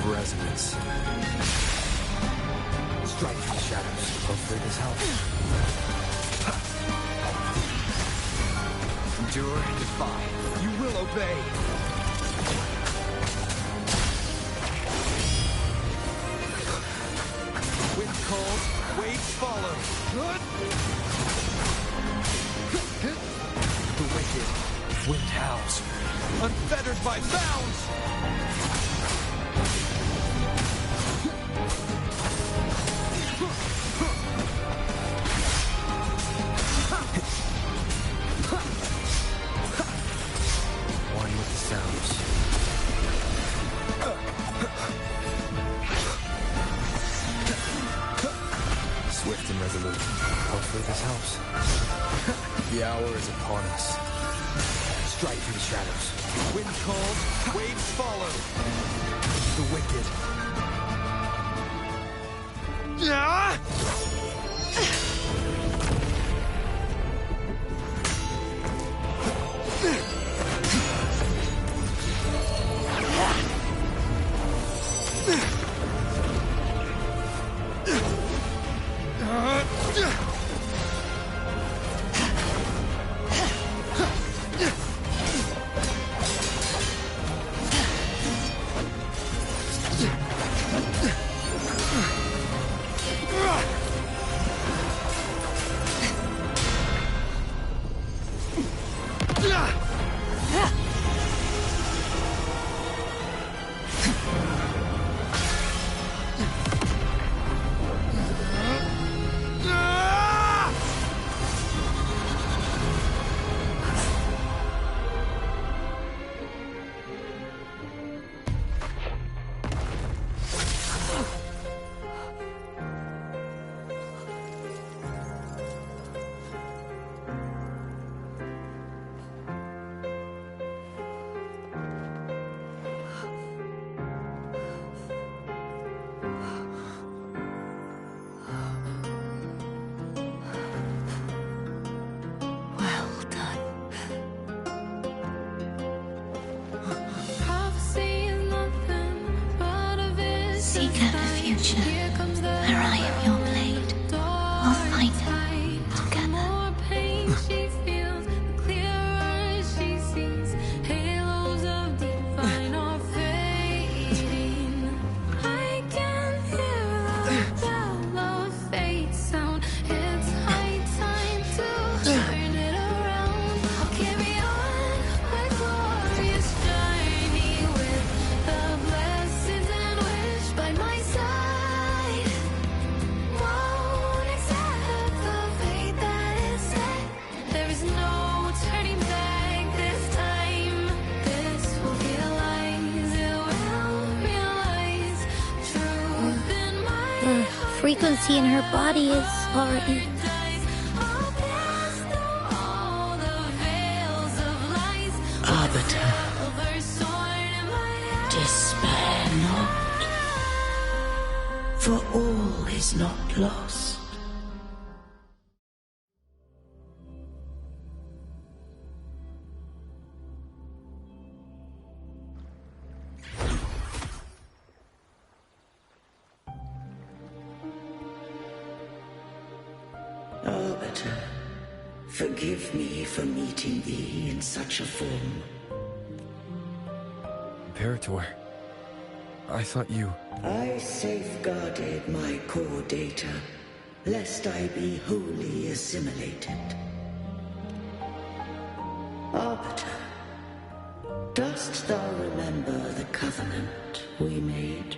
Resonance. Strike through the shadows. Hopefully this helps. Endure, defy. You will obey. Wind calls, waves follow. The wicked, wind howls, unfettered by bounds! One with the sounds. Swift and resolute. Hopefully this helps. The hour is upon us. Strike through the shadows. Wind calls, waves follow. The wicked. Ah! Seek out the future, where I am your blade. We'll fight it together. Frequency in her body is already... Arbiter, despair not, for all is not lost. Arbiter, forgive me for meeting thee in such a form. Imperator, I thought you... I safeguarded my core data, lest I be wholly assimilated. Arbiter, dost thou remember the covenant we made?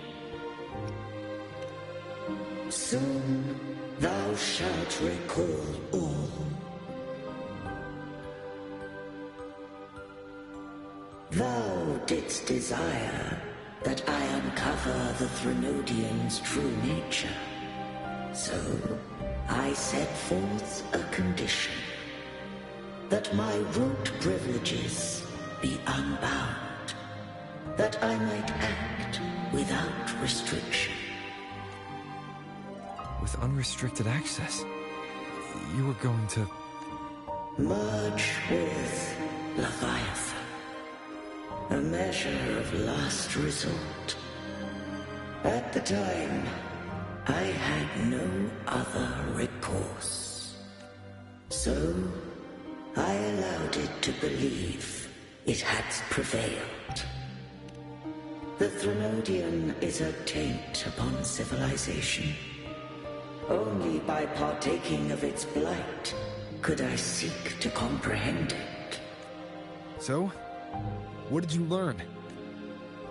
Soon thou shalt recall all. Thou didst desire that I uncover the Threnodian's true nature. So I set forth a condition, that my root privileges be unbound, that I might act without restriction. With unrestricted access, you were going to... merge with Leviathan. A measure of last resort. At the time, I had no other recourse. So, I allowed it to believe it had prevailed. The Threnodian is a taint upon civilization. Only by partaking of its blight could I seek to comprehend it. So, what did you learn?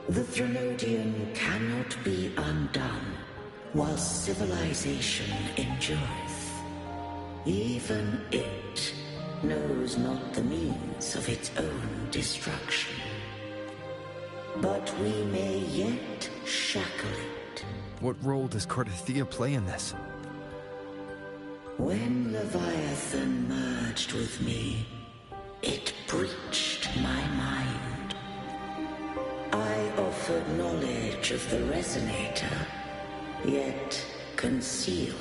The Threnodian cannot be undone while civilization endureth. Even it knows not the means of its own destruction. But we may yet shackle it. What role does Cardathia play in this? When Leviathan merged with me, it breached my mind. I offered knowledge of the Resonator, yet concealed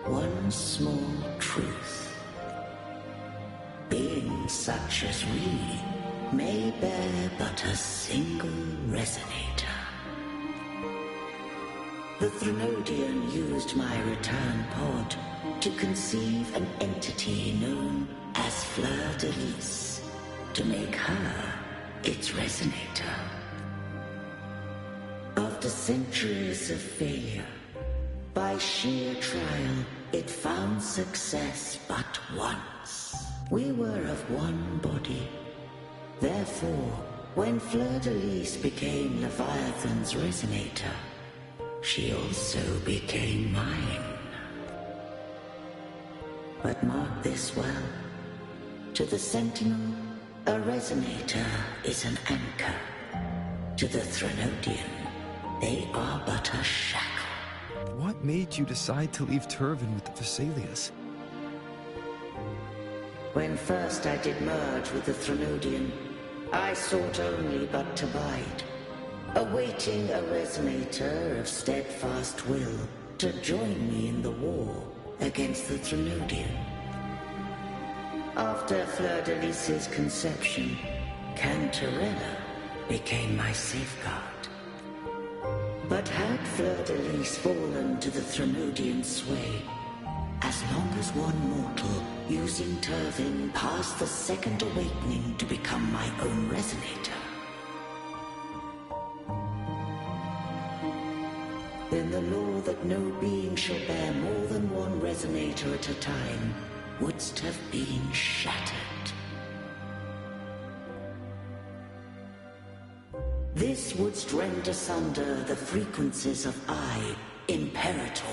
one small truth. Beings such as we may bear but a single Resonator. The Threnodian used my return pod to conceive an entity known as Fleur de Lis, to make her its Resonator. After centuries of failure, by sheer trial, it found success but once. We were of one body. Therefore, when Fleur de Lis became Leviathan's Resonator, she also became mine. But mark this well. To the Sentinel, a Resonator is an anchor. To the Threnodian, they are but a shackle. What made you decide to leave Turvan with the Vesalius? When first I did merge with the Threnodian, I sought only but to bide, awaiting a Resonator of steadfast will to join me in the war against the Threnodian. After Fleur de Lis's conception, Cantarella became my safeguard. But had Fleur de Lis fallen to the Threnodian sway, as long as one mortal using Turvin passed the second awakening to become my own Resonator, then the law that no being shall bear more than one Resonator at a time wouldst have been shattered. This wouldst rend asunder the frequencies of I, Imperator,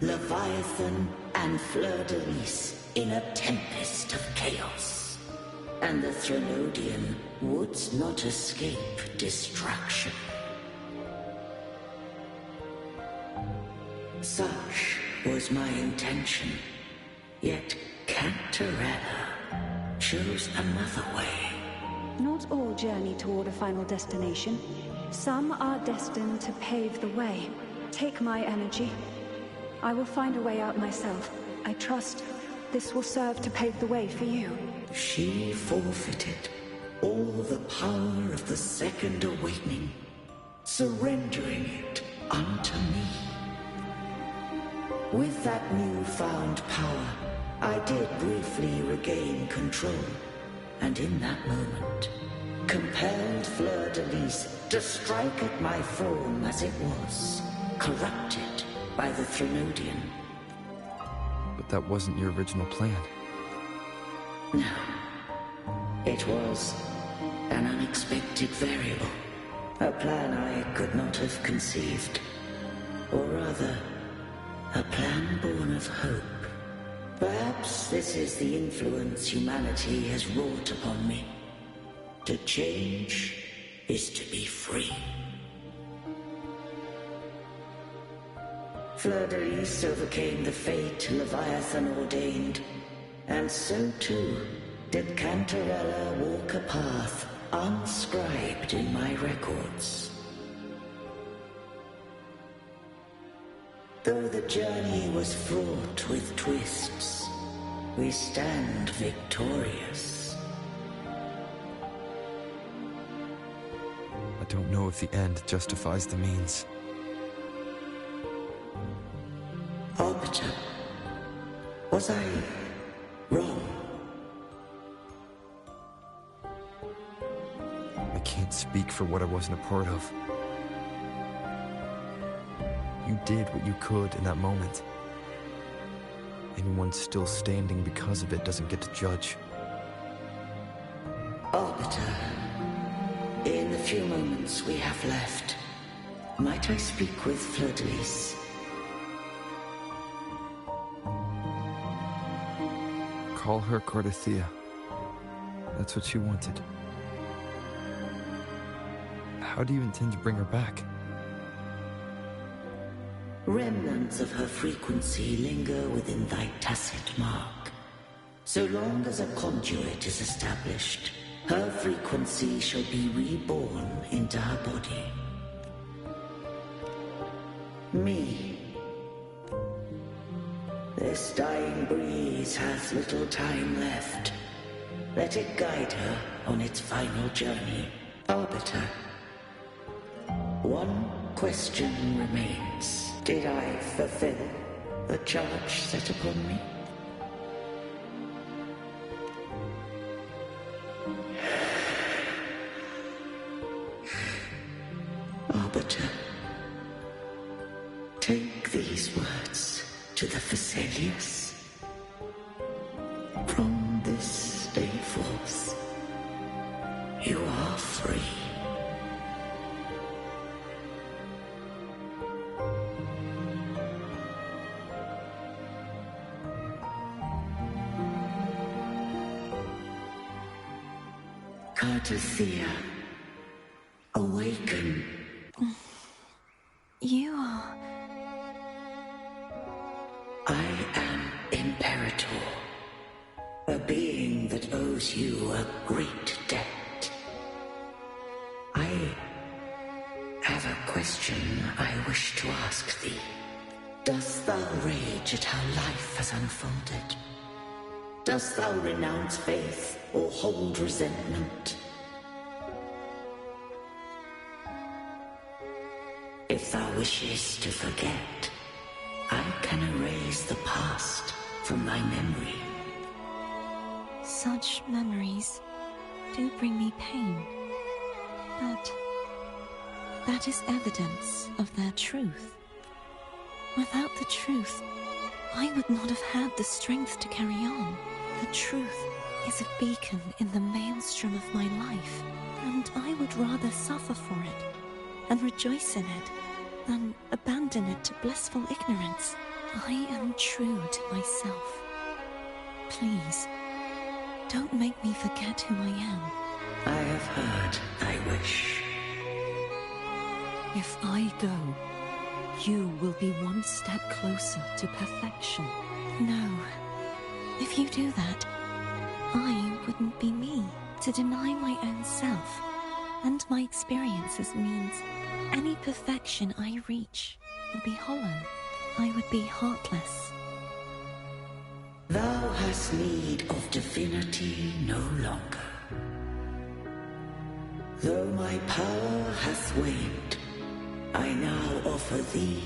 Leviathan, and Fleur de Lis in a tempest of chaos. And the Threnodian wouldst not escape destruction. Such was my intention, yet Cantarella chose another way. Not all journey toward a final destination. Some are destined to pave the way. Take my energy. I will find a way out myself. I trust this will serve to pave the way for you. She forfeited all the power of the second awakening, surrendering it unto me. With that newfound power, I did briefly regain control, and in that moment, compelled Fleur de Lis to strike at my form as it was, corrupted by the Threnodian. But that wasn't your original plan. No. It was an unexpected variable. A plan I could not have conceived. Or rather, a plan born of hope. Perhaps this is the influence humanity has wrought upon me. To change is to be free. Fleur de Lis overcame the fate Leviathan ordained, and so too did Cantarella walk a path unscribed in my records. Though the journey was fraught with twists, we stand victorious. I don't know if the end justifies the means. Arbiter, was I wrong? I can't speak for what I wasn't a part of. You did what you could in that moment. anyone still standing because of it doesn't get to judge. Arbiter, in the few moments we have left, might I speak with Fleur-de-Lis? Call her Cardathea. That's what she wanted. How do you intend to bring her back? Remnants of her frequency linger within thy tacit mark. So long as a conduit is established, her frequency shall be reborn into her body. Me. This dying breeze has little time left. Let it guide her on its final journey. Arbiter. One question remains. Did I fulfill the charge set upon me? Arbiter, take these words to the Phasaelius. From this day forth, you are free. Cardathea, awaken. You are... I am Imperator, a being that owes you a great debt. I have a question I wish to ask thee. Dost thou rage at how life has unfolded? Dost thou renounce faith or hold resentment? If thou wishes to forget, I can erase the past from thy memory. Such memories do bring me pain, but that is evidence of their truth. Without the truth, I would not have had the strength to carry on. The truth is a beacon in the maelstrom of my life, and I would rather suffer for it and rejoice in it than abandon it to blissful ignorance. I am true to myself. Please, don't make me forget who I am. I have heard thy wish. If I go, you will be one step closer to perfection. No. If you do that, I wouldn't be me. To deny my own self and my experiences means any perfection I reach will be hollow. I would be heartless. Thou hast need of divinity no longer. Though my power hath waned, I now offer thee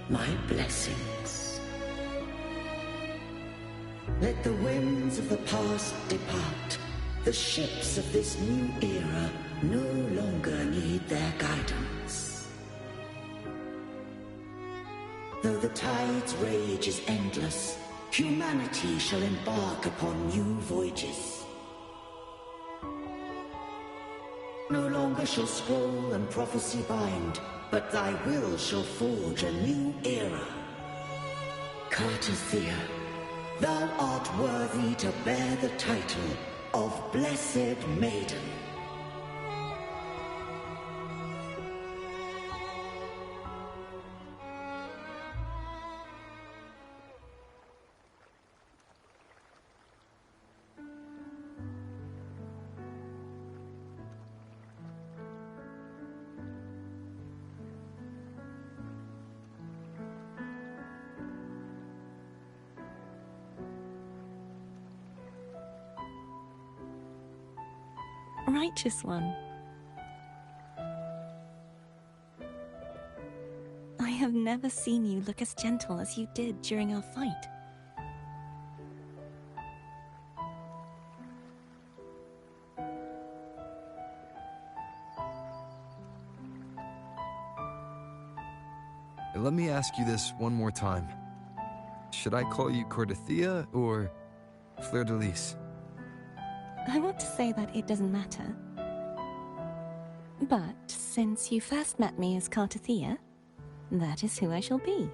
my blessings. Let the winds of the past depart. The ships of this new era no longer need their guidance. Though the tide's rage is endless, humanity shall embark upon new voyages. No longer shall scroll and prophecy bind, but thy will shall forge a new era. Cardathea, thou art worthy to bear the title of Blessed Maiden. Righteous one. I have never seen you look as gentle as you did during our fight. Let me ask you this one more time. Should I call you Cordothea or Fleur-de-Lis? I want to say that it doesn't matter. But since you first met me as Cartothea, that is who I shall be.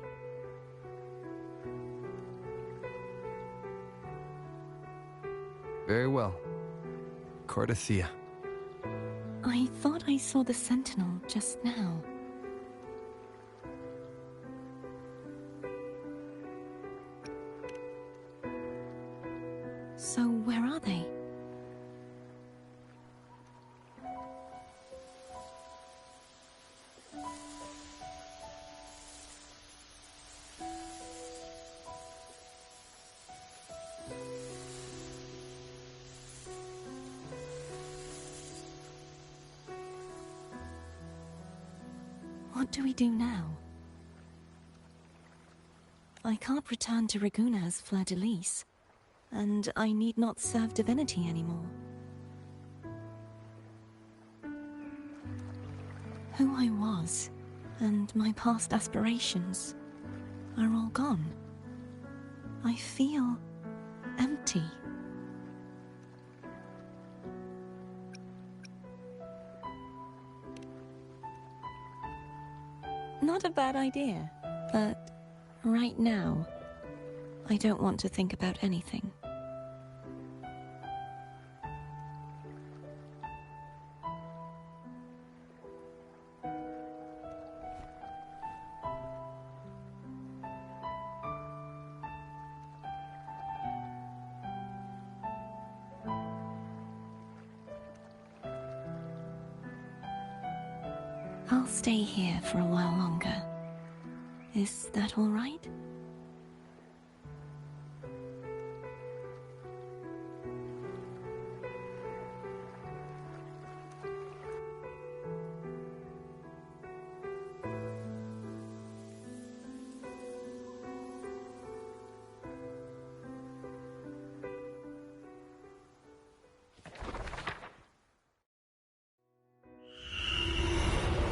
Very well. Cordothea. I thought I saw the Sentinel just now. So where are they? What do we do now? I can't return to Reguna as Fleur-de-Lis, and I need not serve divinity anymore. Who I was, and my past aspirations, are all gone. I feel empty. Not a bad idea, but right now, I don't want to think about anything. I'll stay here for a while longer. Is that all right?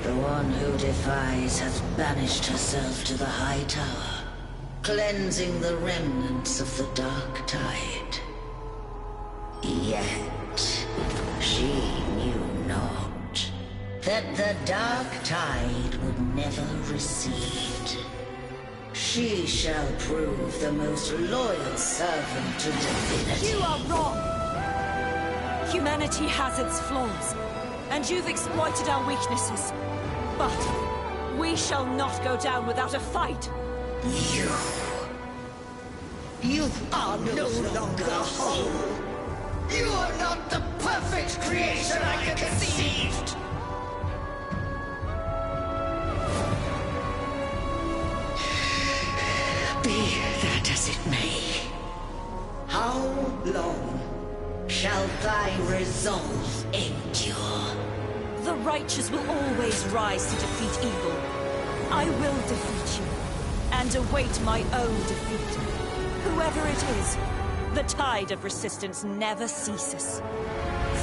The one who defies has banished herself to the High Tower, cleansing the remnants of the Dark Tide. Yet, she knew not that the Dark Tide would never recede. She shall prove the most loyal servant to divinity. You are wrong! Humanity has its flaws, and you've exploited our weaknesses. But we shall not go down without a fight. You are no longer whole. You are not the perfect creation I conceived. Be that as it may, how long shall thy resolve endure? The righteous will always rise to defeat evil. I will defeat you, and await my own defeat. Whoever it is, the tide of resistance never ceases.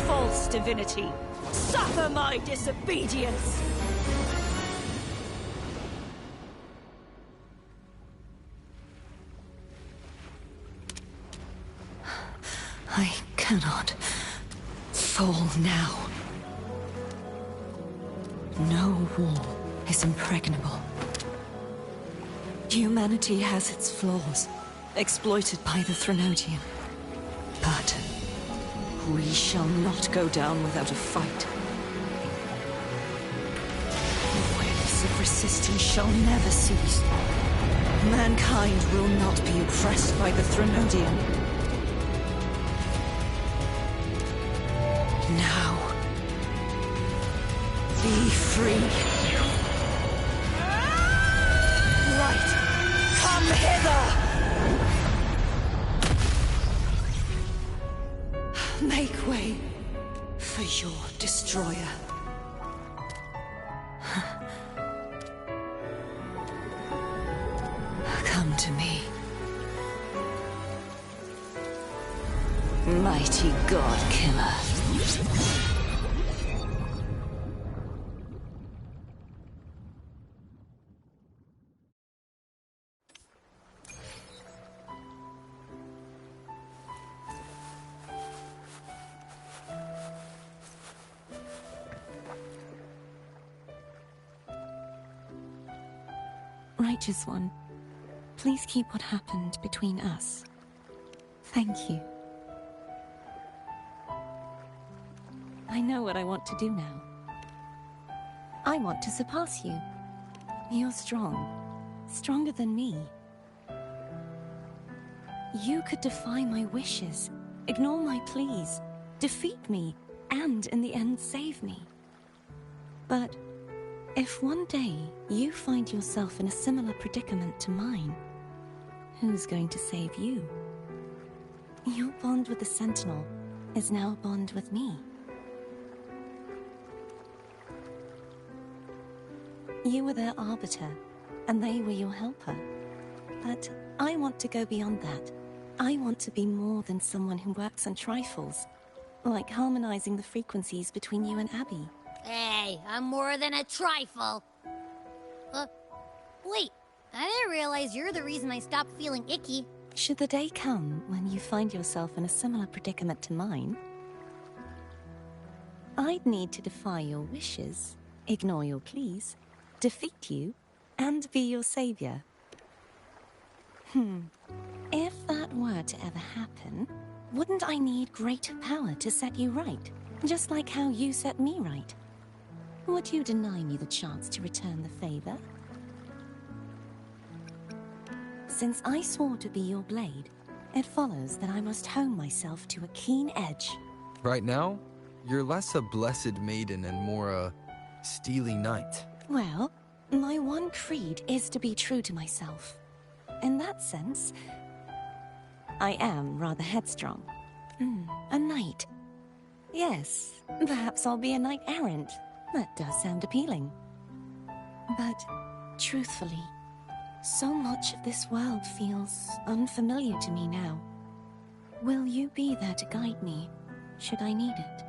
False divinity, suffer my disobedience! I cannot fall now. No wall is impregnable. Humanity has its flaws, exploited by the Threnodian. But we shall not go down without a fight. The waves of resistance shall never cease. Mankind will not be oppressed by the Threnodian. Now, be free. Right! Come hither! Make way for your destroyer. Come to me. Mighty God Killer. Righteous One, please keep what happened between us. Thank you. I know what I want to do now. I want to surpass you. You're strong. Stronger than me. You could defy my wishes, ignore my pleas, defeat me, and in the end save me. But if one day you find yourself in a similar predicament to mine, who's going to save you? Your bond with the Sentinel is now a bond with me. You were their arbiter, and they were your helper. But I want to go beyond that. I want to be more than someone who works on trifles, like harmonizing the frequencies between you and Abby. Hey, I'm more than a trifle. Wait, I didn't realize you're the reason I stopped feeling icky. Should the day come when you find yourself in a similar predicament to mine, I'd need to defy your wishes, ignore your pleas, defeat you, and be your savior. If that were to ever happen, wouldn't I need greater power to set you right? Just like how you set me right. Would you deny me the chance to return the favor? Since I swore to be your blade, it follows that I must hone myself to a keen edge. Right now, you're less a blessed maiden and more a steely knight. Well, my one creed is to be true to myself. In that sense, I am rather headstrong. A knight. Yes, perhaps I'll be a knight errant. That does sound appealing. But, truthfully, so much of this world feels unfamiliar to me now. Will you be there to guide me, should I need it?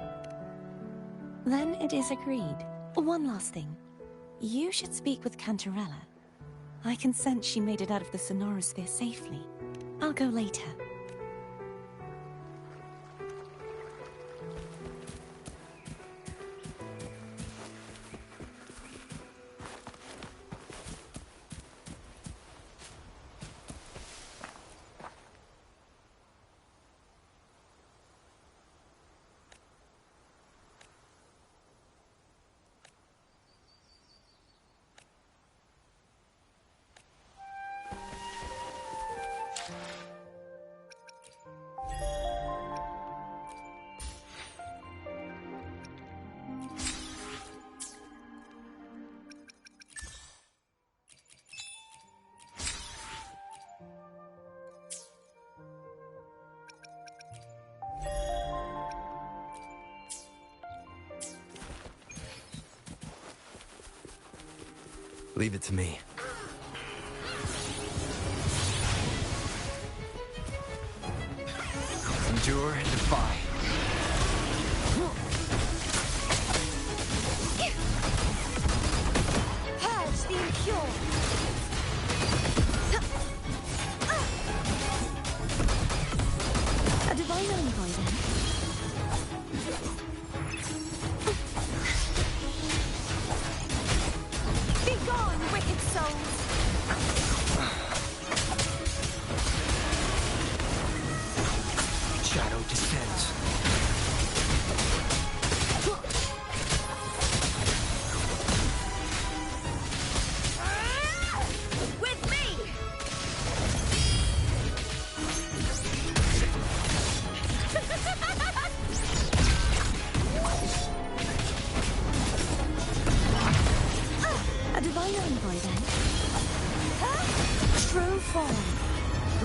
Then it is agreed. One last thing. You should speak with Cantarella. I can sense she made it out of the Sonorosphere safely. I'll go later. Leave it to me. Endure and defy. Purge the impure. A divine envoy, then? Begone, wicked souls! Shadow descends. With me! A divine envoy, then? True form,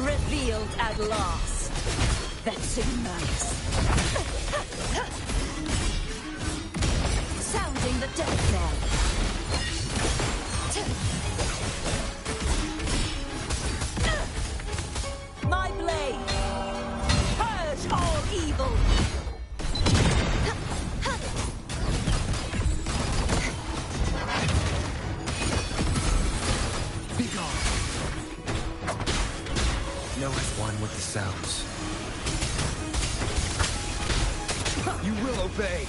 revealed at last. Veximus. Sounding the death knell. My blade, purge all evil. Be gone. No as one with the sounds. You will obey.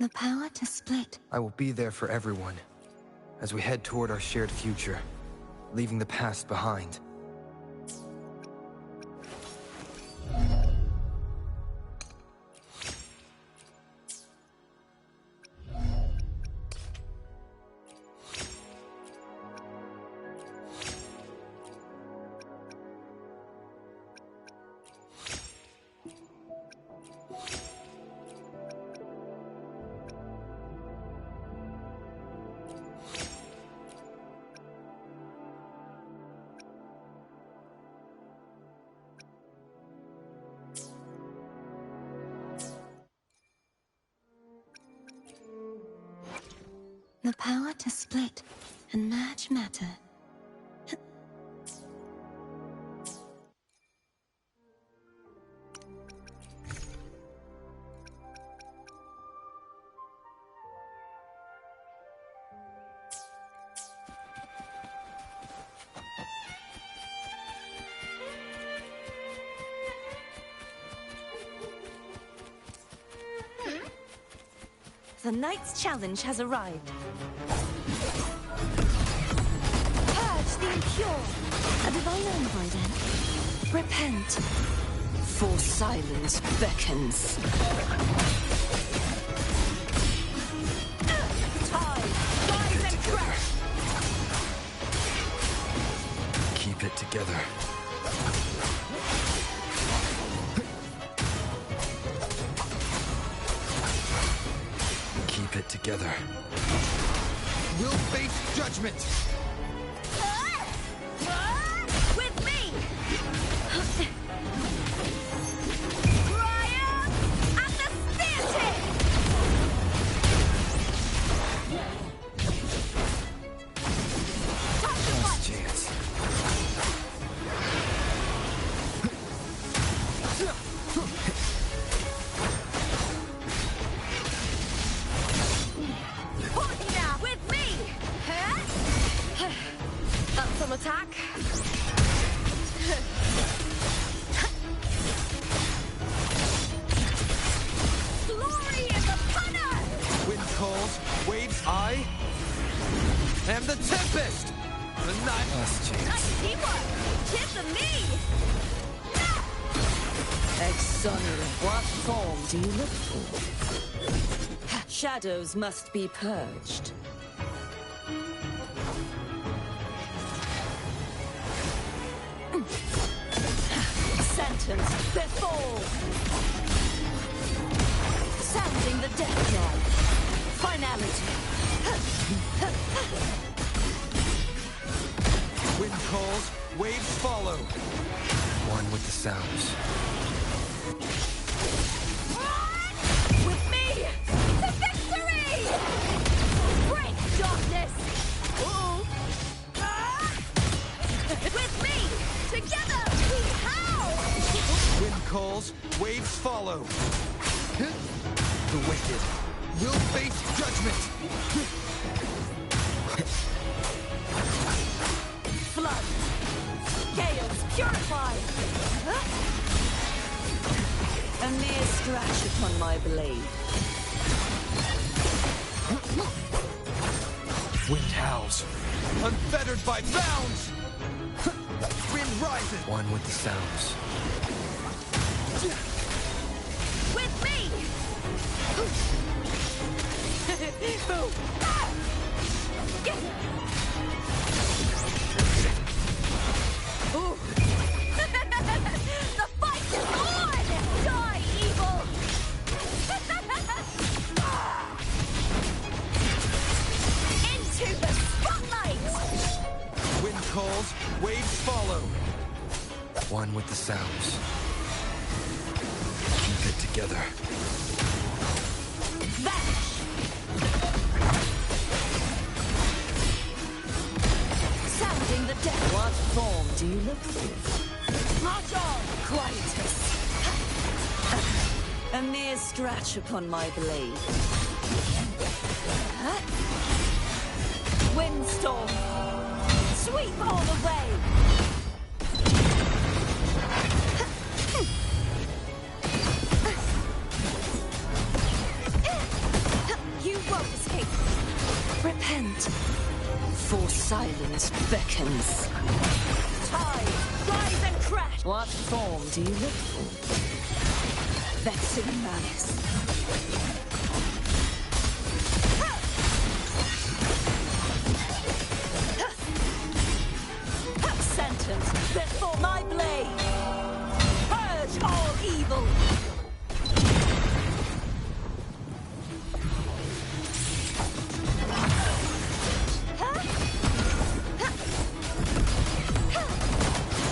The power to split. I will be there for everyone as we head toward our shared future, leaving the past behind. The power to split and merge matter. The Knight's challenge has arrived. Purge the impure. A divine omen by then. Repent. For silence beckons. Tide, rise and crash! Keep it together. Keep it together. We'll face judgment! With me! Triumph at the theatre! Last chance. With me! Up some attack. Glory is upon us! Wind calls, waves I am the tempest! The night. Last chance. Nice teamwork! Tip of me! Exonerate, what form do you look for? Shadows must be purged. Sentence before. Sounding the death knell. Finality. Wind calls, waves follow. One with the sounds. With me! To victory! Break darkness! Uh-oh. With me! Together we howl! Wind calls, waves follow. The wicked will face judgment. Flood! Gales purify! A mere scratch upon my blade. Wind howls, unfettered by bounds. Wind rises. One with the sounds. With me! Boom! Ooh. The fight is on! Die, evil! Into the spotlight! Wind calls, waves follow. One with the sounds. Keep it together. Vanish! Sounding the death. What form do you look for? March on! Quietus. A mere scratch upon my blade. Windstorm! Sweep all the way! Fate beckons. Tide, rise and crash! What form do you look for? Vexing malice. Sentence before my blade! Purge all evil!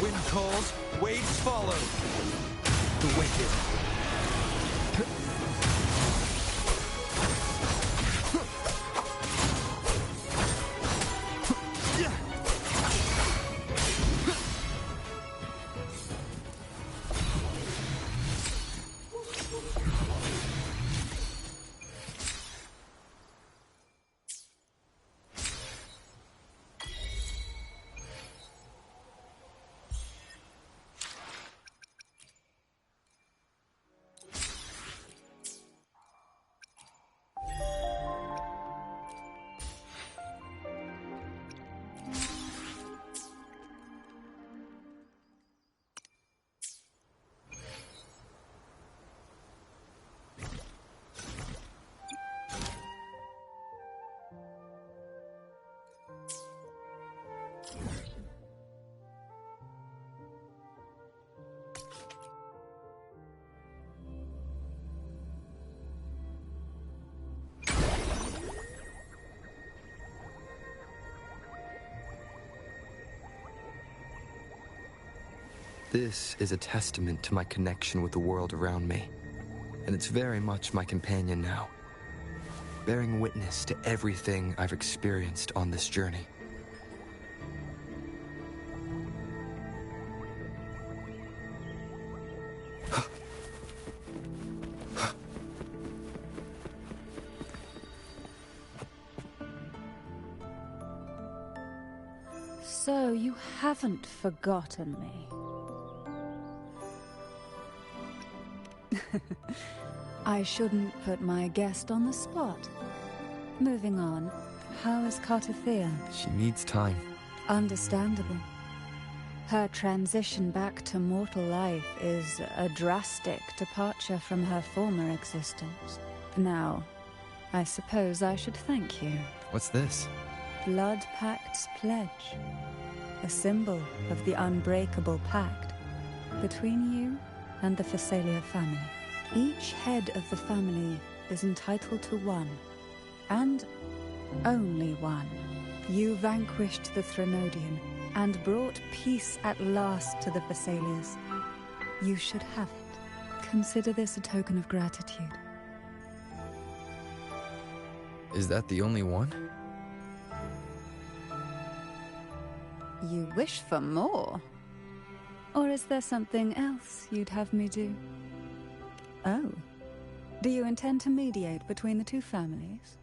Wind calls, waves follow. The wicked. This is a testament to my connection with the world around me, and it's very much my companion now, bearing witness to everything I've experienced on this journey. So you haven't forgotten me. I shouldn't put my guest on the spot. Moving on, how is Cartathea? She needs time. Understandable. Her transition back to mortal life is a drastic departure from her former existence. Now, I suppose I should thank you. What's this? Blood Pact's pledge. A symbol of the unbreakable pact between you and the Phasalia family. Each head of the family is entitled to one, and only one. You vanquished the Threnodian and brought peace at last to the Phasalias. You should have it. Consider this a token of gratitude. Is that the only one? You wish for more? Or is there something else you'd have me do? Oh. Do you intend to mediate between the two families?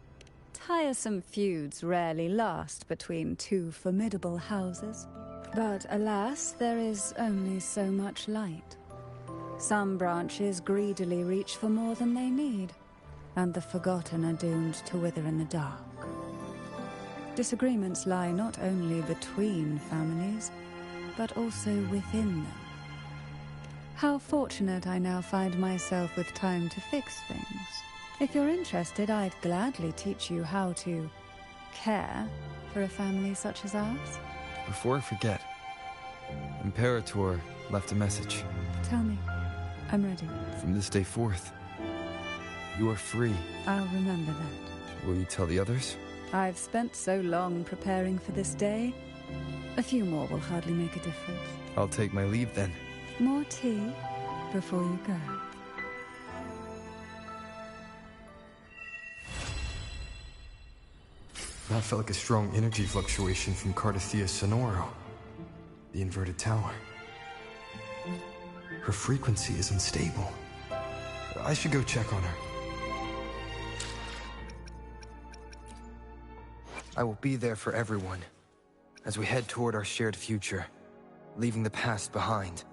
Tiresome feuds rarely last between two formidable houses. But alas, there is only so much light. Some branches greedily reach for more than they need, and the forgotten are doomed to wither in the dark. Disagreements lie not only between families, but also within them. How fortunate I now find myself with time to fix things. If you're interested, I'd gladly teach you how to care for a family such as ours. Before I forget, Imperator left a message. Tell me. I'm ready. From this day forth, you are free. I'll remember that. Will you tell the others? I've spent so long preparing for this day. A few more will hardly make a difference. I'll take my leave then. More tea before you go. That felt like a strong energy fluctuation from Cartathea Sonoro, the inverted tower. Her frequency is unstable. I should go check on her. I will be there for everyone, as we head toward our shared future, leaving the past behind.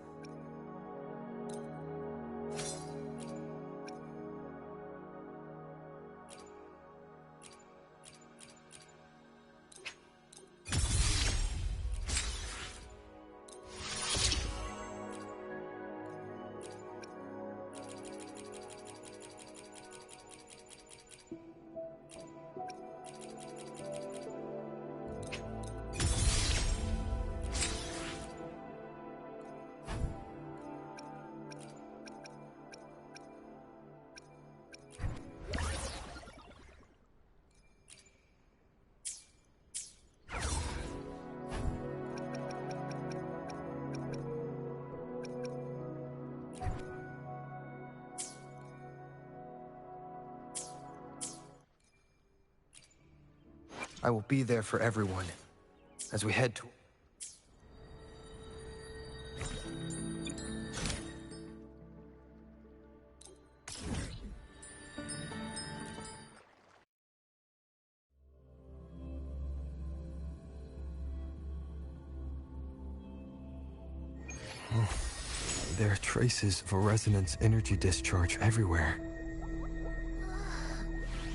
I will be there for everyone as we head to... There are traces of a resonance energy discharge everywhere.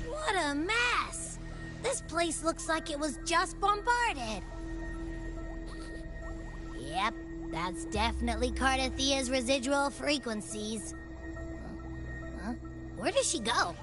What a mess! This place looks like it was just bombarded. Yep, that's definitely Cardathia's residual frequencies. Huh? Where does she go?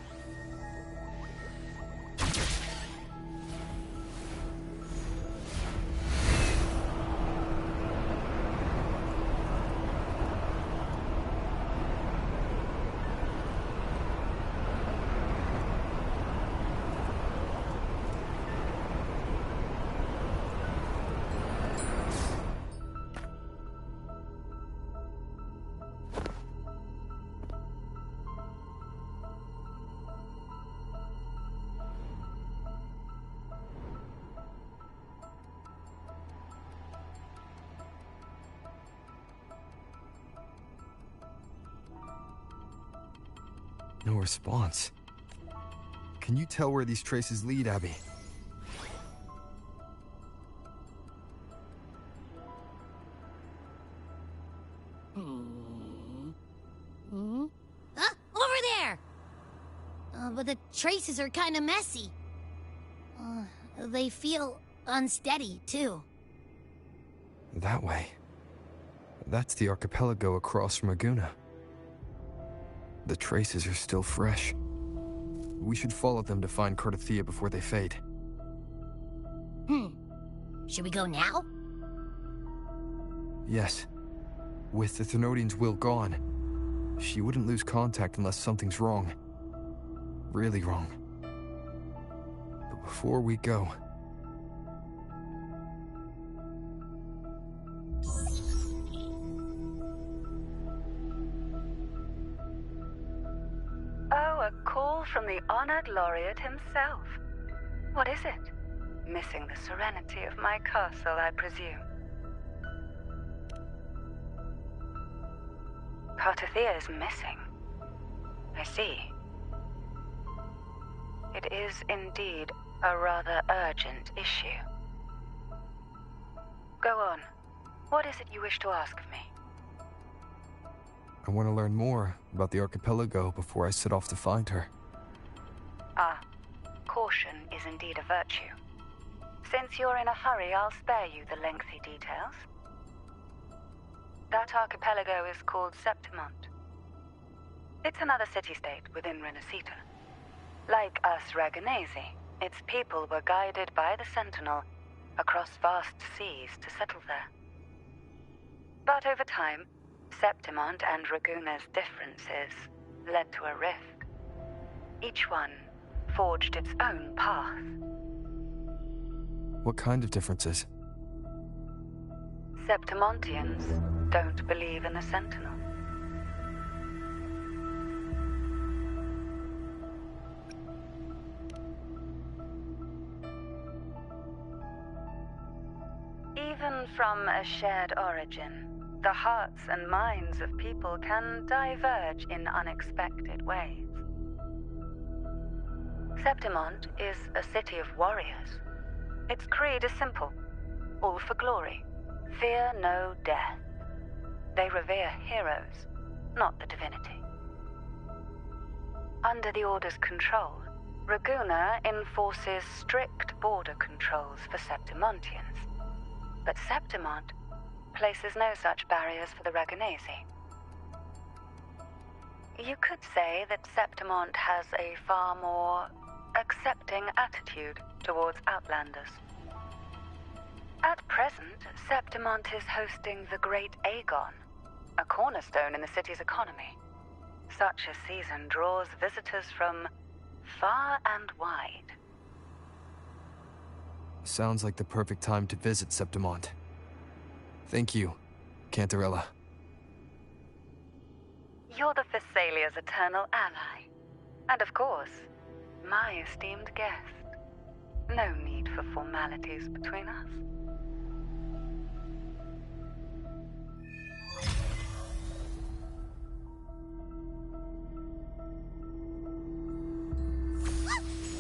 No response. Can you tell where these traces lead, Abby? Over there! But the traces are kind of messy. They feel unsteady, too. That way. That's the archipelago across from Aguna. The traces are still fresh. We should follow them to find Cardathia before they fade. Should we go now? Yes. With the Thenodian's will gone, she wouldn't lose contact unless something's wrong. Really wrong. But before we go... Oh, a call from the honored laureate himself. What is it? Missing the serenity of my castle, I presume. Cardathia is missing. I see. It is indeed a rather urgent issue. Go on. What is it you wish to ask of me? I want to learn more about the archipelago before I set off to find her. Ah, caution is indeed a virtue. Since you're in a hurry, I'll spare you the lengthy details. That archipelago is called Septimont. It's another city-state within Renacita. Like us Raganesi, its people were guided by the Sentinel across vast seas to settle there. But over time, Septimont and Raguna's differences led to a rift. Each one forged its own path. What kind of differences? Septimontians don't believe in the Sentinel. Even from a shared origin, the hearts and minds of people can diverge in unexpected ways. Septimont is a city of warriors. Its creed is simple, all for glory. Fear no death. They revere heroes, not the divinity. Under the Order's control, Raguna enforces strict border controls for Septimontians. But Septimont places no such barriers for the Raganesi. You could say that Septimont has a far more accepting attitude towards Outlanders. At present, Septimont is hosting the Great Aegon, a cornerstone in the city's economy. Such a season draws visitors from far and wide. Sounds like the perfect time to visit Septimont. Thank you, Cantarella. You're the Thessalia's eternal ally. And of course, my esteemed guest. No need for formalities between us.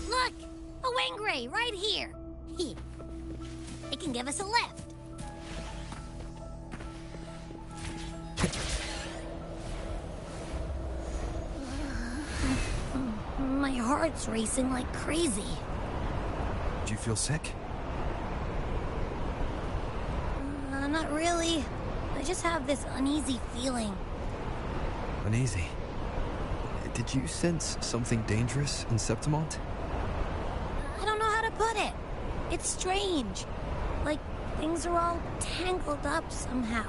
Look! A Wengray right here! It can give us a lift. My heart's racing like crazy. Do you feel sick? Not really. I just have this uneasy feeling. Uneasy? Did you sense something dangerous in Septimont? I don't know how to put it. It's strange. Like things are all tangled up somehow.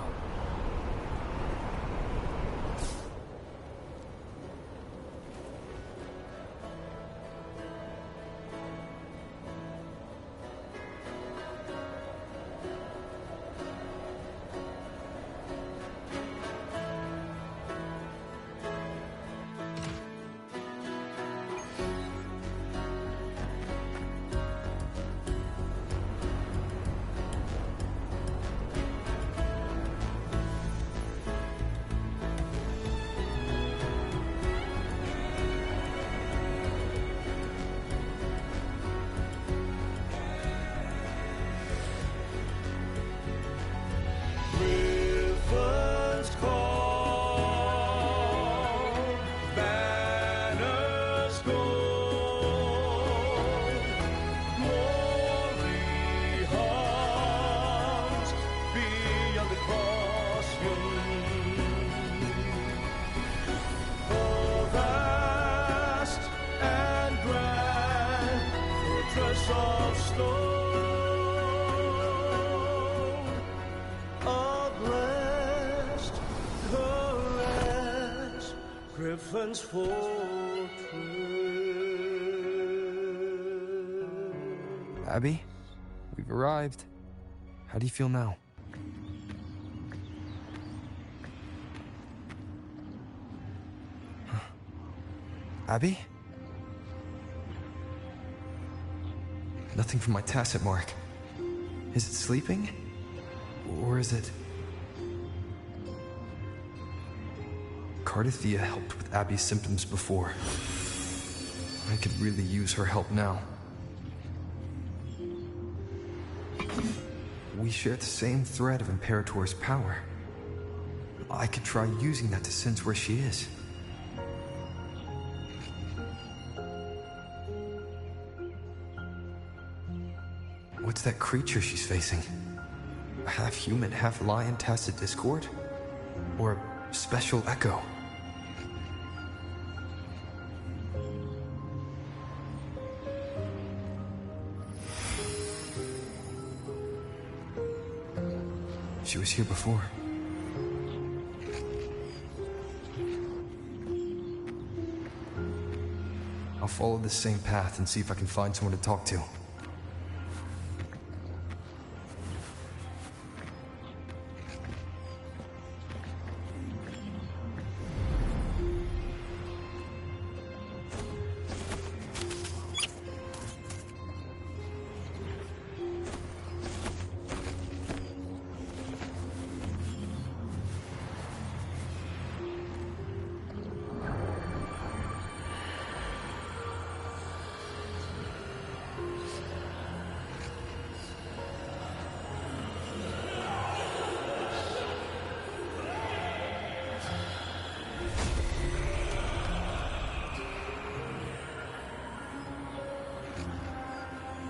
Abby, we've arrived. How do you feel now? Abby? Nothing from my tacit mark. Is it sleeping? Or is it... Cardathia helped with Abby's symptoms before. I could really use her help now. We share the same thread of Imperator's power. I could try using that to sense where she is. What's that creature she's facing? Half human, half lion tacit discord? Or special echo? She was here before. I'll follow the same path and see if I can find someone to talk to.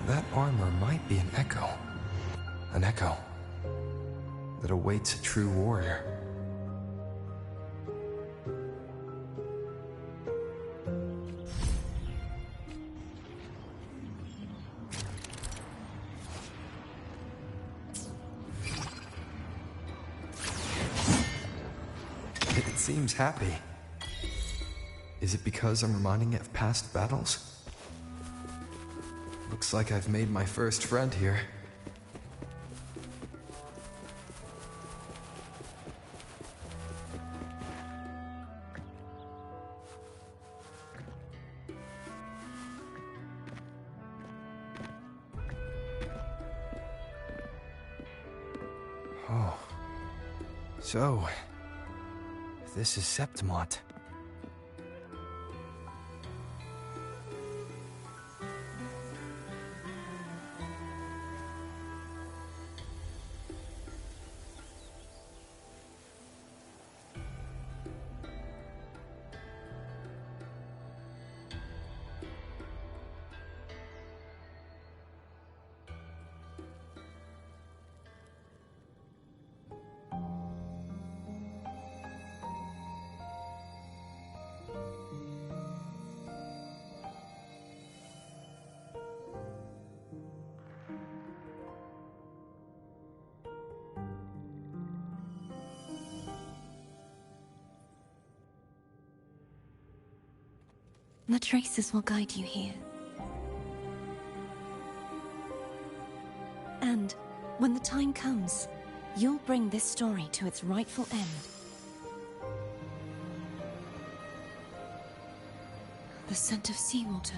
That armor might be an echo. An echo that awaits a true warrior. It seems happy. Is it because I'm reminding it of past battles? Looks like I've made my first friend here. Oh. So, this is Septimont. The traces will guide you here. And when the time comes, you'll bring this story to its rightful end. The scent of seawater.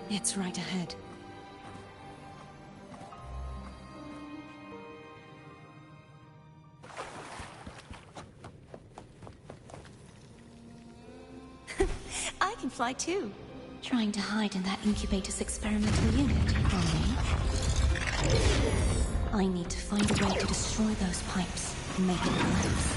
It's right ahead. I can fly too. Trying to hide in that incubator's experimental unit, from me. I need to find a way to destroy those pipes and make it collapse.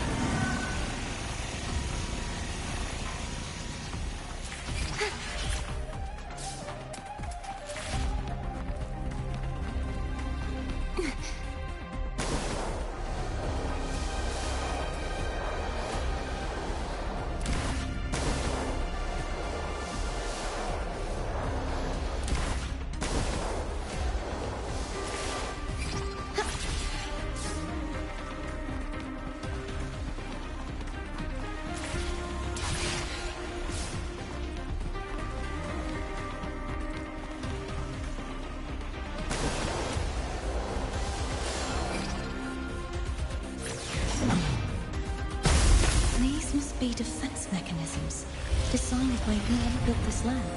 These must be defense mechanisms, designed by whoever built this land.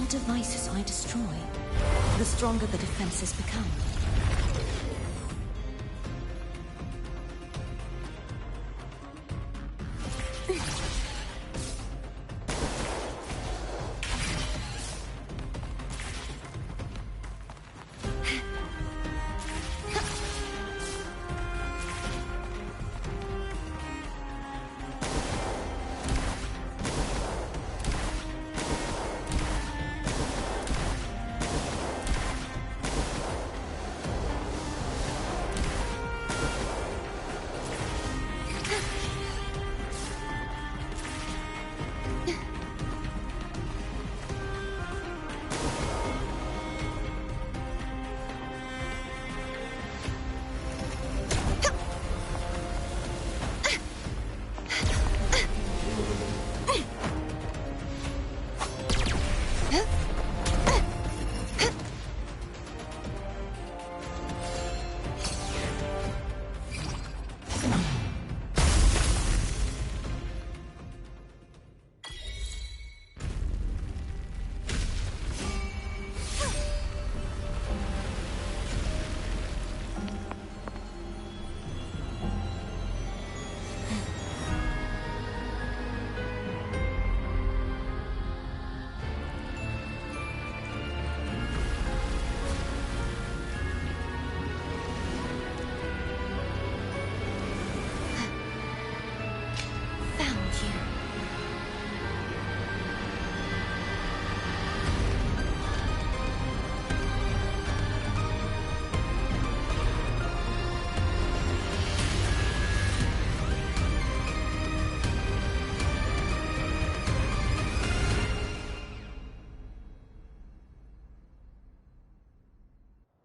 Devices I destroy, the stronger the defenses become.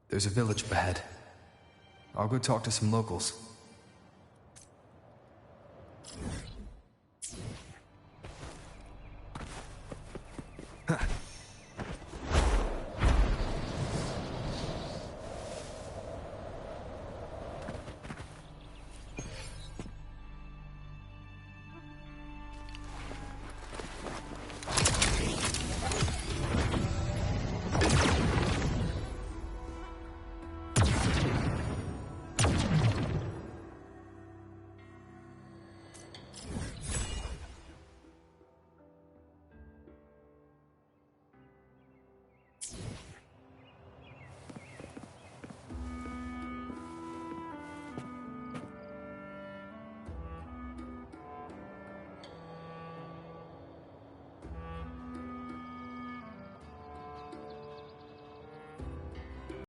There's a village up ahead. I'll go talk to some locals.